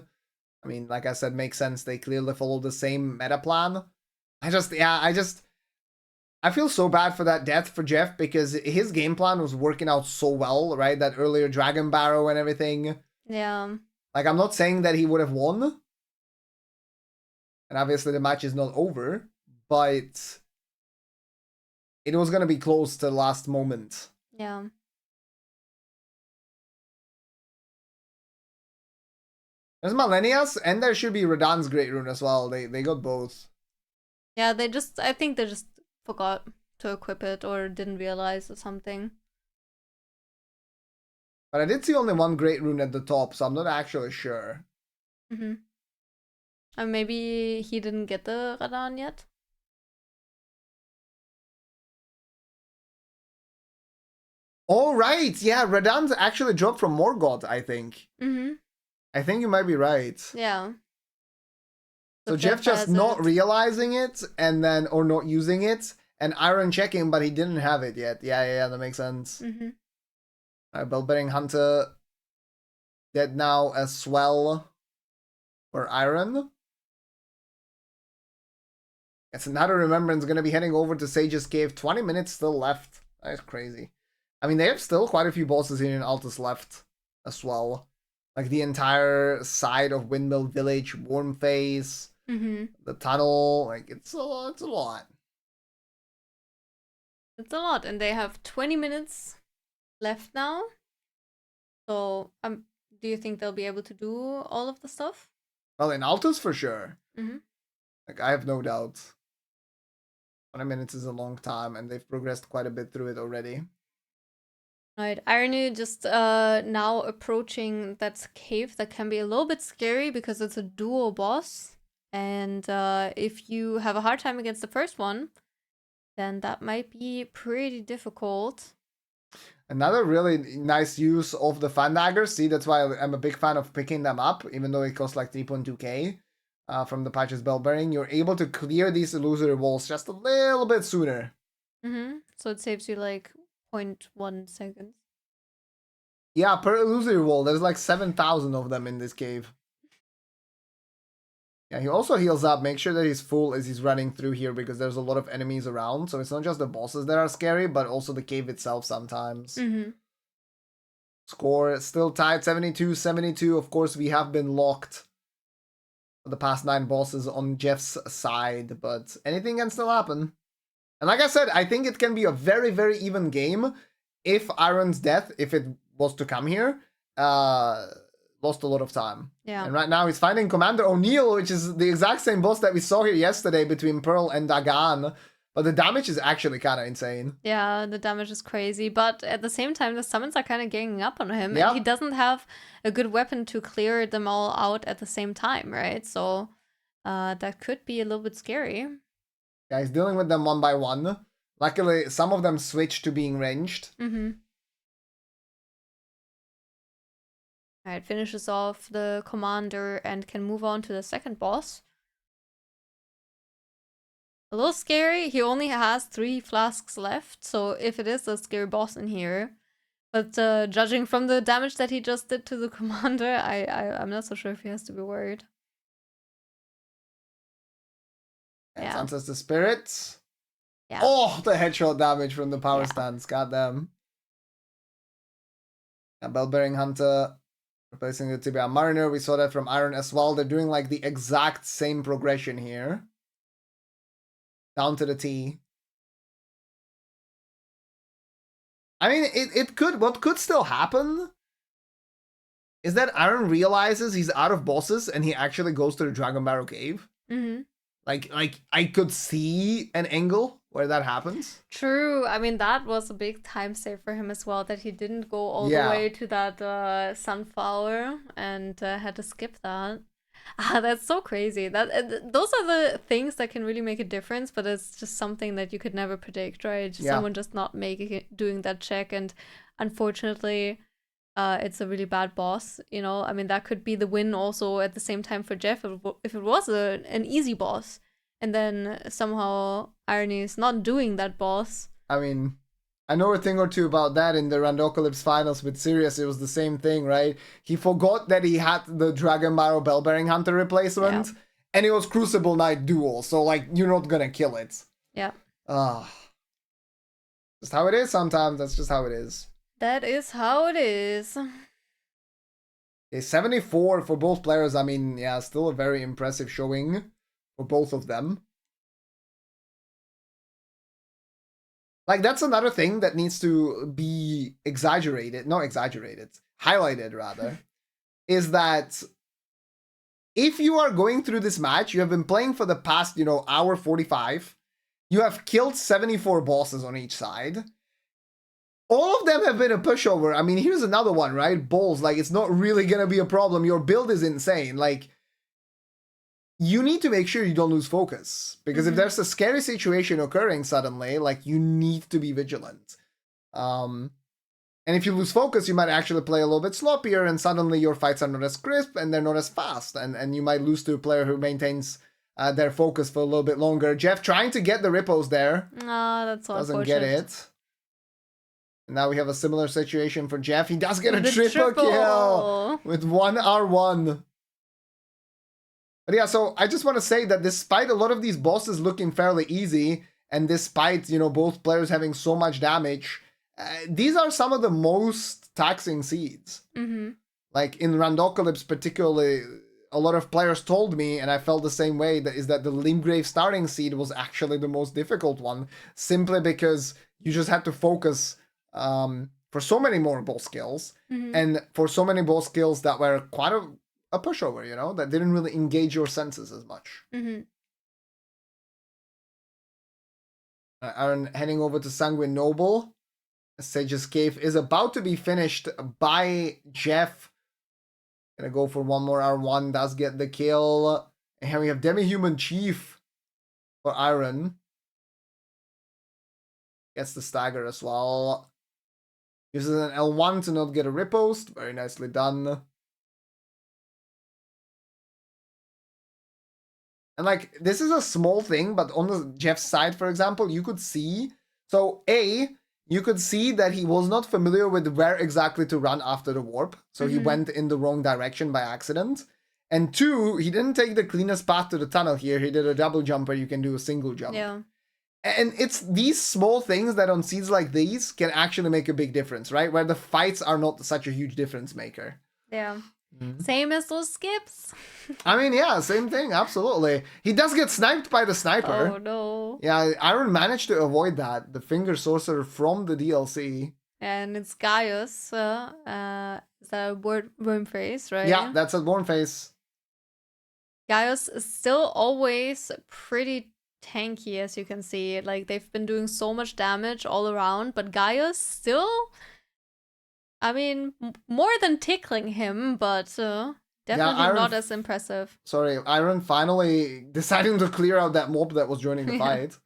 I mean, like I said, makes sense. They clearly follow the same meta plan. I feel so bad for that death for Jeff because his game plan was working out so well, right? That earlier Dragon Barrow and everything. Yeah. Like, I'm not saying that he would have won. And obviously the match is not over, but it was going to be close to the last moment. Yeah. There's Malenia's, and there should be Radan's Great Rune as well. They got both. Yeah, I think they just forgot to equip it or didn't realize or something. But I did see only one Great Rune at the top, so I'm not actually sure. Mm-hmm. And maybe he didn't get the Radan yet? Oh, right. Yeah, Radan's actually dropped from Morgoth, I think. Mm-hmm. I think you might be right. Yeah. So Jeff just not it. realizing it, and then, or not using it, and Iron checking, but he didn't have it yet. Yeah, that makes sense. Mm-hmm. Alright, Bellbearing Hunter dead now as well for Iron. It's another Remembrance going to be heading over to Sage's Cave. 20 minutes still left. That is crazy. I mean, they have still quite a few bosses here in Altus left as well. Like the entire side of Windmill Village, Warm Face, the tunnel. Like, it's a lot. It's a lot, and they have 20 minutes left now. So, do you think they'll be able to do all of the stuff? Well, in Altus for sure. Mm-hmm. Like, I have no doubt. 20 minutes is a long time, and they've progressed quite a bit through it already. Right, ironyeu just now approaching that cave that can be a little bit scary because it's a duo boss. And if you have a hard time against the first one, then that might be pretty difficult. Another really nice use of the fan daggers. See, that's why I'm a big fan of picking them up, even though it costs like 3.2k from the patch's Bellbearing. You're able to clear these illusory walls just a little bit sooner. So it saves you like 0.1 seconds. Yeah, per illusory wall. There's like 7,000 of them in this cave. Yeah, he also heals up. Make sure that he's full as he's running through here because there's a lot of enemies around. So it's not just the bosses that are scary, but also the cave itself sometimes. Score still tied 72-72. Of course, we have been locked for the past 9 bosses on Jeff's side, but anything can still happen. And like I said, I think it can be a very, very even game if Iron's death, if it was to come here, lost a lot of time. Yeah. And right now he's fighting Commander O'Neill, which is the exact same boss that we saw here yesterday between Pearl and Dagan. But the damage is actually kind of insane. Yeah, the damage is crazy. But at the same time, the summons are kind of ganging up on him. Yeah. And he doesn't have a good weapon to clear them all out at the same time, right? So that could be a little bit scary. Yeah, he's dealing with them one by one. Luckily, some of them switch to being ranged. Alright, finishes off the commander and can move on to the second boss. A little scary. He only has 3 flasks left, so if it is a scary boss in here. But judging from the damage that he just did to the commander, I'm not so sure if he has to be worried. Yeah. Ancestor Spirits. Yeah. Oh, the headshot damage from the power stance. Goddamn. And Bellbearing Hunter replacing the Tibia Mariner. We saw that from Iron as well. They're doing like the exact same progression here. Down to the T. I mean, it could, what could still happen is that Iron realizes he's out of bosses and he actually goes to the Dragon Barrow Cave. Like I could see an angle where that happens. True. I mean, that was a big time save for him as well, that he didn't go all the way to that sunflower and had to skip that. That's so crazy. Those are the things that can really make a difference, but it's just something that you could never predict, right? Someone just not doing that check, and unfortunately, it's a really bad boss. You know, I mean, that could be the win also at the same time for Jeff if it was an easy boss, and then somehow ironyeu is not doing that boss. I mean, I know a thing or two about that in the Randocalypse finals with Sirius. It was the same thing, right? He forgot that he had the Dragon Barrow Bellbearing Hunter replacement, and it was Crucible Knight Duel, so, like, you're not gonna kill it. Yeah. Just how it is sometimes. That's just how it is. That is how it is. Okay, 74 for both players. I mean, yeah, still a very impressive showing for both of them. Like, that's another thing that needs to be exaggerated. Not exaggerated. Highlighted, rather. Is that if you are going through this match, you have been playing for the past, hour 45. You have killed 74 bosses on each side. All of them have been a pushover. I mean, here's another one, right? Balls. Like, it's not really going to be a problem. Your build is insane. Like, you need to make sure you don't lose focus. Because if there's a scary situation occurring suddenly, like, you need to be vigilant. And if you lose focus, you might actually play a little bit sloppier, and suddenly your fights are not as crisp, and they're not as fast. And you might lose to a player who maintains their focus for a little bit longer. Jeff trying to get the rippos there. Oh, that's so doesn't get it. And now we have a similar situation for Jeff. He does get a triple kill with 1 R1. But yeah, so I just want to say that despite a lot of these bosses looking fairly easy, and despite, both players having so much damage, these are some of the most taxing seeds. Like in Randocalypse particularly, a lot of players told me, and I felt the same way, that the Limgrave starting seed was actually the most difficult one, simply because you just had to focus for so many more boss skills, and for so many boss skills that were quite a pushover, that didn't really engage your senses as much. Aaron heading over to Sanguine Noble. Sage's Cave is about to be finished by Jeff. Gonna go for one more R1, does get the kill. And here we have Demi-Human Chief for Iron. Gets the stagger as well. Uses an L1 to not get a riposte. Very nicely done. And like, this is a small thing, but on the Jeff's side, for example, you could see. So you could see that he was not familiar with where exactly to run after the warp. So he went in the wrong direction by accident. And 2, he didn't take the cleanest path to the tunnel here. He did a double jump where you can do a single jump. Yeah. And it's these small things that on seeds like these can actually make a big difference, right? Where the fights are not such a huge difference maker. Yeah. Same as those skips. I mean, yeah, same thing, absolutely. He does get sniped by the sniper. Oh, no. Yeah, Iron managed to avoid that. The Finger Sorcerer from the DLC. And it's Gaius. Is that a worm face, right? Yeah, that's a worm face. Gaius is still always pretty tanky, as you can see. Like, they've been doing so much damage all around, but Gaius still... I mean, more than tickling him, but definitely not as impressive. Sorry, Iron finally deciding to clear out that mob that was joining the fight.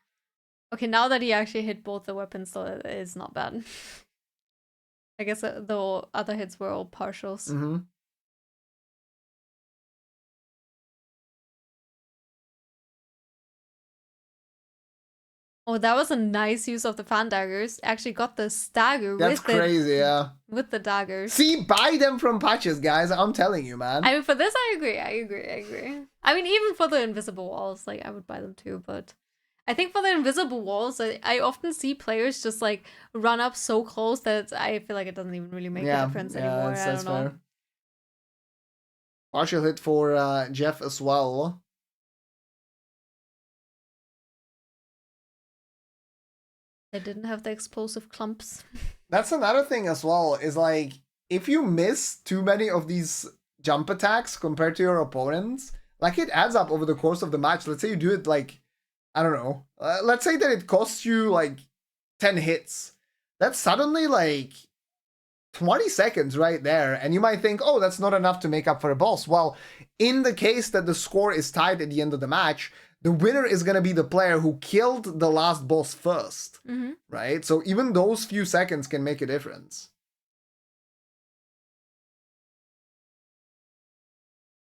Okay, now that he actually hit both the weapons, though, it is not bad. I guess the other hits were all partials. Oh, that was a nice use of the fan daggers. Actually got the stagger That's crazy, yeah. With the daggers. See, buy them from patches, guys. I'm telling you, man. I mean, for this, I agree. I mean, even for the invisible walls, like, I would buy them too, but... I think for the invisible walls, I often see players just, like, run up so close that I feel like it doesn't even really make a difference anymore. I don't know. Fair. Partial hit for Jeff as well. They didn't have the explosive clumps. That's another thing as well, is like, if you miss too many of these jump attacks compared to your opponents, like, it adds up over the course of the match. Let's say you do it, like, I don't know. Let's say that it costs you, like, 10 hits. That's suddenly, like, 20 seconds right there. And you might think, oh, that's not enough to make up for a boss. Well, in the case that the score is tied at the end of the match, the winner is going to be the player who killed the last boss first, right? So even those few seconds can make a difference.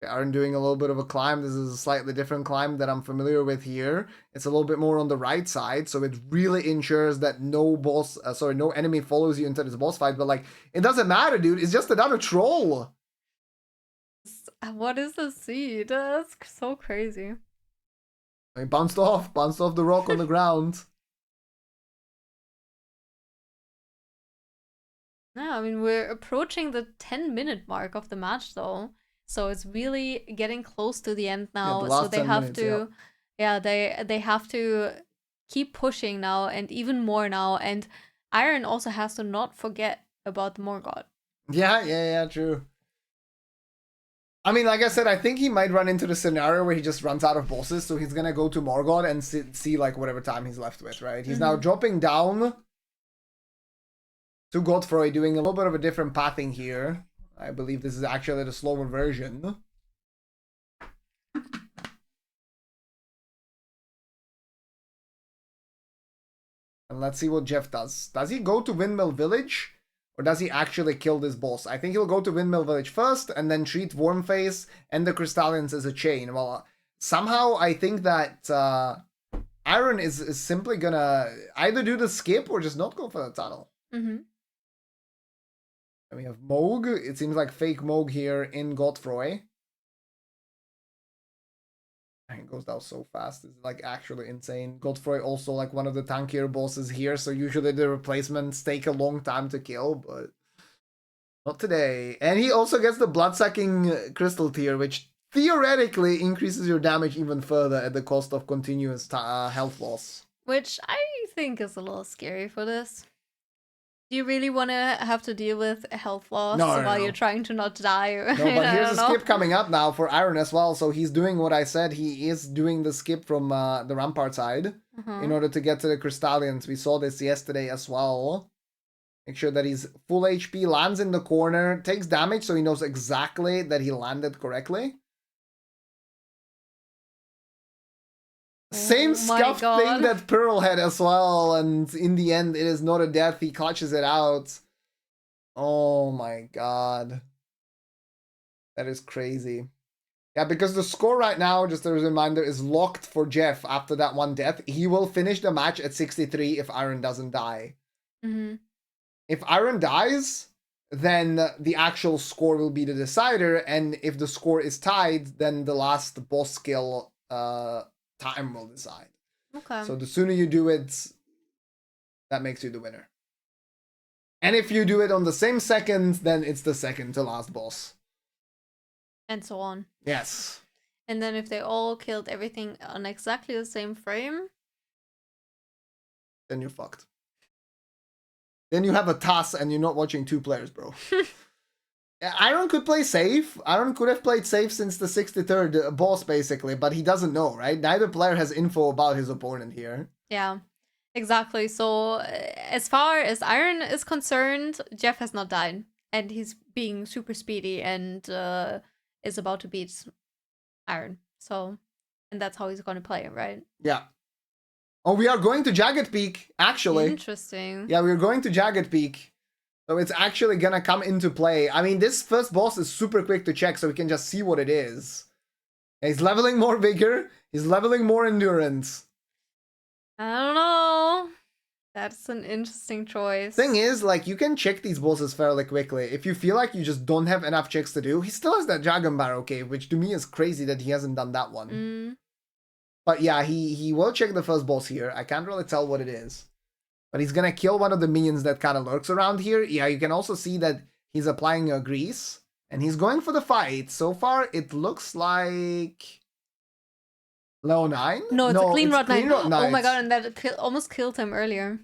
Aaron doing a little bit of a climb. This is a slightly different climb that I'm familiar with here. It's a little bit more on the right side, so it really ensures that no enemy follows you into this boss fight. But like, it doesn't matter, dude. It's just another troll. What is the seed? That's so crazy. He bounced off the rock on the ground. Yeah, I mean, we're approaching the 10-minute mark of the match, though. So it's really getting close to the end now. Yeah, so they have to, they have to keep pushing now, and even more now. And Iron also has to not forget about the Morgott. Yeah, true. I mean, like I said, I think he might run into the scenario where he just runs out of bosses, so he's gonna go to Morgott and see like whatever time he's left with, right? He's now dropping down to Godfrey, doing a little bit of a different pathing here. I believe this is actually the slower version. And let's see what Jeff does. Does he go to Windmill Village? Or does he actually kill this boss? I think he'll go to Windmill Village first, and then treat Wormface and the Crystallians as a chain. Well, somehow I think that Iron is simply gonna either do the skip or just not go for the tunnel. And we have Moog. It seems like fake Moog here in Godfrey. And it goes down so fast. It's like actually insane. Godfrey also like one of the tankier bosses here, so usually the replacements take a long time to kill, but not today. And he also gets the blood-sucking crystal tier, which theoretically increases your damage even further at the cost of continuous health loss. Which I think is a little scary for this. Do you really want to have to deal with health loss while you're trying to not die? No, but here's a skip coming up now for Iron as well. So he's doing what I said. He is doing the skip from the Rampart side in order to get to the Crystallians. We saw this yesterday as well. Make sure that he's full HP, lands in the corner, takes damage so he knows exactly that he landed correctly. Same scuffed thing that Pearl had as well, and in the end, it is not a death. He clutches it out. Oh my god. That is crazy. Yeah, because the score right now, just a reminder, is locked for Jeff after that one death. He will finish the match at 63 if Iron doesn't die. If Iron dies, then the actual score will be the decider, and if the score is tied, then the last boss skill time will decide. Okay. So the sooner you do it, that makes you the winner. And if you do it on the same second, then it's the second to last boss. And so on. Yes. And then if they all killed everything on exactly the same frame, then you're fucked. Then you have a TAS and you're not watching two players, bro. Iron could play safe. Iron could have played safe since the 63rd boss, basically, but he doesn't know, right? Neither player has info about his opponent here. Yeah, exactly. So as far as Iron is concerned, Jeff has not died. And he's being super speedy and is about to beat Iron. So, and that's how he's going to play, right? Yeah. Oh, we are going to Jagged Peak, actually. Interesting. Yeah, we're going to Jagged Peak. So it's actually gonna come into play. I mean, this first boss is super quick to check, so we can just see what it is. He's leveling more vigor. He's leveling more endurance. I don't know. That's an interesting choice. Thing is, like, you can check these bosses fairly quickly. If you feel like you just don't have enough checks to do, he still has that Dragon Barrow Cave, which to me is crazy that he hasn't done that one. But yeah, he will check the first boss here. I can't really tell what it is. But he's gonna kill one of the minions that kind of lurks around here. Yeah, you can also see that he's applying a grease. And he's going for the fight. So far, it looks like... Low 9? No, it's a Clean Rod 9. Rod 9. Oh my god, and that almost killed him earlier.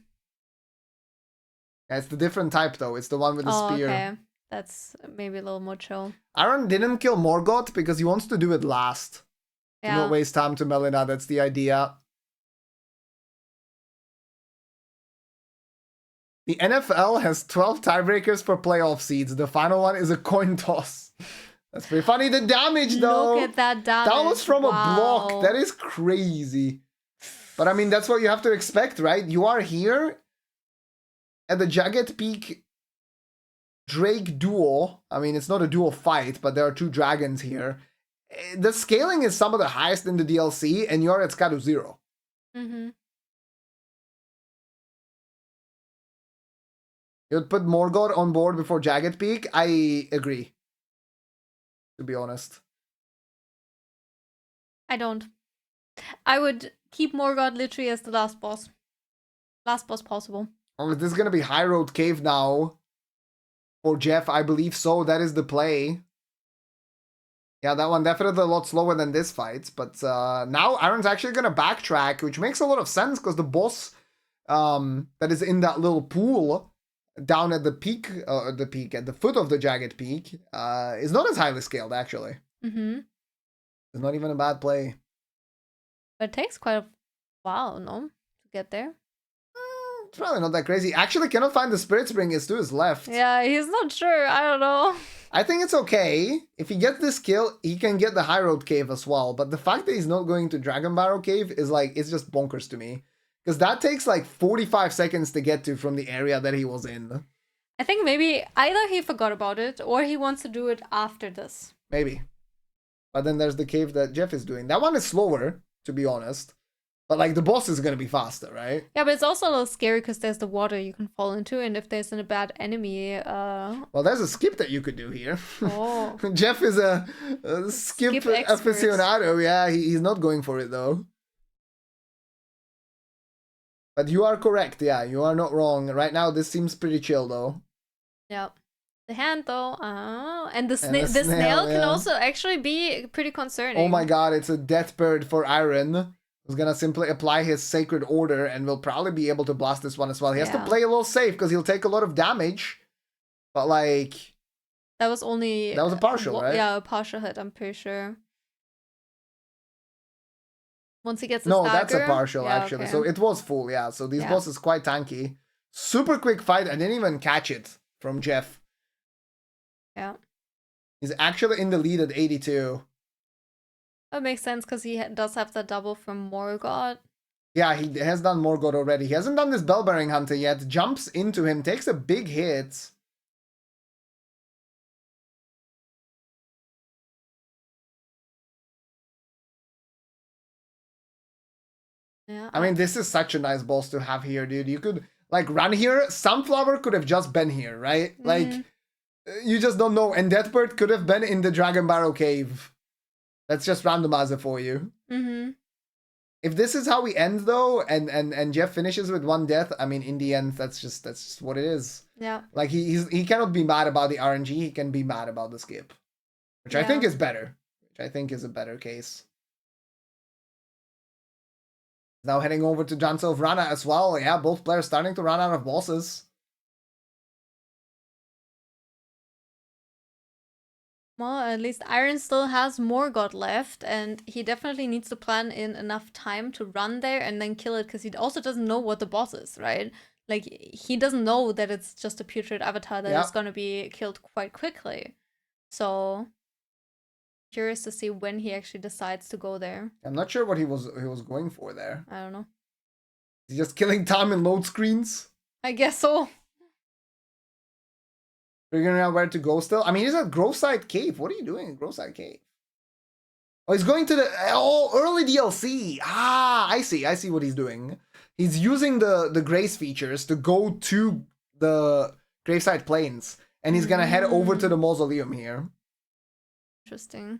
Yeah, it's the different type, though. It's the one with the spear. Okay. That's maybe a little more chill. Aaron didn't kill Morgott because he wants to do it last. Yeah. To not waste time to Melina, that's the idea. The NFL has 12 tiebreakers for playoff seeds. The final one is a coin toss. That's pretty funny. The damage, though. Look at that damage. That was from a block. That is crazy. But I mean, that's what you have to expect, right? You are here at the Jagged Peak Drake duo. I mean, it's not a duo fight, but there are two dragons here. The scaling is some of the highest in the DLC, and you're at Scadu 0. Mm-hmm. You'd put Morgoth on board before Jagged Peak? I agree. To be honest. I don't. I would keep Morgoth literally as the last boss. Last boss possible. Oh, this is gonna be High Road Cave now. For Jeff, I believe so. That is the play. Yeah, that one definitely a lot slower than this fight. But now Aaron's actually gonna backtrack, which makes a lot of sense because the boss that is in that little pool down at the peak, at the foot of the Jagged Peak, is not as highly scaled actually. Mm-hmm. It's not even a bad play. But it takes quite a while, no? To get there. It's probably not that crazy. Actually, cannot find the Spirit Spring is to his left. Yeah, he's not sure. I don't know. I think it's okay. If he gets this kill, he can get the High Road Cave as well. But the fact that he's not going to Dragon Barrow Cave is like, it's just bonkers to me. Because that takes like 45 seconds to get to from the area that he was in. I think maybe either he forgot about it or he wants to do it after this. Maybe. But then there's the cave that Jeff is doing. That one is slower, to be honest. But like the boss is going to be faster, right? Yeah, but it's also a little scary because there's the water you can fall into. And if there's a bad enemy... Well, there's a skip that you could do here. Oh. Jeff is a skip aficionado. Yeah, he's not going for it though. But you are correct. Yeah, you are not wrong. Right now, this seems pretty chill though. Yeah. The hand though. Oh. And the snail can also actually be pretty concerning. Oh my god, it's a death bird for Iron. Who's gonna simply apply his Sacred Order and will probably be able to blast this one as well. He has to play a little safe because he'll take a lot of damage. But like... That was a partial, right? Yeah, a partial hit, I'm pretty sure. Once he gets the stagger, that's a partial actually. Okay. So it was full, yeah. So this boss is quite tanky. Super quick fight. I didn't even catch it from Jeff. Yeah. He's actually in the lead at 82. That makes sense because he does have that double from Morgoth. Yeah, he has done Morgoth already. He hasn't done this Bell-Bearing Hunter yet. Jumps into him, takes a big hit. Yeah. I mean, this is such a nice boss to have here, dude. You could, like, run here. Sunflower could have just been here, right? Mm-hmm. Like, you just don't know. And Deathbird could have been in the Dragon Barrow Cave. Let's just randomize it for you. Mm-hmm. If this is how we end, though, and Jeff finishes with one death, I mean, in the end, that's just what it is. Yeah. Like, he cannot be mad about the RNG. He can be mad about the skip. Which I think is better. Which I think is a better case. Now heading over to Janso of Rana as well. Yeah, both players starting to run out of bosses. Well, at least Iron still has Morgoth left, and he definitely needs to plan in enough time to run there and then kill it, because he also doesn't know what the boss is, right? Like, he doesn't know that it's just a putrid avatar that is going to be killed quite quickly. So, curious to see when he actually decides to go there. I'm not sure what he was going for there. I don't know. He's just killing time in load screens? I guess so. Figuring out where to go still? I mean, he's at Groveside Cave. What are you doing at Groveside Cave? Oh, he's going to the early DLC. Ah, I see what he's doing. He's using the Grace features to go to the Graveside Plains. And he's gonna head over to the Mausoleum here. Interesting.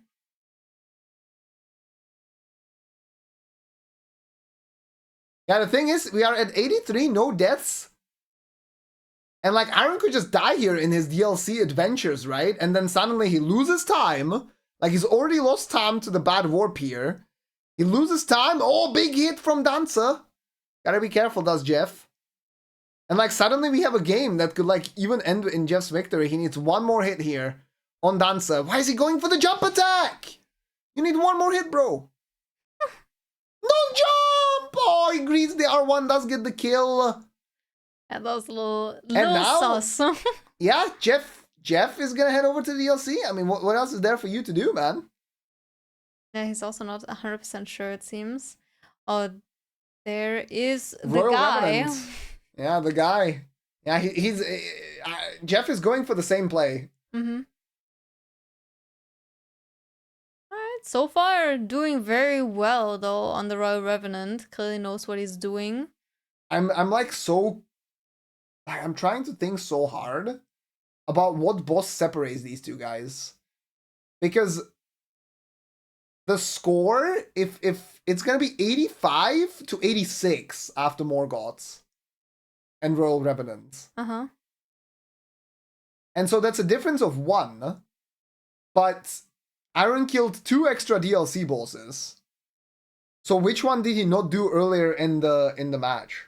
Yeah, the thing is, we are at 83, no deaths. And like, Aaron could just die here in his DLC adventures, right? And then suddenly he loses time. Like, he's already lost time to the bad warp here. He loses time. Oh, big hit from Dancer. Gotta be careful, does Jeff. And like, suddenly we have a game that could like even end in Jeff's victory. He needs one more hit here on Dancer. Why is he going for the jump attack? You need one more hit, bro. Don't jump! Oh, he greets the R1, does get the kill. And those little sauce. Yeah, Jeff is gonna head over to the DLC. I mean, what else is there for you to do, man? Yeah, he's also not 100% sure, it seems. Oh, there is the Royal guy. Revenant. Yeah, the guy. Yeah, he's... Jeff is going for the same play. Mm-hmm. Alright, So far, doing very well though on the Royal Revenant. Clearly knows what he's doing. I'm like so. I'm trying to think so hard about what boss separates these two guys, because the score, if it's gonna be 85 to 86 after Morgoth's and Royal Revenant. And so that's a difference of 1, but Iron killed 2 extra DLC bosses. So which one did he not do earlier in the match?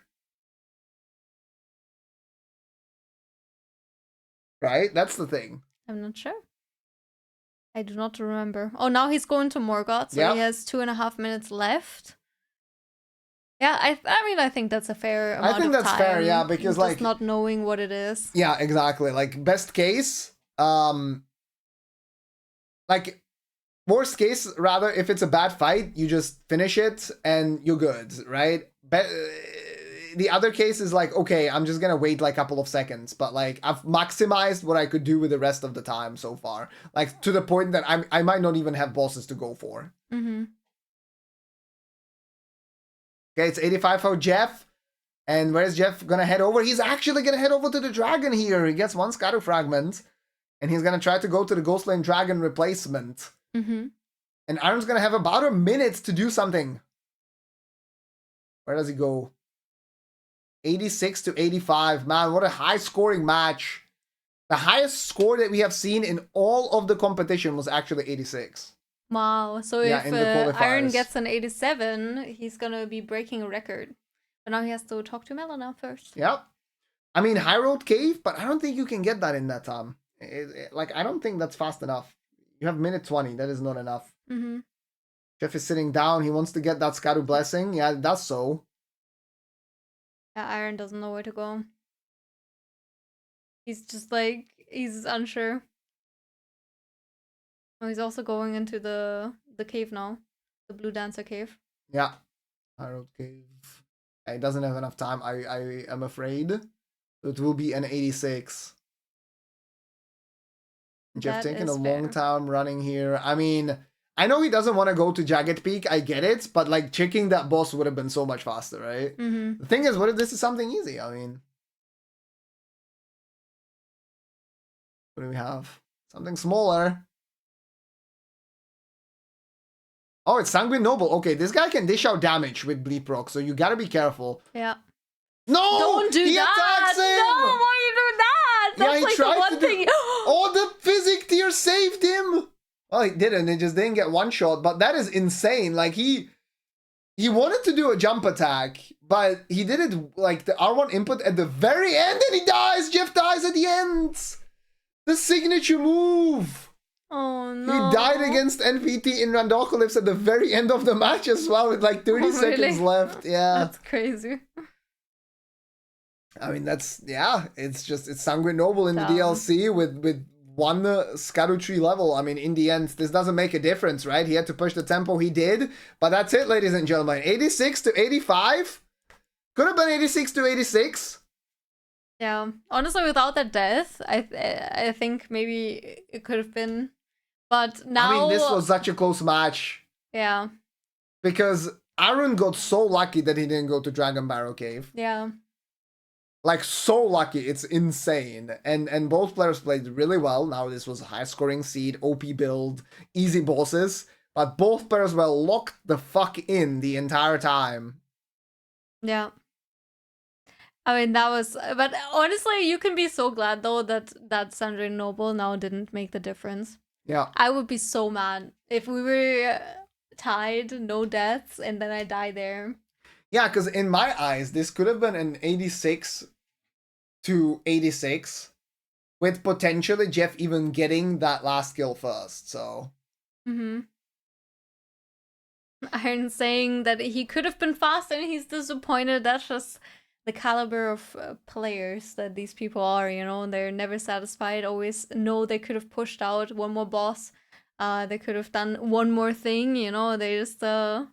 Right? That's the thing. I'm not sure. I do not remember. Oh, now he's going to Morgoth, so he has 2.5 minutes left. Yeah, I mean, I think that's a fair amount of time. I think that's fair, yeah, because like just not knowing what it is. Yeah, exactly. Like best case, like worst case, rather, if it's a bad fight, you just finish it and you're good, right? The other case is like, okay, I'm just gonna wait like a couple of seconds, but like I've maximized what I could do with the rest of the time so far, like to the point that I might not even have bosses to go for. Okay, it's 85 for Jeff. And where's Jeff gonna head over? He's actually gonna head over to the dragon here. He gets 1 Scatter Fragment. And he's gonna try to go to the Ghostlane Dragon replacement. And Iron's gonna have about a minute to do something. Where does he go? 86 to 85. Man, what a high-scoring match. The highest score that we have seen in all of the competition was actually 86. Wow. So if Iron gets an 87, he's gonna be breaking a record. But now he has to talk to Melina first. Yep. I mean, High Road Cave, but I don't think you can get that in that time. Like, I don't think that's fast enough. You have minute 20. That is not enough. Jeff is sitting down. He wants to get that Skaru Blessing. Yeah, that's so. Yeah, Iron doesn't know where to go. He's just like, he's unsure. Oh, he's also going into the cave now. The Blue Dancer Cave. Yeah. High Road Cave. He doesn't have enough time, I am afraid. It will be an 86. Jeff taking a long time running here. I mean, I know he doesn't want to go to Jagged Peak, I get it, but like checking that boss would have been so much faster, right? The thing is, what if this is something easy? I mean, what do we have? Something smaller. Oh, it's Sanguine Noble. Okay, this guy can dish out damage with Bleep Rock, so you gotta be careful. Yeah. No! Don't do that! No, why are you doing that? That's he like tried the one thing. Oh, the physic tier saved him! Well, he didn't. He just didn't get one shot, but that is insane. Like, he wanted to do a jump attack, but he did it, like, the R1 input at the very end, and he dies! Jeff dies at the end! The signature move! Oh, no. He died against NPT in Randocalypse at the very end of the match as well, with like 30 seconds left. Yeah. That's crazy. I mean, it's Sanguine Noble in the DLC with 1 Skaru tree level. I mean, in the end, this doesn't make a difference, right? He had to push the tempo he did, but that's it, ladies and gentlemen. 86 to 85. Could have been 86 to 86. Yeah. Honestly, without that death, I think maybe it could have been. But now... I mean, this was such a close match. Yeah. Because Aaron got so lucky that he didn't go to Dragon Barrow Cave. Yeah. Like, so lucky. It's insane. And both players played really well. Now, this was a high-scoring seed, OP build, easy bosses. But both players were locked the fuck in the entire time. Yeah. I mean, that was... But honestly, you can be so glad, though, that Sanguine Noble now didn't make the difference. Yeah. I would be so mad if we were tied, no deaths, and then I die there. Yeah, because in my eyes, this could have been an 86 to 86, with potentially Jeff even getting that last kill first, so... Iron saying that he could have been fast and he's disappointed. That's just the caliber of players that these people are, you know. They're never satisfied, always know they could have pushed out one more boss. They could have done one more thing, you know. They just have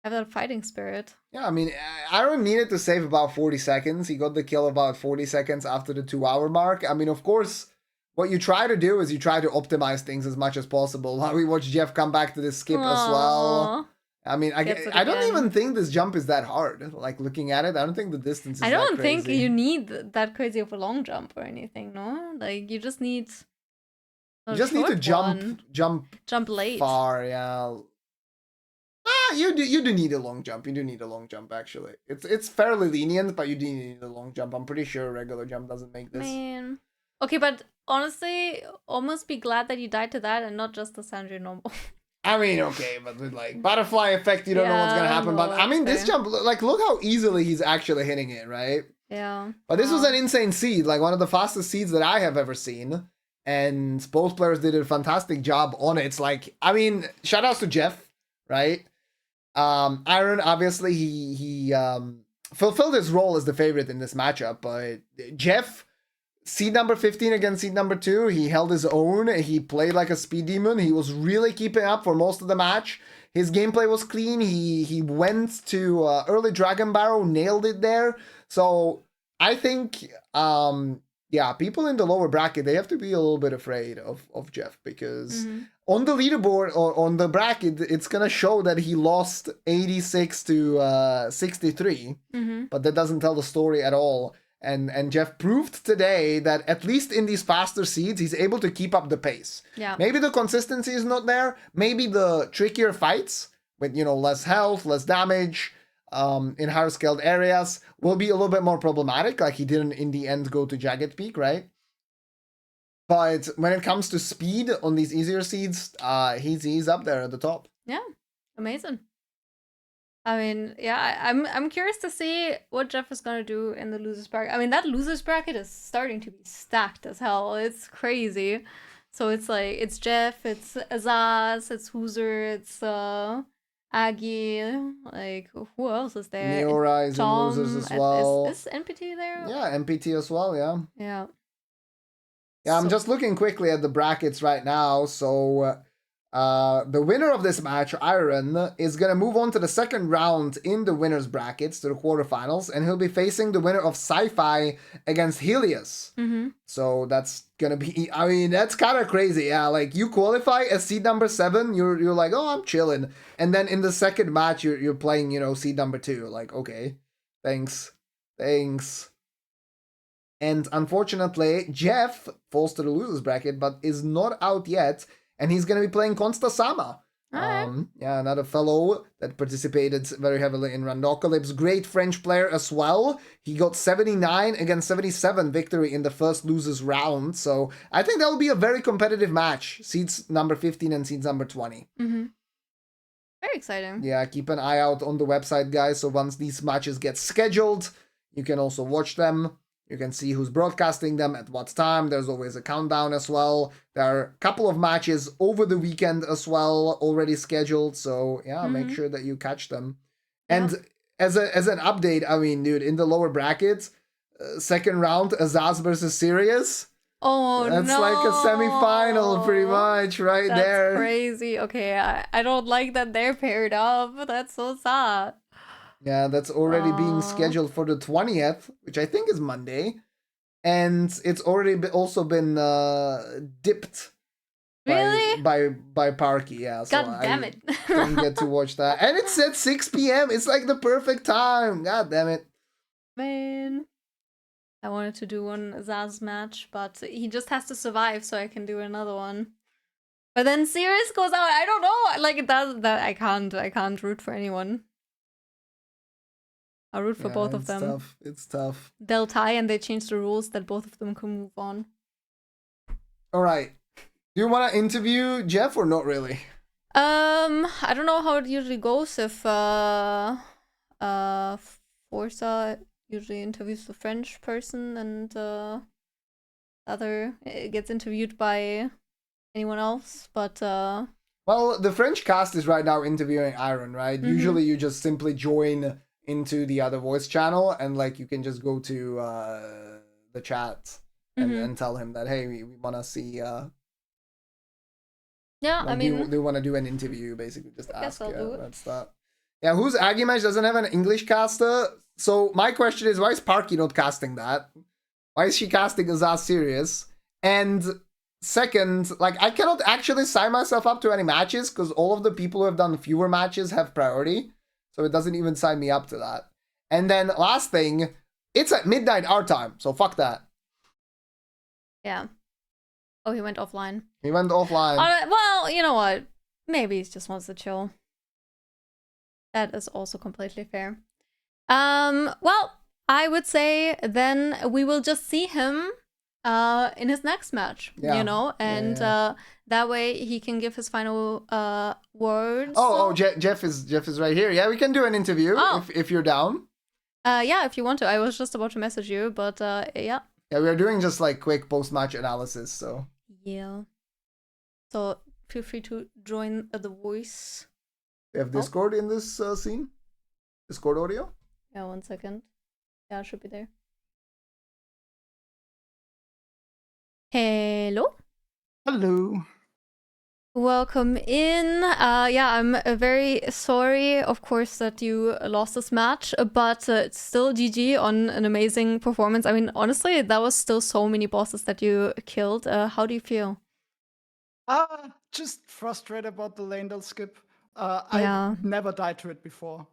that fighting spirit. Yeah, I mean, Iron needed to save about 40 seconds. He got the kill about 40 seconds after the 2-hour mark. I mean, of course, what you try to do is you try to optimize things as much as possible. While we watch Jeff come back to this skip as well. I mean, I don't even think this jump is that hard. Like, looking at it, I don't think the distance is I don't that think crazy. you need that crazy of a long jump or anything, no? Like, you just need You just need to jump late. Far, yeah. You do need a long jump. You do need a long jump, actually. It's fairly lenient, but you do need a long jump. I'm pretty sure a regular jump doesn't make this. Man. Okay, but honestly, almost be glad that you died to that and not just the Sanjay normal. I mean, okay, but with like butterfly effect, you don't know what's gonna happen. But I mean, this jump, like, look how easily he's actually hitting it, right? Yeah. But this was an insane seed, like one of the fastest seeds that I have ever seen. And both players did a fantastic job on it. It's like, I mean, shout outs to Jeff, right? Iron, obviously, he fulfilled his role as the favorite in this matchup, but Jeff, seed number 15 against seed number 2, he held his own. He played like a speed demon. He was really keeping up for most of the match. His gameplay was clean. He went to early Dragon Barrow, nailed it there. So I think, yeah, people in the lower bracket, they have to be a little bit afraid of Jeff, because on the leaderboard or on the bracket, it's going to show that he lost 86 to 63, but that doesn't tell the story at all. And Jeff proved today that at least in these faster seeds, he's able to keep up the pace. Yeah. Maybe the consistency is not there. Maybe the trickier fights with, you know, less health, less damage, in higher scaled areas will be a little bit more problematic. Like, he didn't in the end go to Jagged Peak, right? But when it comes to speed on these easier seeds, he's up there at the top. Yeah, amazing. I mean, yeah, I'm curious to see what Jeff is gonna do in the losers bracket. I mean, that losers bracket is starting to be stacked as hell. It's crazy. So it's like, it's Jeff, it's Azaz, it's Hooser, it's Aggie, like, who else is there? Neora is in losers as well. Is NPT there? Yeah, NPT as well, yeah. Yeah. Yeah, I'm just looking quickly at the brackets right now. So the winner of this match, Iron, is going to move on to the second round in the winner's brackets, to the quarterfinals, and he'll be facing the winner of Sci-Fi against Helios. So that's going to be, I mean, that's kind of crazy. Yeah, like, you qualify as seed number 7, you're like, oh, I'm chilling. And then in the second match, you're playing, you know, seed number 2. Like, okay, thanks. And unfortunately, Jeff falls to the losers bracket, but is not out yet. And he's going to be playing Consta Sama. Yeah, another fellow that participated very heavily in Randocalypse. Great French player as well. He got 79 against 77 victory in the first losers round. So I think that will be a very competitive match. Seeds number 15 and seeds number 20. Very exciting. Yeah, keep an eye out on the website, guys. So once these matches get scheduled, you can also watch them. You can see who's broadcasting them at what time. There's always a countdown as well. There are a couple of matches over the weekend as well already scheduled. So yeah, make sure that you catch them. Yeah. And as an update, I mean, dude, in the lower brackets, second round, Azaz versus Sirius. Oh, that's like a semifinal pretty much there. That's crazy. Okay, I don't like that they're paired up. That's so sad. Yeah, that's already being scheduled for the 20th, which I think is Monday. And it's already also been dipped by Parky. Yeah, so God damn it. I didn't get to watch that. And it's at 6 p.m. It's like the perfect time. God damn it. Man. I wanted to do one Zaz match, but he just has to survive so I can do another one. But then Sirius goes out. I don't know. Like, I can't root for anyone. I'll root for both of them. It's tough. They'll tie and they change the rules that both of them can move on. All right. Do you want to interview Jeff or not really? I don't know how it usually goes if Forsa usually interviews the French person and other gets interviewed by anyone else, but well, the French cast is right now interviewing Iron, right? Usually you just simply join into the other voice channel and like you can just go to the chat and tell him that, hey, we want to see yeah, like, I mean, they want to do an interview, basically. Just ask. That's that. Yeah, who's Agimesh doesn't have an English caster. So my question is, why is Parky not casting that? Why is she casting Azaz Sirius? And second, like, I cannot actually sign myself up to any matches because all of the people who have done fewer matches have priority. So it doesn't even sign me up to that. And then last thing, it's at midnight our time, so fuck that. Yeah. Oh, he went offline. He went offline. Well, you know what? Maybe he just wants to chill. That is also completely fair. Well, I would say then we will just see him in his next match, you know, and that way he can give his final words. Jeff is right here. Yeah, we can do an interview if you're down. Yeah, if you want to. I was just about to message you, but yeah. Yeah, we are doing just like quick post-match analysis, so. Yeah. So feel free to join the voice. We have Discord in this scene? Discord audio? Yeah, 1 second. Yeah, it should be there. Hello? Hello. Welcome in. Yeah, I'm very sorry, of course, that you lost this match, but it's still GG on an amazing performance. I mean, honestly, that was still so many bosses that you killed. How do you feel? Just frustrated about the Landell skip. I never died to it before,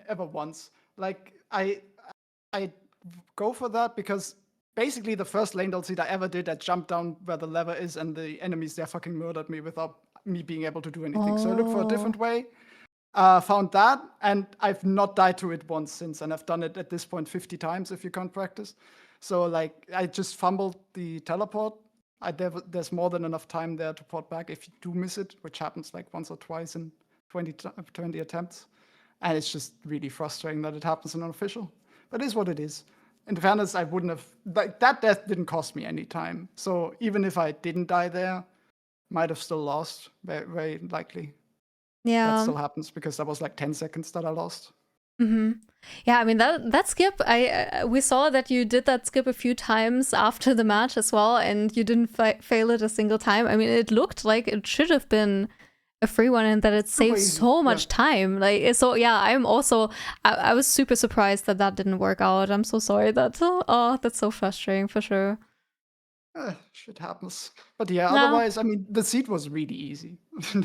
ever once. Like, I go for that because basically the first Landell seed I ever did, I jumped down where the lever is and the enemies there fucking murdered me without me being able to do anything. So I looked for a different way, found that, and I've not died to it once since, and I've done it at this point 50 times if you can't practice. So like, I just fumbled the teleport. There's more than enough time there to port back if you do miss it, which happens like once or twice in 20 attempts. And it's just really frustrating that it happens in unofficial. But it is what it is. In fairness, I wouldn't have, like, that death didn't cost me any time. So even if I didn't die there, might have still lost, very, very likely. Yeah. That still happens because that was like 10 seconds that I lost. Mm-hmm. Yeah, I mean that skip. We saw that you did that skip a few times after the match as well, and you didn't fail it a single time. I mean, it looked like it should have been a free one, and that it saved so much time. Like, so yeah, I'm also. I was super surprised that that didn't work out. I'm so sorry that. Oh, that's so frustrating for sure. Shit happens. But yeah, otherwise, I mean, the seed was really easy.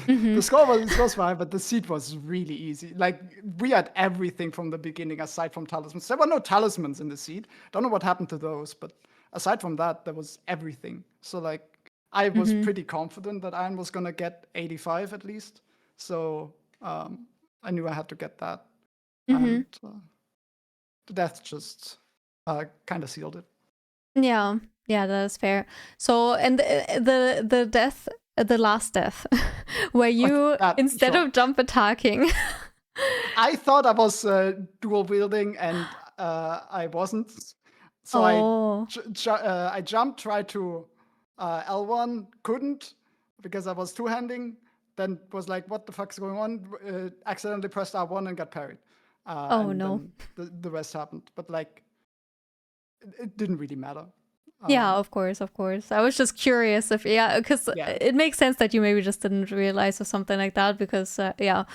The score was fine, but the seed was really easy. Like, we had everything from the beginning, aside from talismans. There were no talismans in the seed. Don't know what happened to those, but aside from that, there was everything. So, like, I was pretty confident that Iron was gonna get 85 at least. So, I knew I had to get that. And the death just kind of sealed it. Yeah. Yeah, that is fair. So, and the death, the last death, where you, instead of jump attacking. I thought I was dual wielding and I wasn't. So I jumped, tried to L1, couldn't because I was two-handing. Then was like, what the fuck's going on? Accidentally pressed R1 and got parried. And no. The rest happened. But like, it didn't really matter. Yeah, of course. I was just curious if, because it makes sense that you maybe just didn't realize or something like that, because, I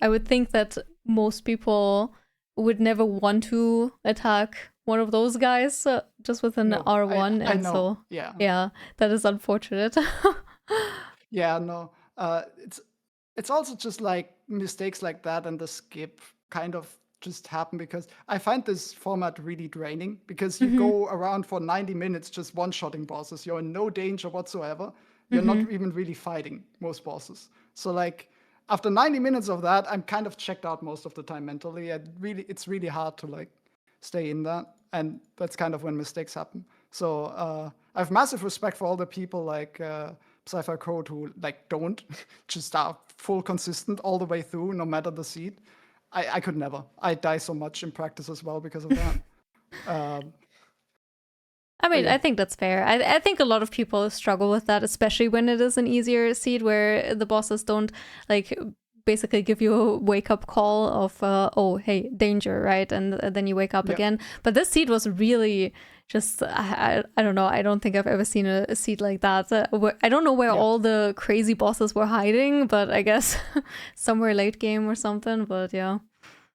would think that most people would never want to attack one of those guys just with an R1, I and know. so, yeah, that is unfortunate. It's also just like mistakes like that and the skip kind of just happen because I find this format really draining because you go around for 90 minutes just one-shotting bosses. You're in no danger whatsoever. You're not even really fighting most bosses. So like after 90 minutes of that, I'm kind of checked out most of the time mentally. It's really hard to like stay in that. And that's kind of when mistakes happen. So I have massive respect for all the people like Sci-Fi Code who like don't just are full consistent all the way through, no matter the seed. I could never. I die so much in practice as well because of that. I mean, I think that's fair. I think a lot of people struggle with that, especially when it is an easier seed where the bosses don't like basically give you a wake-up call of, oh, hey, danger, right? And then you wake up again. But this seed was really just, I don't know. I don't think I've ever seen a seed like that. I don't know where all the crazy bosses were hiding, but I guess somewhere late game or something. But yeah.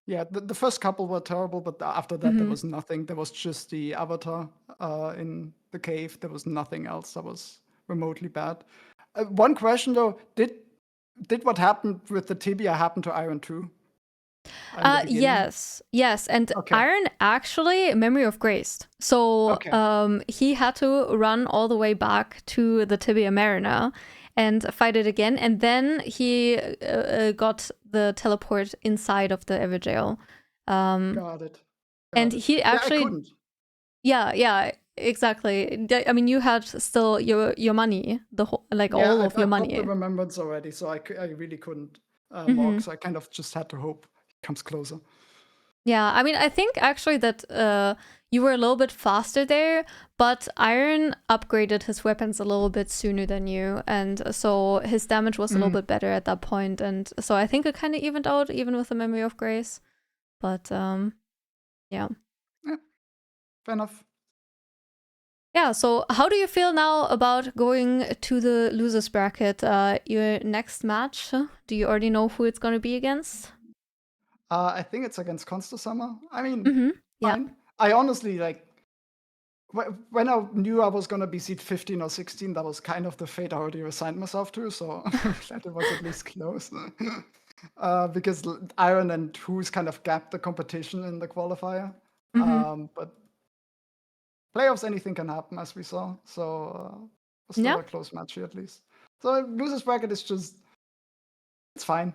Yeah, the first couple were terrible, but after that there was nothing. There was just the avatar in the cave. There was nothing else that was remotely bad. One question though, did what happened with the tibia happen to Iron too? Yes, and okay. Iron actually memory of graced. So he had to run all the way back to the Tibia Marina and fight it again, and then he got the teleport inside of the Everjail. Got it. And he actually, I couldn't. Yeah, exactly. I mean, you had still your money, the whole all of your money. I got the remembrance already, so I really couldn't mark. So I kind of just had to hope it comes closer. Yeah, I mean, I think actually that you were a little bit faster there, but Iron upgraded his weapons a little bit sooner than you, and so his damage was a little bit better at that point, and so I think it kind of evened out even with the Memory of Grace. But yeah. Fair enough. Yeah, so how do you feel now about going to the losers bracket? Your next match, do you already know who it's going to be against? I think it's against Consta. I mean, yeah. fine. I honestly, when I knew I was going to be seed 15 or 16, that was kind of the fate I already resigned myself to, so I'm glad it was at least close. Because Iron and Who's kind of gapped the competition in the qualifier. But playoffs, anything can happen, as we saw. So it's still a close match here, at least. So losers bracket is just, it's fine.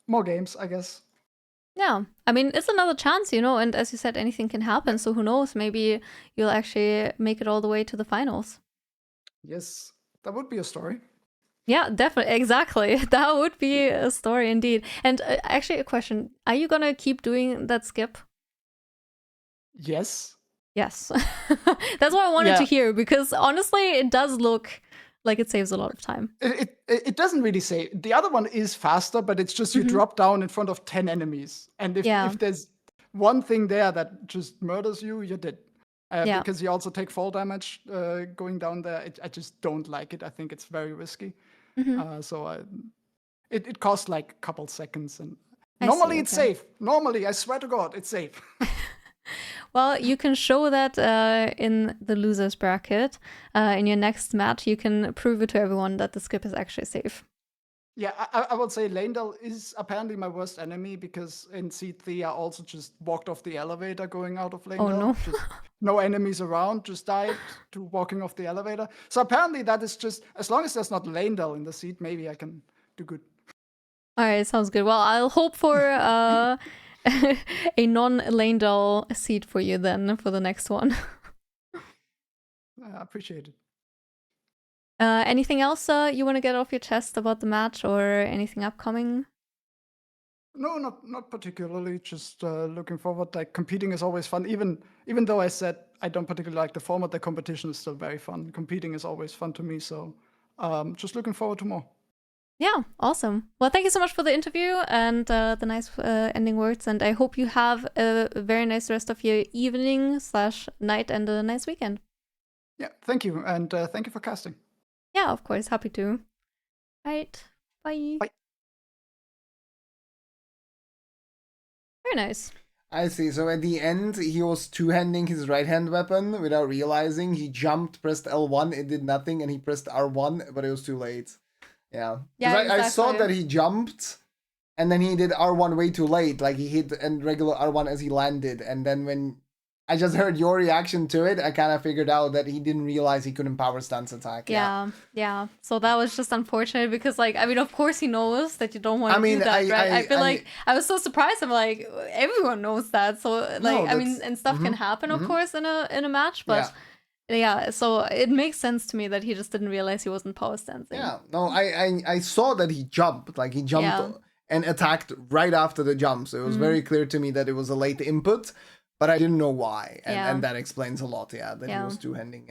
More games, I guess. Yeah, I mean, it's another chance, and as you said, anything can happen. So who knows? Maybe you'll actually make it all the way to the finals. Yes, that would be a story. Yeah, definitely. Exactly. That would be a story indeed. And actually, a question. Are you going to keep doing that skip? Yes. Yes. That's what I wanted to hear, because honestly, it does look like it saves a lot of time. It doesn't really save. The other one is faster, but it's just you drop down in front of 10 enemies. And if there's one thing there that just murders you, you're dead. Because you also take fall damage going down there. I just don't like it. I think it's very risky. So it costs like a couple seconds. And normally it's safe. Normally, I swear to God, it's safe. Well, you can show that in the losers bracket. In your next match, you can prove it to everyone that the skip is actually safe. Yeah, I would say Leyndell is apparently my worst enemy, because in seed 3 I also just walked off the elevator going out of Leyndell. Oh no. Just no enemies around, just died to walking off the elevator. So apparently that is just, as long as there's not Leyndell in the seed, maybe I can do good. All right, sounds good. Well, I'll hope for a non-Leyndell seed for you then for the next one. I appreciate it. Anything else you want to get off your chest about the match, or anything upcoming? No, not particularly. Just looking forward. Like, competing is always fun. Even though I said I don't particularly like the format, the competition is still very fun. Competing is always fun to me. So just looking forward to more. Yeah, awesome. Well, thank you so much for the interview and the nice ending words. And I hope you have a very nice rest of your evening/night and a nice weekend. Yeah, thank you. And thank you for casting. Yeah, of course. Happy to. Right. Bye. Bye. Very nice. I see. So at the end, he was two-handing his right-hand weapon without realizing. He jumped, pressed L1, it did nothing, and he pressed R1, but it was too late. Yeah. Exactly. I saw that he jumped, and then he did R1 way too late. Like, he hit regular R1 as he landed, and then when I just heard your reaction to it, I kind of figured out that he didn't realize he couldn't power stance attack. Yeah. So that was just unfortunate, because, like, I mean, of course he knows that you don't want to do that, right? I feel like I was so surprised. I'm like, everyone knows that. So, like, no, I mean, and stuff can happen, of course, in a match, but yeah, so it makes sense to me that he just didn't realize he wasn't power stancing. Yeah, no, I saw that he jumped. Like, he jumped and attacked right after the jump. So it was very clear to me that it was a late input, but I didn't know why. And that explains a lot, that he was two-handing,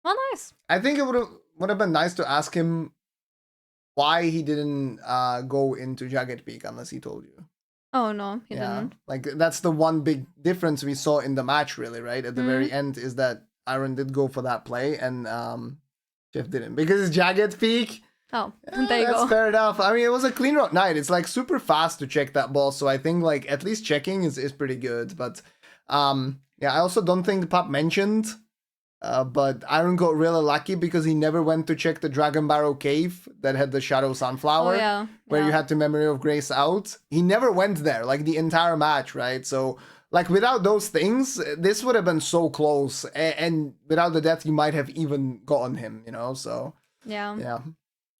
Well, nice. I think it would have been nice to ask him why he didn't go into Jagged Peak unless he told you. Oh, no, he didn't. Like, that's the one big difference we saw in the match, really, right? At the very end, is that Iron did go for that play, and Jeff didn't. Because it's Jagged Peak. Oh, there you go. That's fair enough. I mean, it was a clean route night. It's, like, super fast to check that ball, so I think, like, at least checking is pretty good. But, Yeah, I also don't think the pub mentioned, but Iron got really lucky because he never went to check the Dragon Barrow cave that had the Shadow Sunflower, where you had the Memory of Grace out. He never went there, like the entire match, right? So, like, without those things, this would have been so close, and without the death, you might have even gotten him, you know, so... Yeah.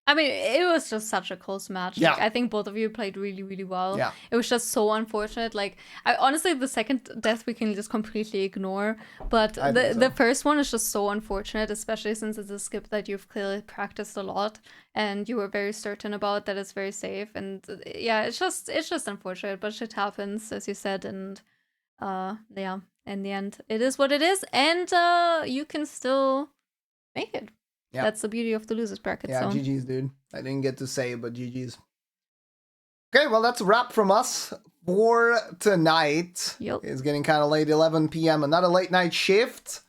I mean, it was just such a close match. Like, I think both of you played really, really well. Yeah. It was just so unfortunate. Like, honestly, the second death we can just completely ignore. But the first one is just so unfortunate, especially since it's a skip that you've clearly practiced a lot and you were very certain about that it's very safe. And yeah, it's just unfortunate, but shit happens, as you said. And yeah, in the end, it is what it is. And you can still make it. Yeah. That's the beauty of the losers bracket. Yeah, so. GG's, dude. I didn't get to say it, but GG's. Okay, well, that's a wrap from us for tonight. Yep. It's getting kind of late, 11 p.m. Another late night shift.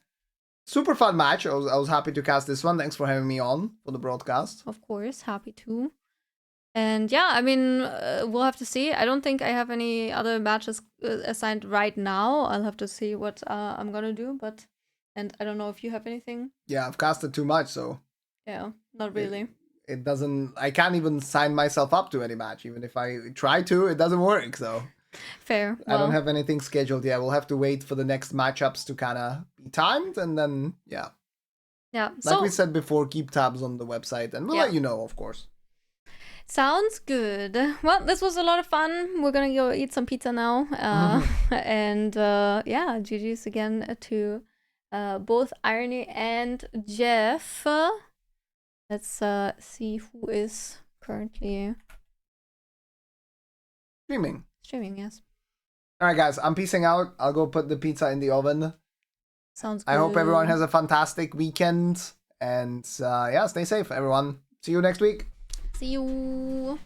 Super fun match. I was happy to cast this one. Thanks for having me on for the broadcast. Of course, happy to. And yeah, I mean, we'll have to see. I don't think I have any other matches assigned right now. I'll have to see what I'm gonna do, but... And I don't know if you have anything. Yeah, I've casted too much, so... Yeah, not really. It doesn't... I can't even sign myself up to any match. Even if I try to, it doesn't work, so... Fair. I don't have anything scheduled yet. We'll have to wait for the next matchups to kind of be timed, and then, yeah. Yeah. Like we said before, keep tabs on the website, and we'll let you know, of course. Sounds good. Well, this was a lot of fun. We're gonna go eat some pizza now. And yeah, GG's again to... both Irony and Jeff. Let's see who is currently streaming, yes. Alright guys, I'm peacing out. I'll go put the pizza in the oven. Sounds good. I hope everyone has a fantastic weekend. And yeah, stay safe everyone. See you next week. See you.